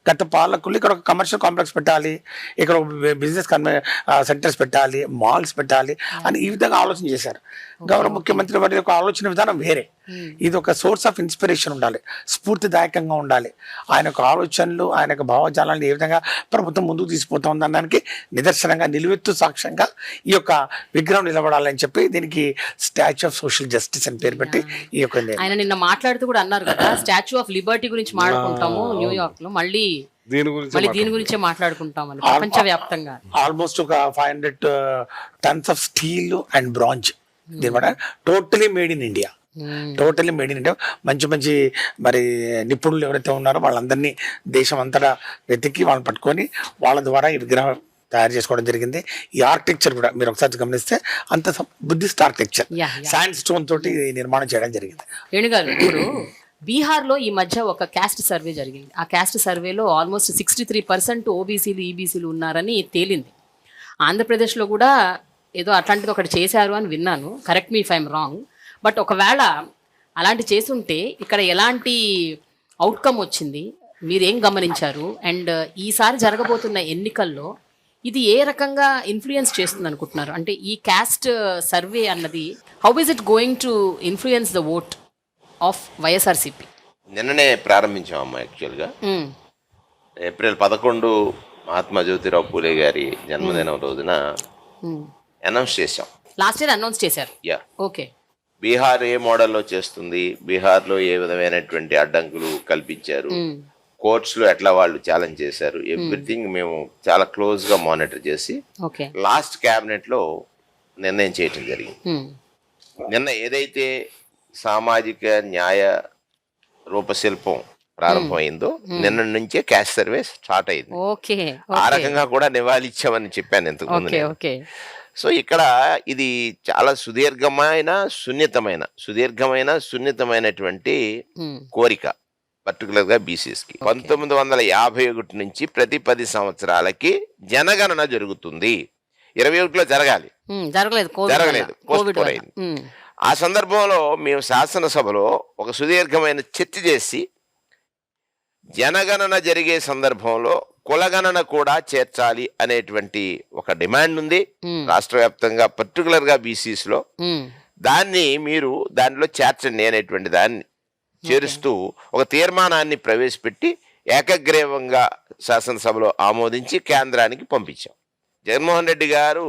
గత పాలకులు ఇక్కడ ఒక కమర్షియల్ కాంప్లెక్స్ పెట్టాలి, ఇక్కడ బిజినెస్ సెంటర్స్ పెట్టాలి, మాల్స్ పెట్టాలి అని ఈ విధంగా ఆలోచన చేశారు. గౌరవ ముఖ్యమంత్రి వారి యొక్క ఆలోచన విధానం వేరే. ఇది ఒక సోర్స్ ఆఫ్ ఇన్స్పిరేషన్ ఉండాలి, స్ఫూర్తిదాయకంగా ఉండాలి. ఆయన యొక్క ఆలోచనలు, ఆయన యొక్క భావజాలను ఏ విధంగా ప్రభుత్వం ముందుకు తీసుకుపోతా ఉందనడానికి నిదర్శనంగా, నిలువెత్తు సాక్ష్యంగా ఈ యొక్క విగ్రహం నిలబడాలని చెప్పి దీనికి స్టాచ్యూ ఆఫ్ సోషల్ జస్టిస్ అని పేరు పెట్టి ఈ యొక్క ఆయన నిన్న మాట్లాడుతూ కూడా అన్నారు కదా, స్టాచ్యూ ఆఫ్ లిబర్టీ గురించి మాట్లాడుకుంటాము న్యూయార్క్ లో, మళ్ళీ దీని గురించే మాట్లాడుకుంటామని ప్రపంచవ్యాప్తంగా. ఆల్మోస్ట్ ఒక 500 tons of steel and bronze, totally made in India. Totally made in India. మంచి మంచి మరి నిపుణులు ఎవరైతే ఉన్నారో వాళ్ళందరినీ దేశం అంతటా వెతికి వాళ్ళని పట్టుకొని వాళ్ళ ద్వారా ఈ విగ్రహం తయారు చేసుకోవడం జరిగింది. ఈ ఆర్కిటెక్చర్ కూడా మీరు ఒకసారి గమనిస్తే అంత బుద్ధిస్ట్ ఆర్కిటెక్చర్, శాండ్ స్టోన్ తోటి నిర్మాణం చేయడం జరిగింది. వేణుగారు, ఇప్పుడు బీహార్లో ఈ మధ్య ఒక క్యాస్ట్ సర్వే జరిగింది. ఆ క్యాస్ట్ సర్వేలో ఆల్మోస్ట్ 63% ఓబీసీలు ఈబీసీలు ఉన్నారని తేలింది. ఆంధ్రప్రదేశ్లో కూడా ఏదో అట్లాంటిది ఒకటి చేశారు అని విన్నాను. Correct me if I'm wrong. But ఒకవేళ అలాంటి చేసుంటే ఇక్కడ ఎలాంటి అవుట్కమ్ వచ్చింది, మీరేం గమనించారు? అండ్ ఈసారి జరగబోతున్న ఎన్నికల్లో ఇది ఏ రకంగా ఇన్ఫ్లుయెన్స్ చేస్తుంది అనుకుంటున్నారు? అంటే ఈ క్యాస్ట్ సర్వే అన్నది how is it going to influence the vote of YSRCP? నిన్ననే ప్రారంభించామమ్మా. యాక్చువల్గా ఏప్రిల్ 11 మహాత్మా జ్యోతిరావు పూలే గారి జన్మదినం రోజున అనౌన్స్ చేశాం. లాస్ట్ ఇయర్ అనౌన్స్ చేశారు. Yeah, okay. బీహార్ ఏ మోడల్లో చేస్తుంది, బీహార్లో ఏ విధమైనటువంటి అడ్డంకులు కల్పించారు, కోర్ట్స్లో ఎట్లా వాళ్ళు ఛాలెంజ్ చేశారు, ఎవ్రీథింగ్ మేము చాలా క్లోజ్గా మానిటర్ చేసి లాస్ట్ క్యాబినెట్లో నిర్ణయం చేయటం జరిగింది. నిన్న ఏదైతే సామాజిక న్యాయ రూపశిల్పం ప్రారంభమైందో నిన్న నుంచే క్యాస్ట్ సర్వే స్టార్ట్ అయింది. ఆ రకంగా కూడా నివాళి ఇచ్చామని చెప్పాను ఇంతకుముందు. సో ఇక్కడ ఇది చాలా సున్నితమైనటువంటి కోరిక, పర్టికులర్ గా బీసీఎస్కి. 1951 నుంచి ప్రతి 10 సంవత్సరాలకి జనగణన జరుగుతుంది. 21లో జరగలేదు, పోస్ట్ పోన్ అయింది. ఆ సందర్భంలో మేము శాసనసభలో ఒక సుదీర్ఘమైన చర్చ చేసి జనగణన జరిగే సందర్భంలో కులగణన కూడా చేర్చాలి అనేటువంటి ఒక డిమాండ్ ఉంది రాష్ట్ర వ్యాప్తంగా, పర్టికులర్ గా బీసీస్ లో. దాన్ని మీరు దానిలో చేర్చండి అనేటువంటి దాన్ని చేరుస్తూ ఒక తీర్మానాన్ని ప్రవేశపెట్టి ఏకగ్రీవంగా శాసనసభలో ఆమోదించి కేంద్రానికి పంపించాం. జగన్మోహన్ రెడ్డి గారు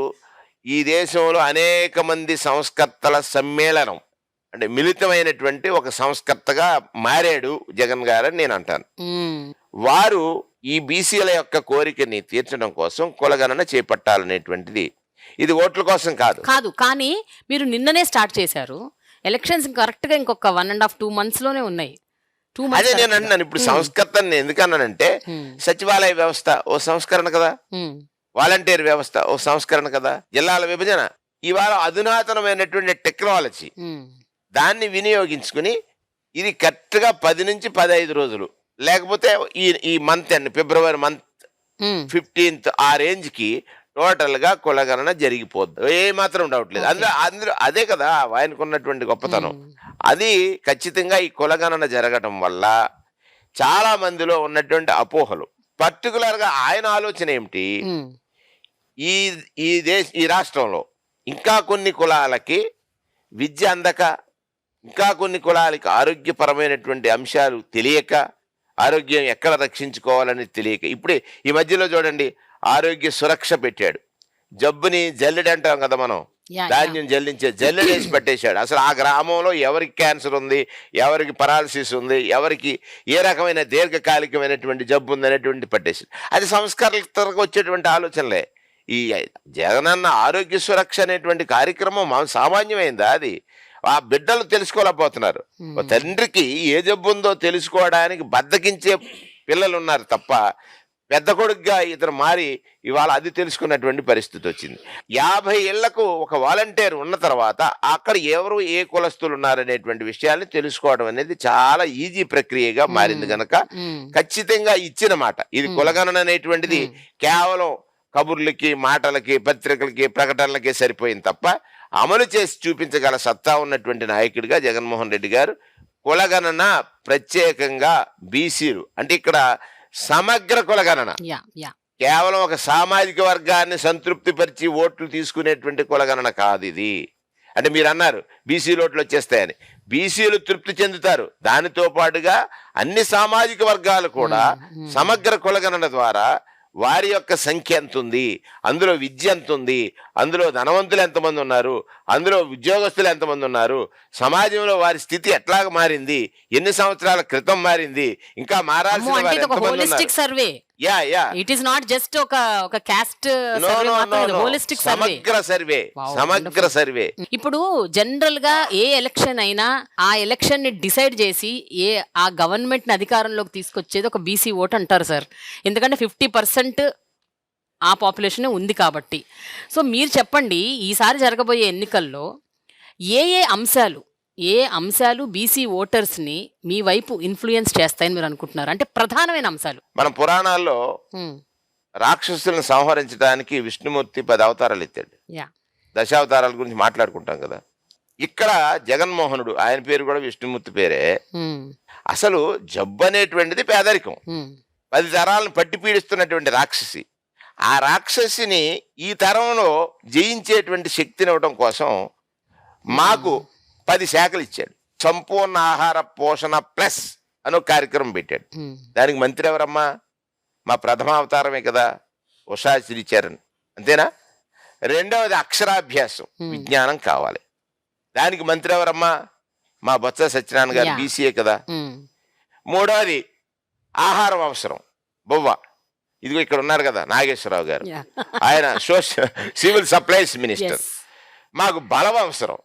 ఈ దేశంలో అనేక మంది సంస్కర్తల సమ్మేళనం, అంటే మిళితమైనటువంటి ఒక సంస్కర్తగా మారాడు జగన్ గారు అని నేను అంటాను. వారు ఈ బీసీల యొక్క కోరికని తీర్చడం కోసం కులగణన చేపట్టాలనేటువంటిది, ఇది ఓట్ల కోసం కాదు. కానీ మీరు నిన్ననే స్టార్ట్ చేశారు. ఎలక్షన్స్ కరెక్ట్ గా ఇంకొక 1.5-2 months లోనే ఉన్నాయి. అదే నేను అన్నాను. ఇప్పుడు సంస్కర్తని ఎందుకన్నానంటే సచివాలయ వ్యవస్థ ఓ సంస్కరణ కదా, వాలంటీర్ వ్యవస్థ ఓ సంస్కరణ కదా, జిల్లాల విభజన, ఇవాళ అధునాతనమైనటువంటి టెక్నాలజీ దాన్ని వినియోగించుకుని ఇది కరెక్ట్ గా 10 నుంచి 15 రోజులు, లేకపోతే ఈ మంత్ అండి ఫిబ్రవరి మంత్ 15th ఆ రేంజ్ కి టోటల్ గా కులగణన జరిగిపోద్ది, ఏ మాత్రం డౌట్ లేదు. అందులో అదే కదా ఆయనకున్నటువంటి గొప్పతనం. అది ఖచ్చితంగా ఈ కులగణన జరగటం వల్ల చాలా మందిలో ఉన్నటువంటి అపోహలు, పర్టికులర్ గా ఆయన ఆలోచన ఏమిటి, ఈ రాష్ట్రంలో ఇంకా కొన్ని కులాలకి విద్య అందక, ఇంకా కొన్ని కులాలకి ఆరోగ్యపరమైనటువంటి అంశాలు తెలియక, ఆరోగ్యం ఎక్కడ రక్షించుకోవాలని తెలియక, ఇప్పుడే ఈ మధ్యలో చూడండి ఆరోగ్య సురక్ష పెట్టాడు, జబ్బుని జల్లెడ అంటాం కదా మనం, ధాన్యం జల్లించే జల్లెడేసి పెట్టేశాడు. అసలు ఆ గ్రామంలో ఎవరికి క్యాన్సర్ ఉంది, ఎవరికి పరాలసిస్ ఉంది, ఎవరికి ఏ రకమైన దీర్ఘకాలికమైనటువంటి జబ్బు ఉంది అనేటువంటి పెట్టేశాడు. అది సంస్కరణకు వచ్చేటువంటి ఆలోచనలే. ఈ జగనన్న ఆరోగ్య సురక్ష అనేటువంటి కార్యక్రమం సామాన్యమైందా? అది ఆ బిడ్డలు తెలుసుకోలేకపోతున్నారు. తండ్రికి ఏ జబ్బు ఉందో తెలుసుకోవడానికి బద్దకించే పిల్లలు ఉన్నారు తప్ప పెద్ద కొడుకుగా ఇతను మారి ఇవాళ అది తెలుసుకున్నటువంటి పరిస్థితి వచ్చింది. 50 ఏళ్లకు ఒక వాలంటీర్ ఉన్న తర్వాత అక్కడ ఎవరు ఏ కులస్తులు ఉన్నారనేటువంటి విషయాన్ని తెలుసుకోవడం అనేది చాలా ఈజీ ప్రక్రియగా మారింది కనుక ఖచ్చితంగా ఇచ్చిన మాట. ఇది కులగణన అనేటువంటిది కేవలం కబుర్లకి, మాటలకి, పత్రికలకి, ప్రకటనలకి సరిపోయింది తప్ప అమలు చేసి చూపించగల సత్తా ఉన్నటువంటి నాయకుడిగా జగన్మోహన్ రెడ్డి గారు కులగణన ప్రత్యేకంగా బీసీలు అంటే ఇక్కడ సమగ్ర కులగణన, కేవలం ఒక సామాజిక వర్గాన్ని సంతృప్తిపరిచి ఓట్లు తీసుకునేటువంటి కులగణన కాదు ఇది. అంటే మీరు అన్నారు బీసీలు ఓట్లు వచ్చేస్తాయని, బీసీలు తృప్తి చెందుతారు, దానితో పాటుగా అన్ని సామాజిక వర్గాలు కూడా సమగ్ర కులగణన ద్వారా వారి యొక్క సంఖ్య ఎంత ఉంది, అందులో విద్య ఎంత ఉంది, అందులో ధనవంతులు ఎంతమంది ఉన్నారు, అందులో ఉద్యోగస్తులు ఎంతమంది ఉన్నారు, సమాజంలో వారి స్థితి ఎట్లాగ మారింది, ఎన్ని సంవత్సరాల క్రితం మారింది, ఇంకా మారాల్సిన వారు ఎంతమంది ఉన్నారు, yeah it is not just ఒక caste no no no holistic survey. సమగ్ర సర్వే ఇప్పుడు జనరల్ గా ఏ ఎలక్షన్ అయినా ఆ ఎలక్షన్ ని డిసైడ్ చేసి ఆ గవర్నమెంట్ ని అధికారంలోకి తీసుకొచ్చేది ఒక బీసీ ఓట్ అంటారు సార్. ఎందుకంటే 50% ఆ పాపులేషన్ ఉంది కాబట్టి. సో మీరు చెప్పండి, ఈసారి జరగబోయే ఎన్నికల్లో ఏ అంశాలు బీసీ ఓటర్స్ ని మీ వైపు ఇన్ఫ్లుయెన్స్ చేస్తాయని మీరు అనుకుంటున్నారు? అంటే ప్రధానమైన అంశాలు. మన పురాణాల్లో రాక్షసులను సంహరించడానికి విష్ణుమూర్తి 10 అవతారాలు ఎత్తాడు. దశావతారాల గురించి మాట్లాడుకుంటాం కదా. ఇక్కడ జగన్మోహనుడు, ఆయన పేరు కూడా విష్ణుమూర్తి పేరే. అసలు జబ్బు అనేటువంటిది పేదరికం. 10 తరాలను పట్టి పీడిస్తున్నటువంటి రాక్షసి. ఆ రాక్షసిని ఈ తరంలో జయించేటువంటి శక్తిని ఇవ్వడం కోసం మాకు 10 శాఖలు ఇచ్చాడు. సంపూర్ణ ఆహార పోషణ ప్లస్ అని ఒక కార్యక్రమం పెట్టాడు. దానికి మంత్రి ఎవరమ్మా? మా ప్రథమ అవతారమే కదా, ఉషా శ్రీచరణ్. అంతేనా? రెండవది అక్షరాభ్యాసం, విజ్ఞానం కావాలి. దానికి మంత్రి ఎవరమ్మా? మా బొత్స సత్యనారాయణ గారు, బీసీఏ కదా. మూడవది ఆహారం అవసరం, బొవ్వ. ఇదిగో ఇక్కడ ఉన్నారు కదా నాగేశ్వరరావు గారు, ఆయన సివిల్ సప్లైస్ మినిస్టర్. మాకు బలం అవసరం.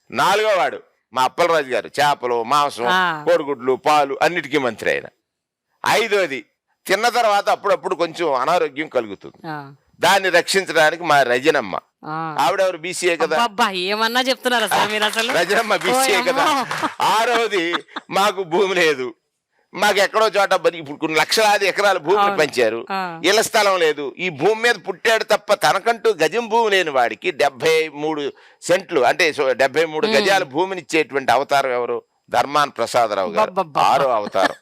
4వ వాడు మా అప్పలరాజు గారు, చేపలు, మాంసం, కోడిగుడ్లు, పాలు అన్నిటికీ మంత్రి ఆయన. 5వది తిన్న తర్వాత అప్పుడప్పుడు కొంచెం అనారోగ్యం కలుగుతుంది, దాన్ని రక్షించడానికి మా రజనమ్మ. ఆవిడెవరు? బీసీఏ కదా. ఏమన్నా చెప్తున్నారు రజనమ్మ బీసీఏ కదా. 6వది మాకు భూమి లేదు, మాకు ఎక్కడో చోట ఇప్పుడు కొన్ని లక్షలాది ఎకరాల భూమిని పంచారు, ఇళ్ల స్థలం లేదు. ఈ భూమి మీద పుట్టాడు తప్ప తనకంటూ గజం భూమి లేని వాడికి 73 సెంట్లు అంటే 73 గజాల భూమిని ఇచ్చేటువంటి అవతారం ఎవరు? ధర్మాన్ ప్రసాదరావు గారు, 6వ అవతారం.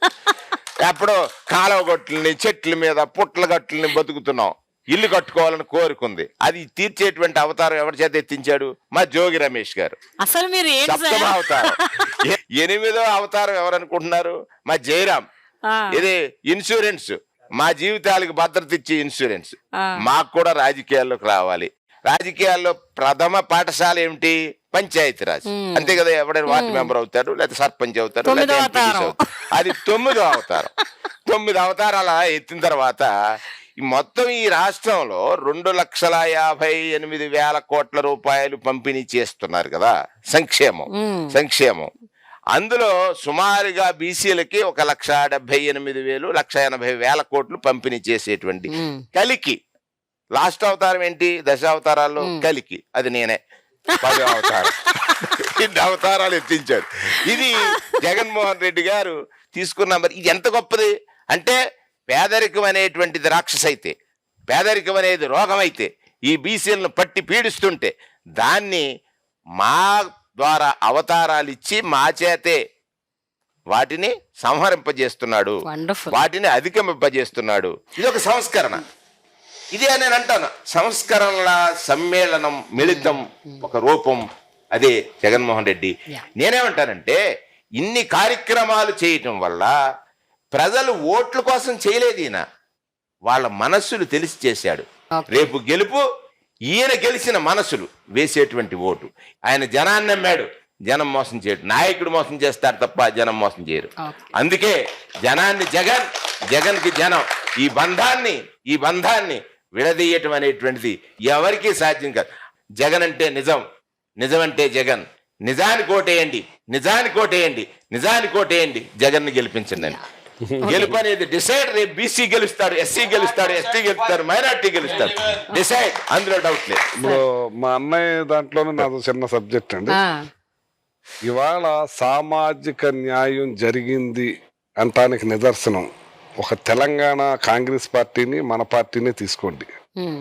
ఎప్పుడో కాలువ గట్లని, చెట్ల మీద పుట్ల గట్లని బతుకుతున్నాం, ఇల్లు కట్టుకోవాలని కోరుకుంది. అది తీర్చేటువంటి అవతారం ఎవరి చేత ఎత్తించాడు? మా జోగి రమేష్ గారు. అసలు మీరు 7వ అవతారం. 8వ అవతారం ఎవరనుకుంటున్నారు? మా జయరాం. ఇది ఇన్సూరెన్స్, మా జీవితాలకు భద్రత ఇచ్చే ఇన్సూరెన్స్. మాకు కూడా రాజకీయాల్లోకి రావాలి. రాజకీయాల్లో ప్రథమ పాఠశాల ఏమిటి? పంచాయతీరాజ్. అంతే కదా. ఎవడైనా వార్డు మెంబర్ అవుతాడు, లేకపోతే సర్పంచ్ అవుతాడు, లేకపోతే ఎంపీటీసీ అవుతాడు. అది 9వ అవతారం. 9 అవతారాల ఎత్తిన తర్వాత మొత్తం ఈ రాష్ట్రంలో 2,58,000 కోట్ల రూపాయలు పంపిణీ చేస్తున్నారు కదా సంక్షేమం. అందులో సుమారుగా బీసీలకి 1,78,000, 1,80,000 కోట్లు పంపిణీ చేసేటువంటి కలికి. లాస్ట్ అవతారం ఏంటి? దశావతారాల్లో కలికి, అది నేనే. 10వ అవతారం. 2 అవతారాలు ఎత్తించాడు. ఇది జగన్మోహన్ రెడ్డి గారు తీసుకున్న. మరి ఇది ఎంత గొప్పది అంటే, పేదరికం అనేటువంటిది రాక్షసైతే, పేదరికం అనేది రోగమైతే, ఈ బీసీలను పట్టి పీడిస్తుంటే దాన్ని మా ద్వారా అవతారాలు ఇచ్చి మా చేతే వాటిని సంహరింపజేస్తున్నాడు, వాటిని అధిగమింపజేస్తున్నాడు. ఇది ఒక సంస్కరణ. ఇదే నేను అంటాను, సంస్కరణల సమ్మేళనం, మిళితం, ఒక రూపం. అదే జగన్మోహన్ రెడ్డి. నేనేమంటానంటే, ఇన్ని కార్యక్రమాలు చేయటం వల్ల ప్రజలు ఓట్ల కోసం చేయలేదు, ఈయన వాళ్ళ మనస్సులు తెలిసి చేశాడు. రేపు గెలుపు ఈయన గెలిచిన మనసులు వేసేటువంటి ఓటు. ఆయన జనాన్ని నమ్మాడు, జనం మోసం చేయడు. నాయకుడు మోసం చేస్తారు తప్ప జనం మోసం చేయరు. అందుకే జనాన్ని జగన్కి జనం, ఈ బంధాన్ని విడదీయటం అనేటువంటిది ఎవరికీ సాధ్యం కాదు. జగన్ అంటే నిజం, నిజం అంటే జగన్. నిజానికి ఓటేయండి, జగన్ ని గెలిపించండి అని. గెలుపు అనేది డిసైడ్. రేపు బీసీ గెలుస్తాడు, ఎస్సీ గెలుస్తాడు, ఎస్టీ గెలుస్తాడు, మైనార్టీ గెలుస్తాడు, డిసైడ్. అందులో డౌట్ లేదు. ఇప్పుడు మా అన్నయ్య దాంట్లోనే నాది చిన్న సబ్జెక్ట్ అండి. ఇవాళ సామాజిక న్యాయం జరిగింది అంటానికి నిదర్శనం ఒక తెలంగాణ కాంగ్రెస్ పార్టీని, మన పార్టీని తీసుకోండి.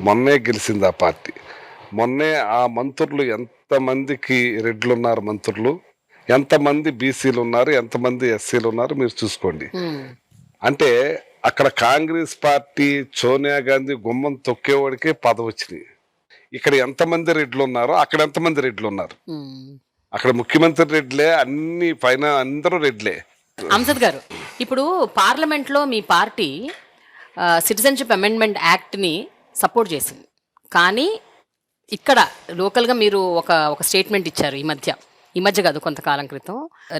మొన్నే గెలిచింది ఆ పార్టీ. మొన్నే ఆ మంత్రులు ఎంతమందికి రెడ్లు ఉన్నారు, మంత్రులు ఎంతమంది బీసీలు ఉన్నారు, ఎంతమంది ఎస్సీలు ఉన్నారు మీరు చూసుకోండి. అంటే అక్కడ కాంగ్రెస్ పార్టీ సోనియా గాంధీ గుమ్మం తొక్కేవాడికి పదవి వచ్చినాయి. ఇక్కడ ఎంతమంది రెడ్లు ఉన్నారో అక్కడ ఎంతమంది రెడ్లు ఉన్నారు. అక్కడ ముఖ్యమంత్రి రెడ్లే, అన్ని పైన అందరూ రెడ్లే. అంసద్ గారు, ఇప్పుడు పార్లమెంట్లో మీ పార్టీ సిటిజన్షిప్ అమెండ్మెంట్ యాక్ట్ని సపోర్ట్ చేసింది, కానీ ఇక్కడ లోకల్గా మీరు ఒక స్టేట్మెంట్ ఇచ్చారు ఈ మధ్య కాదు, కొంతకాలం క్రితం.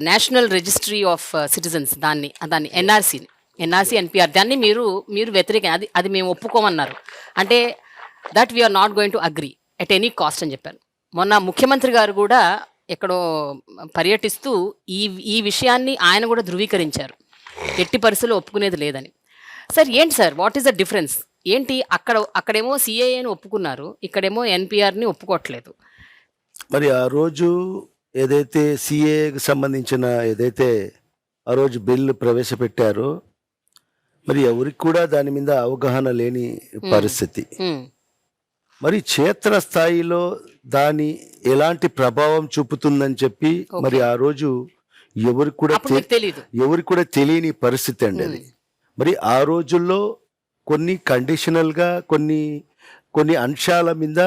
నేషనల్ రిజిస్ట్రీ ఆఫ్ సిటిజన్స్ దాన్ని ఎన్ఆర్సీని ఎన్ఆర్సీ ఎన్పిఆర్ దాన్ని మీరు వ్యతిరేక అది మేము ఒప్పుకోమన్నారు. అంటే that we are not going to agree at any cost అని చెప్పారు. మొన్న ముఖ్యమంత్రి గారు కూడా ఎక్కడో పర్యటిస్తూ ఈ విషయాన్ని ఆయన కూడా ధృవీకరించారు, ఎట్టి పరిస్థితుల్లో ఒప్పుకునేది లేదని. సార్ ఏంటి sir, what is the difference ఏంటి? అక్కడేమో సిఏఏని ఒప్పుకున్నారు, ఇక్కడేమో ఎన్పిఆర్ని ఒప్పుకోవట్లేదు. మరి ఆ రోజు ఏదైతే సిఏకి సంబంధించిన ఏదైతే ఆ రోజు బిల్లు ప్రవేశపెట్టారో మరి ఎవరికి కూడా దాని మీద అవగాహన లేని పరిస్థితి. మరి క్షేత్రస్థాయిలో దాని ఎలాంటి ప్రభావం చూపుతుందని చెప్పి మరి ఆ రోజు ఎవరికి కూడా తెలియని పరిస్థితి అండి అది. మరి ఆ రోజుల్లో కొన్ని కండిషనల్గా కొన్ని అంశాల మీద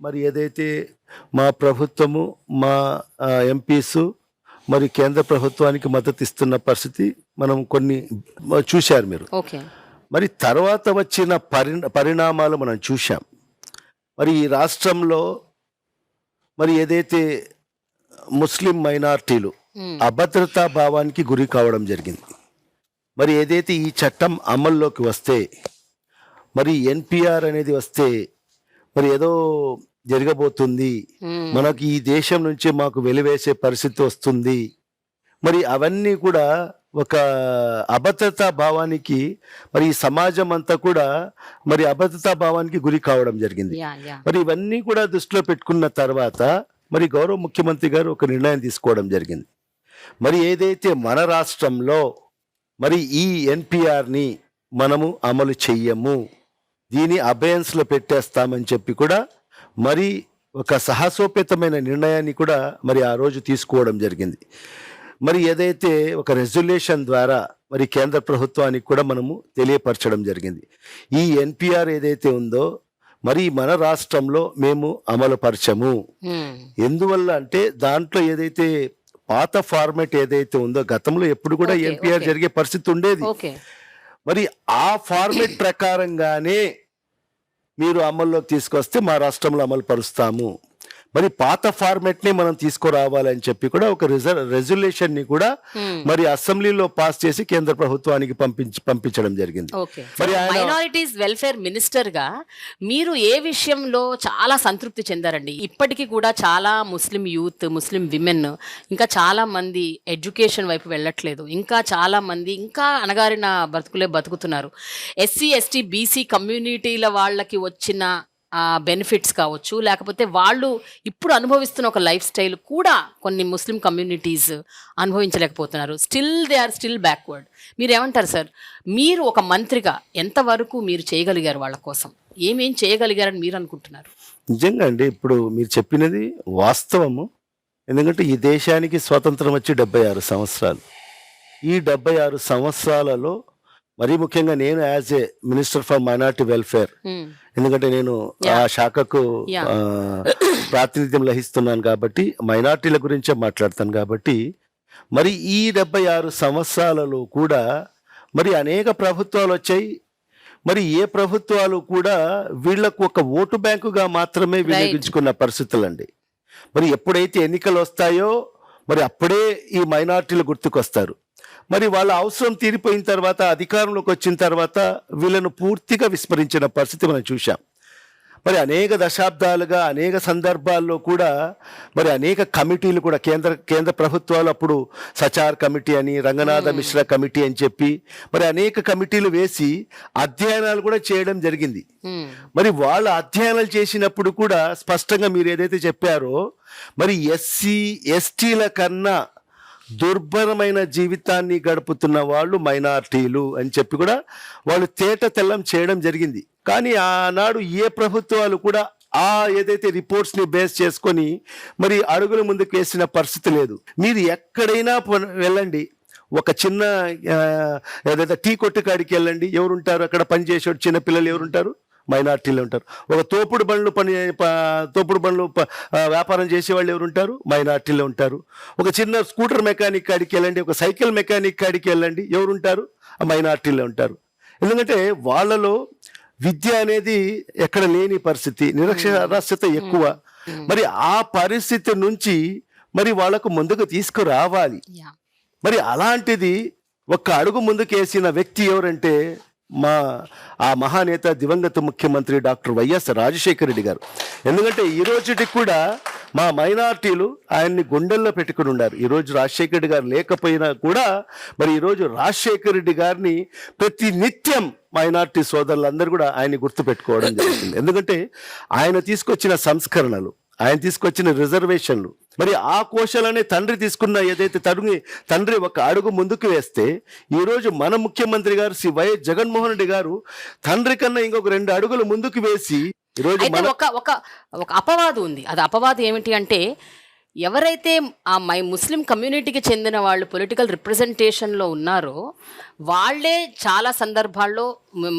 మరి ఏదైతే మా ప్రభుత్వము మా ఎంపీస్ మరి కేంద్ర ప్రభుత్వానికి మద్దతు ఇస్తున్న పరిస్థితి మనం కొన్ని చూశారు మీరు. మరి తర్వాత వచ్చిన పరిణామాలు మనం చూశాం. మరి ఈ రాష్ట్రంలో మరి ఏదైతే ముస్లిం మైనార్టీలు అభద్రతా భావానికి గురి కావడం జరిగింది. మరి ఏదైతే ఈ చట్టం అమల్లోకి వస్తే మరి ఎన్పిఆర్ అనేది వస్తే మరి ఏదో జరగబోతుంది, మనకి ఈ దేశం నుంచి మాకు వెలివేసే పరిస్థితి వస్తుంది, మరి అవన్నీ కూడా ఒక అభద్రతా భావానికి మరి ఈ సమాజం అంతా కూడా మరి అభద్రతా భావానికి గురి కావడం జరిగింది. మరి ఇవన్నీ కూడా దృష్టిలో పెట్టుకున్న తర్వాత మరి గౌరవ ముఖ్యమంత్రి గారు ఒక నిర్ణయం తీసుకోవడం జరిగింది. మరి ఏదైతే మన రాష్ట్రంలో మరి ఈ ఎన్పిఆర్ని మనము అమలు చెయ్యము, దీని అబయన్స్లో పెట్టేస్తామని చెప్పి కూడా మరి ఒక సాహసోపేతమైన నిర్ణయాన్ని కూడా మరి ఆ రోజు తీసుకోవడం జరిగింది. మరి ఏదైతే ఒక రెజల్యూషన్ ద్వారా మరి కేంద్ర ప్రభుత్వానికి కూడా మనము తెలియపరచడం జరిగింది. ఈ ఎన్పిఆర్ ఏదైతే ఉందో మరి మన రాష్ట్రంలో మేము అమలు పరచము. ఎందువల్ల అంటే దాంట్లో ఏదైతే పాత ఫార్మేట్ ఏదైతే ఉందో గతంలో ఎప్పుడు కూడా ఎన్పిఆర్ జరిగే పరిస్థితి ఉండేది. మరి ఆ ఫార్మేట్ ప్రకారంగానే మీరు అమల్లోకి తీసుకొస్తే మా రాష్ట్రంలో అమలు పరుస్తాము. మరి పాత ఫార్మేట్ ని మనం తీసుకురావాలని చెప్పి కూడా ఒక రెజల్యూషన్ ని కూడా మరి అసెంబ్లీలో పాస్ చేసి కేంద్ర ప్రభుత్వానికి పంపించడం జరిగింది. మరి మైనారిటీస్ వెల్ఫేర్ మినిస్టర్ గా మీరు ఏ విషయంలో చాలా సంతృప్తి చెందారండి? ఇప్పటికీ కూడా చాలా ముస్లిం యూత్, ముస్లిం విమెన్ ఇంకా చాలా మంది ఎడ్యుకేషన్ వైపు వెళ్ళట్లేదు, ఇంకా చాలా మంది ఇంకా అణగారిన బతుకులే బతుకుతున్నారు. ఎస్సీ ఎస్టీ బీసీ కమ్యూనిటీల వాళ్ళకి వచ్చిన బెనిఫిట్స్ కావచ్చు, లేకపోతే వాళ్ళు ఇప్పుడు అనుభవిస్తున్న ఒక లైఫ్ స్టైల్ కూడా కొన్ని ముస్లిం కమ్యూనిటీస్ అనుభవించలేకపోతున్నారు. They are still backward. మీరేమంటారు సార్? మీరు ఒక మంత్రిగా ఎంతవరకు మీరు చేయగలిగారు వాళ్ళ కోసం? ఏమేం చేయగలిగారని మీరు అనుకుంటున్నారు? నిజంగా అండి, ఇప్పుడు మీరు చెప్పినది వాస్తవము. ఎందుకంటే ఈ దేశానికి స్వాతంత్రం వచ్చి 76 సంవత్సరాలు. ఈ 76 సంవత్సరాలలో మరీ ముఖ్యంగా నేను as a minister for minority welfare, ఎందుకంటే నేను ఆ శాఖకు ప్రాతినిధ్యం వహిస్తున్నాను కాబట్టి మైనారిటీల గురించే మాట్లాడతాను కాబట్టి మరి ఈ 76 సంవత్సరాలలో కూడా మరి అనేక ప్రభుత్వాలు వచ్చాయి. మరి ఏ ప్రభుత్వాలు కూడా వీళ్లకు ఒక ఓటు బ్యాంకుగా మాత్రమే వినియోగించుకున్న పరిస్థితులండి. మరి ఎప్పుడైతే ఎన్నికలు వస్తాయో మరి అప్పుడే ఈ మైనారిటీలు గుర్తుకొస్తారు. మరి వాళ్ళ అవసరం తీరిపోయిన తర్వాత అధికారంలోకి వచ్చిన తర్వాత వీళ్ళను పూర్తిగా విస్మరించిన పరిస్థితి మనం చూసాం. మరి అనేక దశాబ్దాలుగా అనేక సందర్భాల్లో కూడా మరి అనేక కమిటీలు కూడా కేంద్ర ప్రభుత్వాలు అప్పుడు సచార్ కమిటీ అని, రంగనాథ మిశ్రా కమిటీ అని చెప్పి మరి అనేక కమిటీలు వేసి అధ్యయనాలు కూడా చేయడం జరిగింది. మరి వాళ్ళ అధ్యయనాలు చేసినప్పుడు కూడా స్పష్టంగా మీరు ఏదైతే చెప్పారో మరి ఎస్సీ ఎస్టీల కన్నా దుర్భరమైన జీవితాన్ని గడుపుతున్న వాళ్ళు మైనార్టీలు అని చెప్పి కూడా వాళ్ళు తేట తెల్లం చేయడం జరిగింది. కానీ ఆనాడు ఏ ప్రభుత్వాలు కూడా ఏదైతే రిపోర్ట్స్ ని బేస్ చేసుకొని మరి అడుగుల ముందుకు వేసిన పరిస్థితి లేదు. మీరు ఎక్కడైనా వెళ్ళండి, ఒక చిన్న ఏదైతే టీ కొట్టు కాడికి వెళ్ళండి, ఎవరుంటారు అక్కడ పనిచేసే చిన్నపిల్లలు ఎవరుంటారు? మైనార్టీలు ఉంటారు. ఒక తోపుడు బండ్లు వ్యాపారం చేసేవాళ్ళు ఎవరుంటారు? మైనార్టీలు ఉంటారు. ఒక చిన్న స్కూటర్ మెకానిక్ కాడికి వెళ్ళండి, ఒక సైకిల్ మెకానిక్ కాడికి వెళ్ళండి, ఎవరుంటారు? మైనార్టీలు ఉంటారు. ఎందుకంటే వాళ్ళలో విద్య అనేది ఎక్కడ లేని పరిస్థితి, నిరక్షరాస్యత ఎక్కువ. మరి ఆ పరిస్థితి నుంచి మరి వాళ్ళకు ముందుకు తీసుకురావాలి. మరి అలాంటిది ఒక్క అడుగు ముందుకు వేసిన వ్యక్తి ఎవరంటే ఆ మహానేత దివంగత ముఖ్యమంత్రి డాక్టర్ వైఎస్ రాజశేఖర రెడ్డి గారు. ఎందుకంటే ఈ రోజుకి కూడా మా మైనార్టీలు ఆయన్ని గుండెల్లో పెట్టుకుని ఉన్నారు. ఈరోజు రాజశేఖర రెడ్డి గారు లేకపోయినా కూడా మరి ఈరోజు రాజశేఖర రెడ్డి గారిని ప్రతి నిత్యం మైనార్టీ సోదరులందరూ కూడా ఆయన్ని గుర్తుపెట్టుకోవడం జరుగుతుంది. ఎందుకంటే ఆయన తీసుకొచ్చిన సంస్కరణలు, ఆయన తీసుకొచ్చిన రిజర్వేషన్లు, మరి ఆ కోశాలనే తండ్రి తీసుకున్న ఏదైతే తండ్రి ఒక అడుగు ముందుకు వేస్తే ఈరోజు మన ముఖ్యమంత్రి గారు శ్రీ వైఎస్ జగన్మోహన్ రెడ్డి గారు తండ్రి కన్నా ఇంకొక 2 అడుగులు ముందుకు వేసి ఈరోజు ఒక అపవాదు ఉంది. అది అపవాదు ఏమిటి అంటే, ఎవరైతే ఆ ముస్లిం కమ్యూనిటీకి చెందిన వాళ్ళు పొలిటికల్ రిప్రజెంటేషన్లో ఉన్నారో వాళ్ళే చాలా సందర్భాల్లో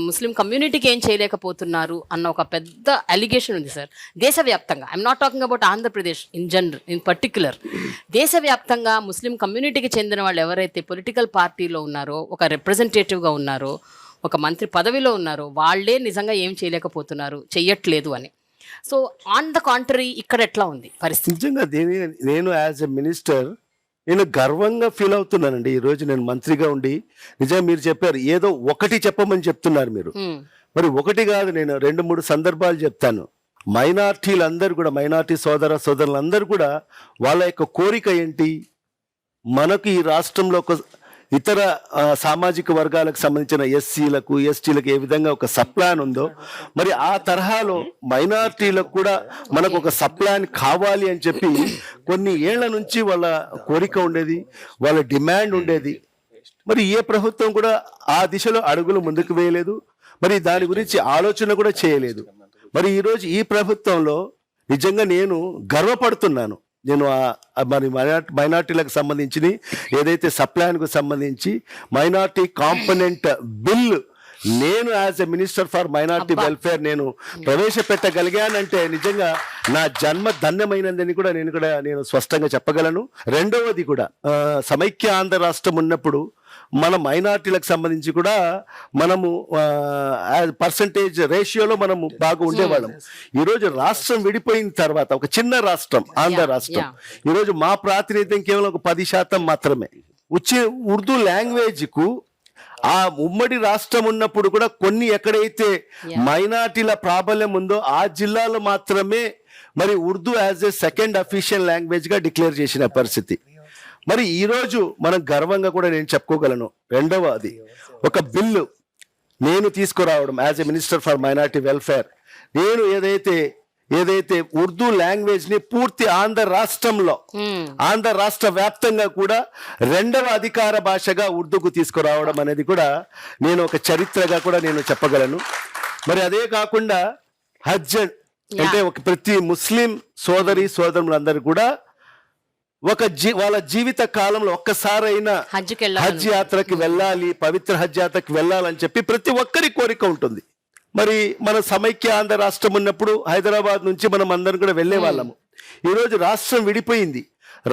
ముస్లిం కమ్యూనిటీకి ఏం చేయలేకపోతున్నారు అన్న ఒక పెద్ద అలిగేషన్ ఉంది సార్ దేశవ్యాప్తంగా. I'm not talking about Andhra Pradesh in particular. దేశవ్యాప్తంగా ముస్లిం కమ్యూనిటీకి చెందిన వాళ్ళు ఎవరైతే పొలిటికల్ పార్టీలో ఉన్నారో, ఒక రిప్రజెంటేటివ్గా ఉన్నారో, ఒక మంత్రి పదవిలో ఉన్నారో వాళ్ళే నిజంగా ఏం చేయలేకపోతున్నారు, చెయ్యట్లేదు అని. సో ఆన్ ద కాంట్రరీ ఇక్కడ ఎట్లా ఉంది పరిస్థితి? నిజంగా నేను యాజ్ ఎ మినిస్టర్ నేను గర్వంగా ఫీల్ అవుతున్నానండి. ఈరోజు నేను మంత్రిగా ఉండి నిజంగా మీరు చెప్పారు ఏదో ఒకటి చెప్పమని చెప్తున్నారు మీరు. మరి ఒకటి కాదు, నేను 2-3 సందర్భాలు చెప్తాను. మైనార్టీలందరూ కూడా, మైనార్టీ సోదరులందరూ కూడా వాళ్ళ యొక్క కోరిక ఏంటి, మనకు ఈ రాష్ట్రంలో ఒక ఇతర సామాజిక వర్గాలకు సంబంధించిన ఎస్సీలకు ఎస్టీలకు ఏ విధంగా ఒక సప్లాన్ ఉందో మరి ఆ తరహాలో మైనార్టీలకు కూడా మనకు ఒక సప్లాన్ కావాలి అని చెప్పి కొన్ని ఏళ్ల నుంచి వాళ్ళ కోరిక ఉండేది, వాళ్ళ డిమాండ్ ఉండేది. మరి ఏ ప్రభుత్వం కూడా ఆ దిశలో అడుగులు ముందుకు వేయలేదు, మరి దాని గురించి ఆలోచన కూడా చేయలేదు. మరి ఈరోజు ఈ ప్రభుత్వంలో నిజంగా నేను గర్వపడుతున్నాను. నేను మరి మైనార్టీలకు సంబంధించి ఏదైతే సప్లాన్కు సంబంధించి మైనార్టీ కాంపనెంట్ బిల్ నేను as a minister for minority welfare నేను ప్రవేశపెట్టగలిగానంటే నిజంగా నా జన్మ ధన్యమైనదని కూడా నేను స్పష్టంగా చెప్పగలను. రెండవది కూడా సమైక్య ఆంధ్ర రాష్ట్రం ఉన్నప్పుడు మన మైనార్టీలకు సంబంధించి కూడా మనము పర్సంటేజ్ రేషియోలో మనము బాగా ఉండేవాళ్ళం. ఈరోజు రాష్ట్రం విడిపోయిన తర్వాత ఒక చిన్న రాష్ట్రం ఆంధ్ర రాష్ట్రం, ఈరోజు మా ప్రాతినిధ్యం కేవలం ఒక 10% మాత్రమే. వచ్చే ఉర్దూ లాంగ్వేజ్ కు ఆ ఉమ్మడి రాష్ట్రం ఉన్నప్పుడు కూడా కొన్ని ఎక్కడైతే మైనార్టీల ప్రాబల్యం ఉందో ఆ జిల్లాలో మాత్రమే మరి Urdu as a second official language గా డిక్లేర్ చేసిన పరిస్థితి. మరి ఈరోజు మనం గర్వంగా కూడా నేను చెప్పుకోగలను. రెండవది ఒక బిల్లు నేను తీసుకురావడం as a minister for minority welfare. నేను ఏదైతే ఉర్దూ లాంగ్వేజ్ ని పూర్తి ఆంధ్ర రాష్ట్రంలో ఆంధ్ర రాష్ట్ర వ్యాప్తంగా కూడా 2వ అధికార భాషగా ఉర్దూకు తీసుకురావడం అనేది కూడా నేను ఒక చరిత్రగా కూడా నేను చెప్పగలను. మరి అదే కాకుండా హజ్ అంటే ఒక ప్రతి ముస్లిం సోదరులందరూ కూడా వాళ్ళ జీవిత కాలంలో ఒక్కసారైనా హజ్ యాత్రకి వెళ్ళాలి, పవిత్ర హజ్ యాత్రకి వెళ్ళాలని చెప్పి ప్రతి ఒక్కరి కోరిక ఉంటుంది. మరి మన సమైక్య ఆంధ్ర రాష్ట్రం ఉన్నప్పుడు హైదరాబాద్ నుంచి మనం అందరం కూడా వెళ్ళే వాళ్ళము. ఈరోజు రాష్ట్రం విడిపోయింది.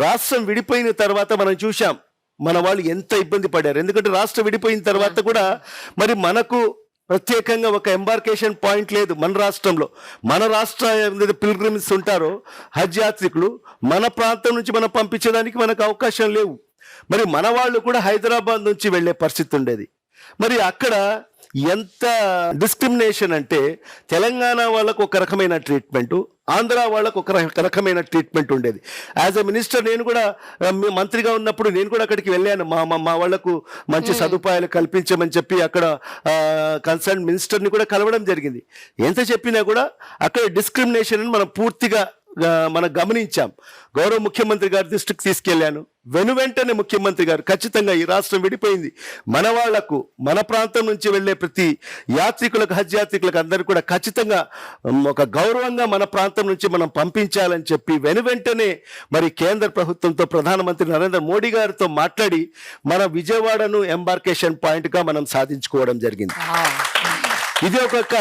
రాష్ట్రం విడిపోయిన తర్వాత మనం చూసాం మన వాళ్ళు ఎంత ఇబ్బంది పడారు. ఎందుకంటే రాష్ట్రం విడిపోయిన తర్వాత కూడా మరి మనకు ప్రత్యేకంగా ఒక ఎంబార్కేషన్ పాయింట్ లేదు మన రాష్ట్రంలో. మన రాష్ట్ర పిల్గ్రిమ్స్ ఉంటారో హజ్ యాత్రికులు మన ప్రాంతం నుంచి మనం పంపించడానికి మనకు అవకాశం లేవు. మరి మన వాళ్ళు కూడా హైదరాబాద్ నుంచి వెళ్ళే పరిస్థితి ఉండేది. మరి అక్కడ ఎంత డిస్క్రిమినేషన్ అంటే తెలంగాణ వాళ్ళకు ఒక రకమైన ట్రీట్మెంటు, ఆంధ్ర వాళ్ళకు ఒక రకమైన ట్రీట్మెంట్ ఉండేది. యాజ్ ఎ మినిస్టర్ నేను కూడా మంత్రిగా ఉన్నప్పుడు నేను కూడా అక్కడికి వెళ్ళాను. మా వాళ్లకు మంచి సదుపాయాలు కల్పించమని చెప్పి అక్కడ కన్సర్న్ మినిస్టర్ని కూడా కలవడం జరిగింది. ఎంత చెప్పినా కూడా అక్కడ డిస్క్రిమినేషన్ మనం పూర్తిగా మనం గమనించాం. గౌరవ ముఖ్యమంత్రి గారి దృష్టికి తీసుకెళ్లాను. వెంటనే ముఖ్యమంత్రి గారు ఖచ్చితంగా ఈ రాష్ట్రం విడిపోయింది, మన వాళ్లకు మన ప్రాంతం నుంచి వెళ్లే ప్రతి యాత్రికులకు హజ్ యాత్రికులకు అందరూ కూడా ఖచ్చితంగా ఒక గౌరవంగా మన ప్రాంతం నుంచి మనం పంపించాలని చెప్పి వెంటనే మరి కేంద్ర ప్రభుత్వంతో ప్రధానమంత్రి నరేంద్ర మోడీ గారితో మాట్లాడి మన విజయవాడను ఎంబార్కేషన్ పాయింట్ గా మనం సాధించుకోవడం జరిగింది. ఇది ఒక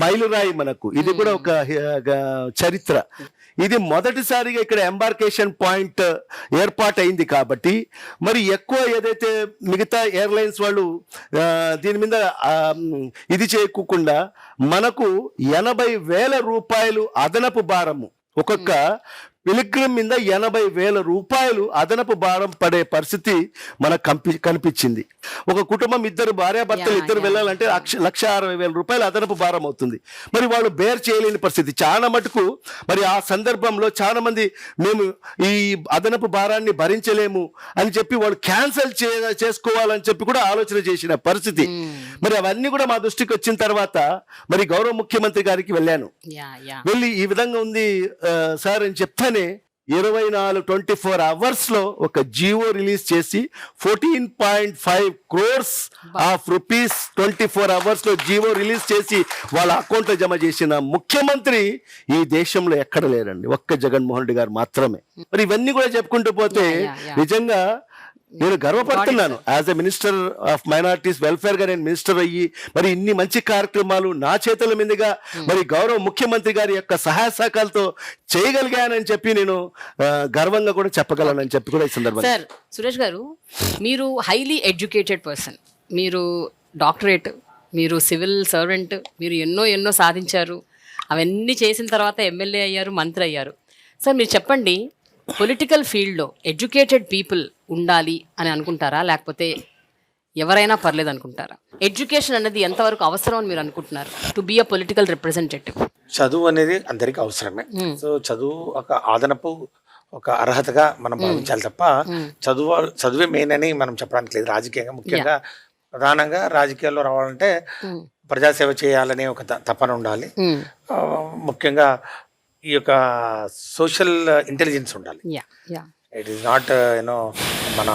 మైలురాయి మనకు, ఇది కూడా ఒక చరిత్ర. ఇది మొదటిసారిగా ఇక్కడ ఎంబార్కేషన్ పాయింట్ ఏర్పాటైంది కాబట్టి మరి ఎక్కువ ఏదైతే మిగతా ఎయిర్లైన్స్ వాళ్ళు దీని మీద ఇది చేయకుండా మనకు 80,000 రూపాయలు అదనపు భారము ఒక్కొక్క పిలిగ్రిమ్ మీద 80,000 రూపాయలు అదనపు భారం పడే పరిస్థితి మనకు కనిపించింది. ఒక కుటుంబం ఇద్దరు భార్యాభర్తలు ఇద్దరు వెళ్ళాలంటే 1,60,000 రూపాయలు అదనపు భారం అవుతుంది. మరి వాళ్ళు బేర్ చేయలేని పరిస్థితి చాలా మటుకు. మరి ఆ సందర్భంలో చాలా మంది మేము ఈ అదనపు భారాన్ని భరించలేము అని చెప్పి వాళ్ళు క్యాన్సిల్ చేసుకోవాలని చెప్పి కూడా ఆలోచన చేసిన పరిస్థితి. మరి అవన్నీ కూడా మా దృష్టికి వచ్చిన తర్వాత మరి గౌరవ ముఖ్యమంత్రి గారికి వెళ్ళాను. వెళ్ళి ఈ విధంగా ఉంది సార్ అని చెప్తానే 24 అవర్స్ లో ఒక జియో రిలీజ్ చేసి 14.5 crores ఆఫ్ రూపీస్ 24 అవర్స్ లో జియో రిలీజ్ చేసి వాళ్ళ అకౌంట్ లో జమ చేసిన ముఖ్యమంత్రి ఈ దేశంలో ఎక్కడ లేరండి, ఒక్క జగన్మోహన్ రెడ్డి గారు మాత్రమే. మరి ఇవన్నీ కూడా చెప్పుకుంటూ పోతే నిజంగా నేను గర్వపడుతున్నాను. As a minister of minorities welfare గా నేను మినిస్టర్ అయ్యి మరి ఇన్ని మంచి కార్యక్రమాలు నా చేతుల మీదుగా మరి గౌరవ ముఖ్యమంత్రి గారి యొక్క సహాయ సహకారాలతో చేయగలిగానని చెప్పి నేను గర్వంగా కూడా చెప్పగలనని చెప్పి కూడా ఈ సందర్భంగా. సార్ సురేష్ గారు, మీరు హైలీ ఎడ్యుకేటెడ్ పర్సన్, మీరు డాక్టరేట్, మీరు సివిల్ సర్వెంట్, మీరు ఎన్నో సాధించారు. అవన్నీ చేసిన తర్వాత ఎమ్మెల్యే అయ్యారు, మంత్రి అయ్యారు. సార్ మీరు చెప్పండి, పొలిటికల్ ఫీల్డ్లో ఎడ్యుకేటెడ్ పీపుల్ ఉండాలి అని అనుకుంటారా, లేకపోతే ఎవరైనా పర్లేదు అనుకుంటారా? ఎడ్యుకేషన్ అనేది ఎంతవరకు అవసరం అని మీరు అనుకుంటున్నారు to be a political representative? చదువు అనేది అందరికీ అవసరమే. సో చదువు ఒక అదనపు ఒక అర్హతగా మనం భావించాలి తప్ప చదువే మెయిన్ అని మనం చెప్పడానికి లేదు. రాజకీయంగా ముఖ్యంగా ప్రధానంగా రాజకీయాల్లో రావాలంటే ప్రజాసేవ చేయాలనే ఒక తపన ఉండాలి. ముఖ్యంగా ఈ యొక్క సోషల్ ఇంటెలిజెన్స్ ఉండాలి. ఇట్ ఈస్ నాట్ యూనో మన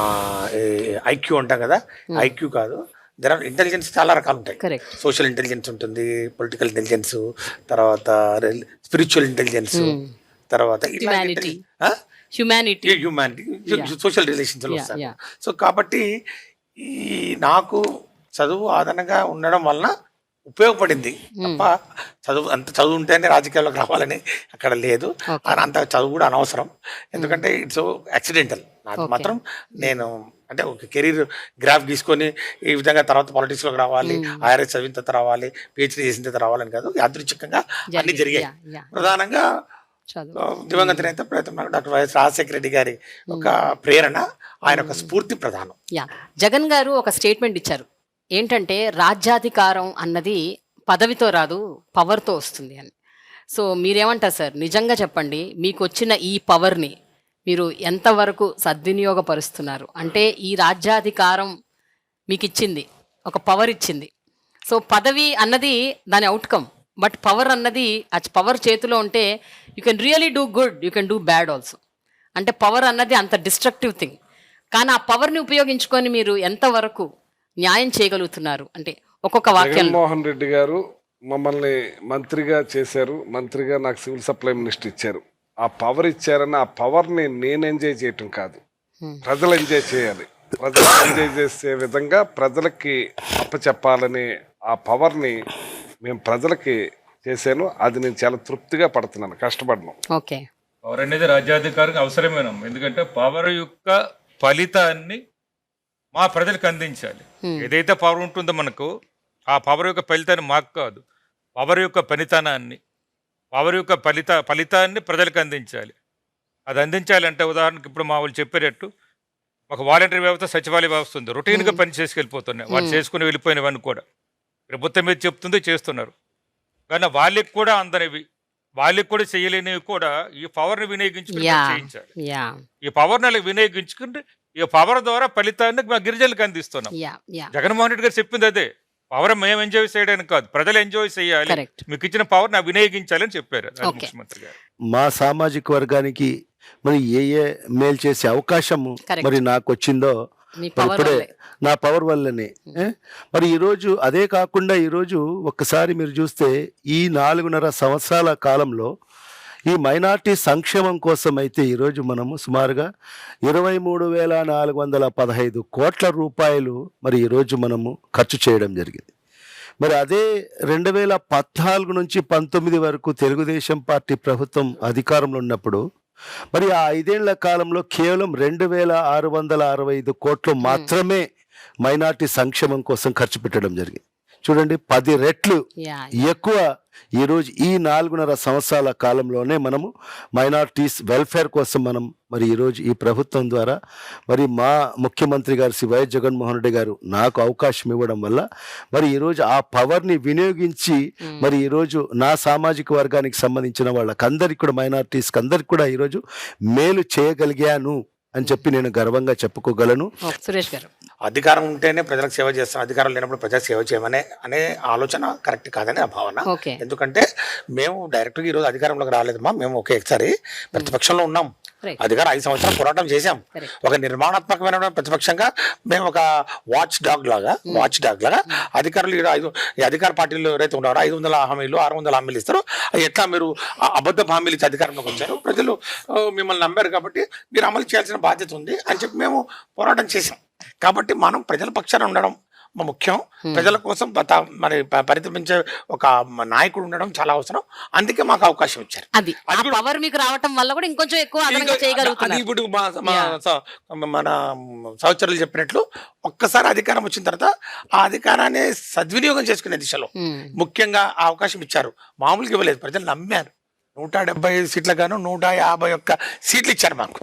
ఐక్యూ అంటాం కదా, ఐక్యూ కాదు. దర్ ఆర్ ఇంటెలిజెన్స్ చాలా రకాలు ఉంటాయి. సోషల్ ఇంటెలిజెన్స్ ఉంటుంది, పొలిటికల్ ఇంటెలిజెన్స్, తర్వాత స్పిరిచువల్ ఇంటెలిజెన్స్, తర్వాత హ్యూమానిటీ, సోషల్ రిలేషన్స్ వస్తాయి. సో కాబట్టి ఈ నాకు చదువు ఆదరణగా ఉండడం వలన ఉపయోగపడింది తప్ప అంత చదువు ఉంటేనే రాజకీయాల్లోకి రావాలని అక్కడ లేదు. అంత చదువు కూడా అనవసరం, ఎందుకంటే ఇట్స్ యాక్సిడెంటల్. నాకు మాత్రం నేను అంటే ఒక కెరీర్ గ్రాఫ్ గీసుకొని ఈ విధంగా తర్వాత పాలిటిక్స్లోకి రావాలి, ఐఆర్ఎస్ చదివిన తర్వాత రావాలి, పిహెచ్డీ చేసిన తర్వాత రావాలని కాదు, యాదృచ్ఛికంగా అన్ని జరిగాయి. ప్రధానంగా దివంగత నేత డాక్టర్ వైఎస్ రాజశేఖర రెడ్డి గారి ఒక ప్రేరణ, ఆయన ఒక స్ఫూర్తి ప్రధానం. జగన్ గారు ఒక స్టేట్మెంట్ ఇచ్చారు, ఏంటంటే రాజ్యాధికారం అన్నది పదవితో రాదు, పవర్తో వస్తుంది అని. సో మీరేమంటారు సార్? నిజంగా చెప్పండి, మీకు వచ్చిన ఈ పవర్ని మీరు ఎంతవరకు సద్వినియోగపరుస్తున్నారు? అంటే ఈ రాజ్యాధికారం మీకు ఇచ్చింది, ఒక పవర్ ఇచ్చింది. సో పదవి అన్నది దాని అవుట్కమ్, బట్ పవర్ అన్నది ఆ పవర్ చేతిలో ఉంటే you can really do good, you can do bad also. అంటే పవర్ అన్నది అంత డిస్ట్రక్టివ్ థింగ్, కానీ ఆ పవర్ని ఉపయోగించుకొని మీరు ఎంతవరకు న్యాయం చేయగలుగుతున్నారు? అంటే ఒక్కొక్క వాక్యం. జగన్మోహన్ రెడ్డి గారు మమ్మల్ని మంత్రిగా చేశారు, మంత్రిగా నాకు సివిల్ సప్లై మినిస్టర్ ఇచ్చారు. ఆ పవర్ ఇచ్చారని ఆ పవర్ని నేను ఎంజాయ్ చేయటం కాదు, ప్రజలు ఎంజాయ్ చేయాలి. ప్రజలు ఎంజాయ్ చేసే విధంగా ప్రజలకి అప్పచెప్పాలని ఆ పవర్ని మేము ప్రజలకి చేశాను. అది నేను చాలా తృప్తిగా పడుతున్నాను, కష్టపడ్డాను. ఓకే, పవర్ అనేది రాజ్యాధికారికి అవసరమేనా? ఎందుకంటే పవర్ యొక్క ఫలితాన్ని మా ప్రజలకు అందించాలి. ఏదైతే పవర్ ఉంటుందో మనకు, ఆ పవర్ యొక్క ఫలితాన్ని మాకు కాదు, పవర్ యొక్క పనితనాన్ని, పవర్ యొక్క ఫలితాన్ని ప్రజలకు అందించాలి. అది అందించాలంటే ఉదాహరణకు ఇప్పుడు మా వాళ్ళు చెప్పేటట్టు ఒక వాలంటరీ వ్యవస్థ, సచివాలయ వ్యవస్థ ఉంది, రొటీన్గా పని చేసుకెళ్ళిపోతున్నాయి. వాళ్ళు చేసుకుని వెళ్ళిపోయినవన్నీ కూడా ప్రభుత్వం మీద చెప్తుంది, చేస్తున్నారు. కానీ వాళ్ళకి కూడా అందనివి, వాళ్ళకి కూడా చేయలేనివి కూడా ఈ పవర్ని వినియోగించుకుని చేయించాలి. ఈ పవర్ని అలా వినియోగించుకుంటే ఈ పవర్ ద్వారా ఫలితాన్ని మా గిరిజనులకు అందిస్తున్నాం. జగన్మోహన్ రెడ్డి గారు చెప్పింది అదే, పవర్ మేము ఎంజాయ్ చేయడానికి కాదు, ప్రజలు ఎంజాయ్ చేయాలి, మీకు ఇచ్చిన పవర్ నా వినియోగించాలని చెప్పారు ముఖ్యమంత్రి గారు. మా సామాజిక వర్గానికి మరి ఏ మేలు చేసే అవకాశం మరి నాకు వచ్చిందో ఇప్పుడే నా పవర్ వల్లనే. మరి ఈరోజు అదే కాకుండా ఈరోజు ఒక్కసారి మీరు చూస్తే ఈ 4.5 సంవత్సరాల కాలంలో ఈ మైనార్టీ సంక్షేమం కోసం అయితే ఈరోజు మనము సుమారుగా 23,415 కోట్ల రూపాయలు మరి ఈరోజు మనము ఖర్చు చేయడం జరిగింది. మరి అదే 2014 నుంచి 19 వరకు తెలుగుదేశం పార్టీ ప్రభుత్వం అధికారంలో ఉన్నప్పుడు మరి ఆ 5 ఏళ్ల కాలంలో కేవలం 2,665 కోట్లు మాత్రమే మైనార్టీ సంక్షేమం కోసం ఖర్చు పెట్టడం జరిగింది. చూడండి 10 రెట్లు యా ఎక్కువ ఈరోజు ఈ 4.5 సంవత్సరాల కాలంలోనే మనము మైనారిటీస్ వెల్ఫేర్ కోసం మనం మరి ఈరోజు ఈ ప్రభుత్వం ద్వారా మరి మా ముఖ్యమంత్రి గారు శ్రీ వైఎస్ జగన్మోహన్ రెడ్డి గారు నాకు అవకాశం ఇవ్వడం వల్ల మరి ఈరోజు ఆ పవర్ని వినియోగించి మరి ఈరోజు నా సామాజిక వర్గానికి సంబంధించిన వాళ్ళకందరికి కూడా మైనారిటీస్కి అందరికి కూడా ఈరోజు మేలు చేయగలిగాను అని చెప్పి నేను గర్వంగా చెప్పుకోగలను. సురేష్ గారు, అధికారం ఉంటేనే ప్రజలకు సేవ చేస్తాం, అధికారం లేనప్పుడు ప్రజలకు సేవ చేయమనే అనే ఆలోచన కరెక్ట్ కాదని నా భావన. ఓకే. ఎందుకంటే మేము డైరెక్ట్గా ఈరోజు అధికారంలోకి రాలేదమ్మా, మేము ఒకసారి ప్రతిపక్షంలో ఉన్నాం, అధికారం 5 సంవత్సరాలు పోరాటం చేశాం. ఒక నిర్మాణాత్మకమైన ప్రతిపక్షంగా మేము ఒక వాచ్ డాగ్ లాగా అధికారులు ఈ అధికార పార్టీలు ఎవరైతే ఉన్నారో 500 హామీలు 600 హామీలు ఇస్తారో అది ఎట్లా మీరు అబద్ధ హామీలు ఇచ్చి అధికారంలోకి వచ్చారు, ప్రజలు మిమ్మల్ని నమ్మారు కాబట్టి మీరు అమలు చేయాల్సిన బాధ్యత ఉంది అని చెప్పి మేము పోరాటం చేశాం. కాబట్టి మనం ప్రజల పక్షాన ఉండడం ముఖ్యం, ప్రజల కోసం మరి పరితపించే ఒక నాయకుడు ఉండడం చాలా అవసరం. అందుకే మాకు అవకాశం ఇచ్చారు. అది పవర్ మీకు రావటం వల్ల కూడా ఇంకొంచెం ఎక్కువ అదనంగా చేయగలుగుతున్నారు. అది ఇప్పుడు మన సహచరులు చెప్పినట్లు ఒక్కసారి అధికారం వచ్చిన తర్వాత ఆ అధికారాన్ని సద్వినియోగం చేసుకునే దిశలో ముఖ్యంగా ఆ అవకాశం ఇచ్చారు. మామూలుగా ఇవ్వలేదు, ప్రజలు నమ్మారు. 175 సీట్ల గాను 151 సీట్లు ఇచ్చారు మాకు.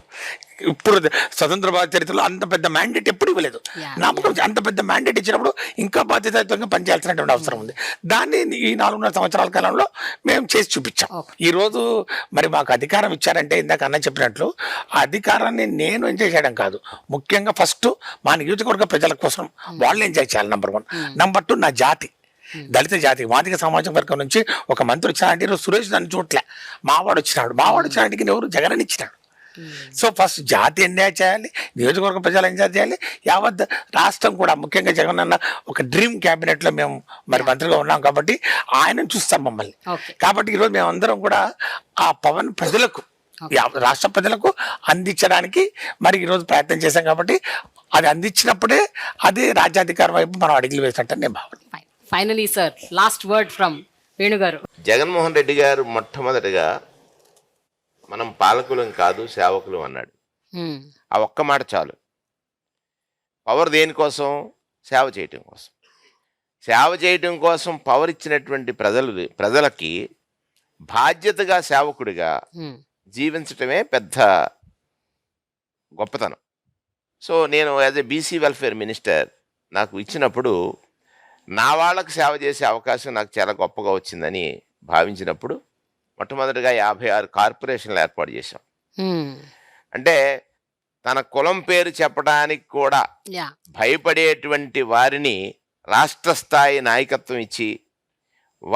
ఇప్పుడు స్వతంత్ర భారత చరిత్రలో అంత పెద్ద మ్యాండేట్ ఎప్పుడు ఇవ్వలేదు. నమ్మకం అంత పెద్ద మ్యాండేట్ ఇచ్చినప్పుడు ఇంకా బాధ్యతాయుతంగా పనిచేయాల్సినటువంటి అవసరం ఉంది. దాన్ని ఈ 4.5 సంవత్సరాల కాలంలో మేము చేసి చూపించాం. ఈరోజు మరి మాకు అధికారం ఇచ్చారంటే ఇందాక అన్న చెప్పినట్లు ఆ అధికారాన్ని నేను ఎంజాయ్ చేయడం కాదు, ముఖ్యంగా ఫస్ట్ మా నియోజకవర్గ ప్రజల కోసం వాళ్ళు ఎంజాయ్ చేయాలి. నంబర్ 1. నంబర్ 2, నా జాతి దళిత జాతి మాదిక సామాజిక వర్గం నుంచి ఒక మంత్రి వచ్చినాడంటే ఈరోజు సురేష్ నన్ను చూడలే, మావాడు వచ్చినాడికి ఎవరు జగన్ ఇచ్చినాడు. సో ఫస్ట్ జాతి ఎంజాయ్ చేయాలి, నియోజకవర్గ ప్రజలు ఎంజాయ్ చేయాలి, యావత్ రాష్ట్రం కూడా. ముఖ్యంగా జగన్ అన్న ఒక డ్రీమ్ క్యాబినెట్లో మేము మరి మంత్రిగా ఉన్నాం కాబట్టి ఆయనను చూస్తాం మమ్మల్ని. కాబట్టి ఈరోజు మేమందరం కూడా ఆ పవన్ ప్రజలకు రాష్ట్ర ప్రజలకు అందించడానికి మరి ఈరోజు ప్రయత్నం చేశాం. కాబట్టి అది అందించినప్పుడే అది రాజ్యాధికారం వైపు మనం అడుగులు వేసినట్టు నేను భావన. Finally sir, last word from Venu గారు. జగన్మోహన్ రెడ్డి గారు మొట్టమొదటిగా మనం పాలకులం కాదు సేవకులు అన్నాడు. ఆ ఒక్క మాట చాలు. పవర్ దేనికోసం? సేవ చేయటం కోసం. సేవ చేయటం కోసం పవర్ ఇచ్చినటువంటి ప్రజలకి బాధ్యతగా సేవకుడిగా జీవించటమే పెద్ద గొప్పతనం. సో నేను as a BC welfare minister నాకు ఇచ్చినప్పుడు నా వాళ్ళకు సేవ చేసే అవకాశం నాకు చాలా గొప్పగా వచ్చిందని భావించినప్పుడు మొట్టమొదటిగా 56 కార్పొరేషన్లు ఏర్పాటు చేశాం. అంటే తన కులం పేరు చెప్పడానికి కూడా భయపడేటువంటి వారిని రాష్ట్ర స్థాయి నాయకత్వం ఇచ్చి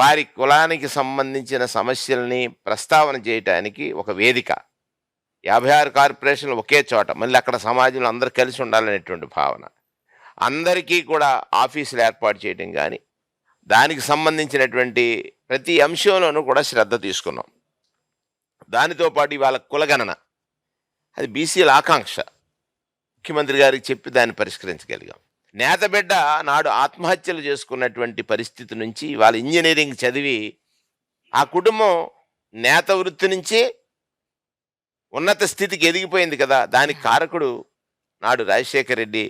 వారి కులానికి సంబంధించిన సమస్యల్ని ప్రస్తావన చేయటానికి ఒక వేదిక. 56 కార్పొరేషన్లు ఒకే చోట, మళ్ళీ అక్కడ సమాజంలో అందరూ కలిసి ఉండాలనేటువంటి భావన. అందరికీ కూడా ఆఫీసులు ఏర్పాటు చేయడం కానీ దానికి సంబంధించినటువంటి ప్రతి అంశంలోనూ కూడా శ్రద్ధ తీసుకున్నాం. దానితో పాటు ఇవాళ కులగణన అది బీసీల ఆకాంక్ష, ముఖ్యమంత్రి గారికి చెప్పి దాన్ని పరిష్కరించగలిగాం. నేతబిడ్డ నాడు ఆత్మహత్యలు చేసుకున్నటువంటి పరిస్థితి నుంచి ఇవాళ ఇంజనీరింగ్ చదివి ఆ కుటుంబం నేత వృత్తి నుంచి ఉన్నత స్థితికి ఎదిగిపోయింది కదా. దానికి కారకుడు నాడు రాజశేఖర్ రెడ్డి,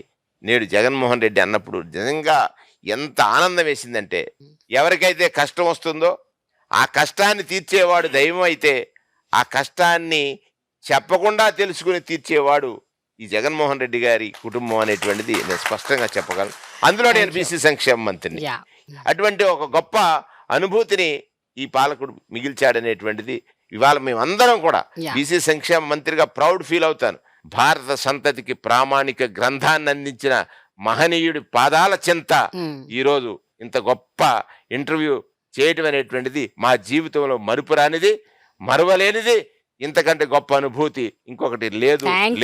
నేడు జగన్మోహన్ రెడ్డి అన్నప్పుడు నిజంగా ఎంత ఆనందం వేసిందంటే, ఎవరికైతే కష్టం వస్తుందో ఆ కష్టాన్ని తీర్చేవాడు దైవం అయితే ఆ కష్టాన్ని చెప్పకుండా తెలుసుకుని తీర్చేవాడు ఈ జగన్మోహన్ రెడ్డి గారి కుటుంబం అనేటువంటిది నేను స్పష్టంగా చెప్పగలను. అందులో నేను బీసీ సంక్షేమ మంత్రిని. అటువంటి ఒక గొప్ప అనుభూతిని ఈ పాలకుడు మిగిల్చాడనేటువంటిది ఇవాళ మేమందరం కూడా బీసీ సంక్షేమ మంత్రిగా ప్రౌడ్ ఫీల్ అవుతాను. భారత సంతతికి ప్రామాణిక గ్రంథాన్ని అందించిన మహనీయుడి పాదాల చెంత ఈరోజు ఇంత గొప్ప ఇంటర్వ్యూ చేయటం అనేటువంటిది మా జీవితంలో మరుపురానిది, మరువలేనిది. ఇంతకంటే గొప్ప అనుభూతి ఇంకొకటి లేదు. Thank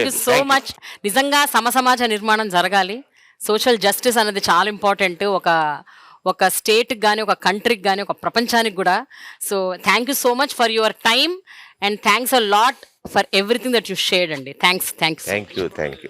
you so much. నిజంగా సమసమాజ నిర్మాణం జరగాలి. సోషల్ జస్టిస్ అనేది చాలా ఇంపార్టెంట్ ఒక స్టేట్కి కానీ, ఒక కంట్రీకి కానీ, ఒక ప్రపంచానికి కూడా. So thank you so much for your time and thanks a lot for everything that you shared అండి. థ్యాంక్స్. Thank you.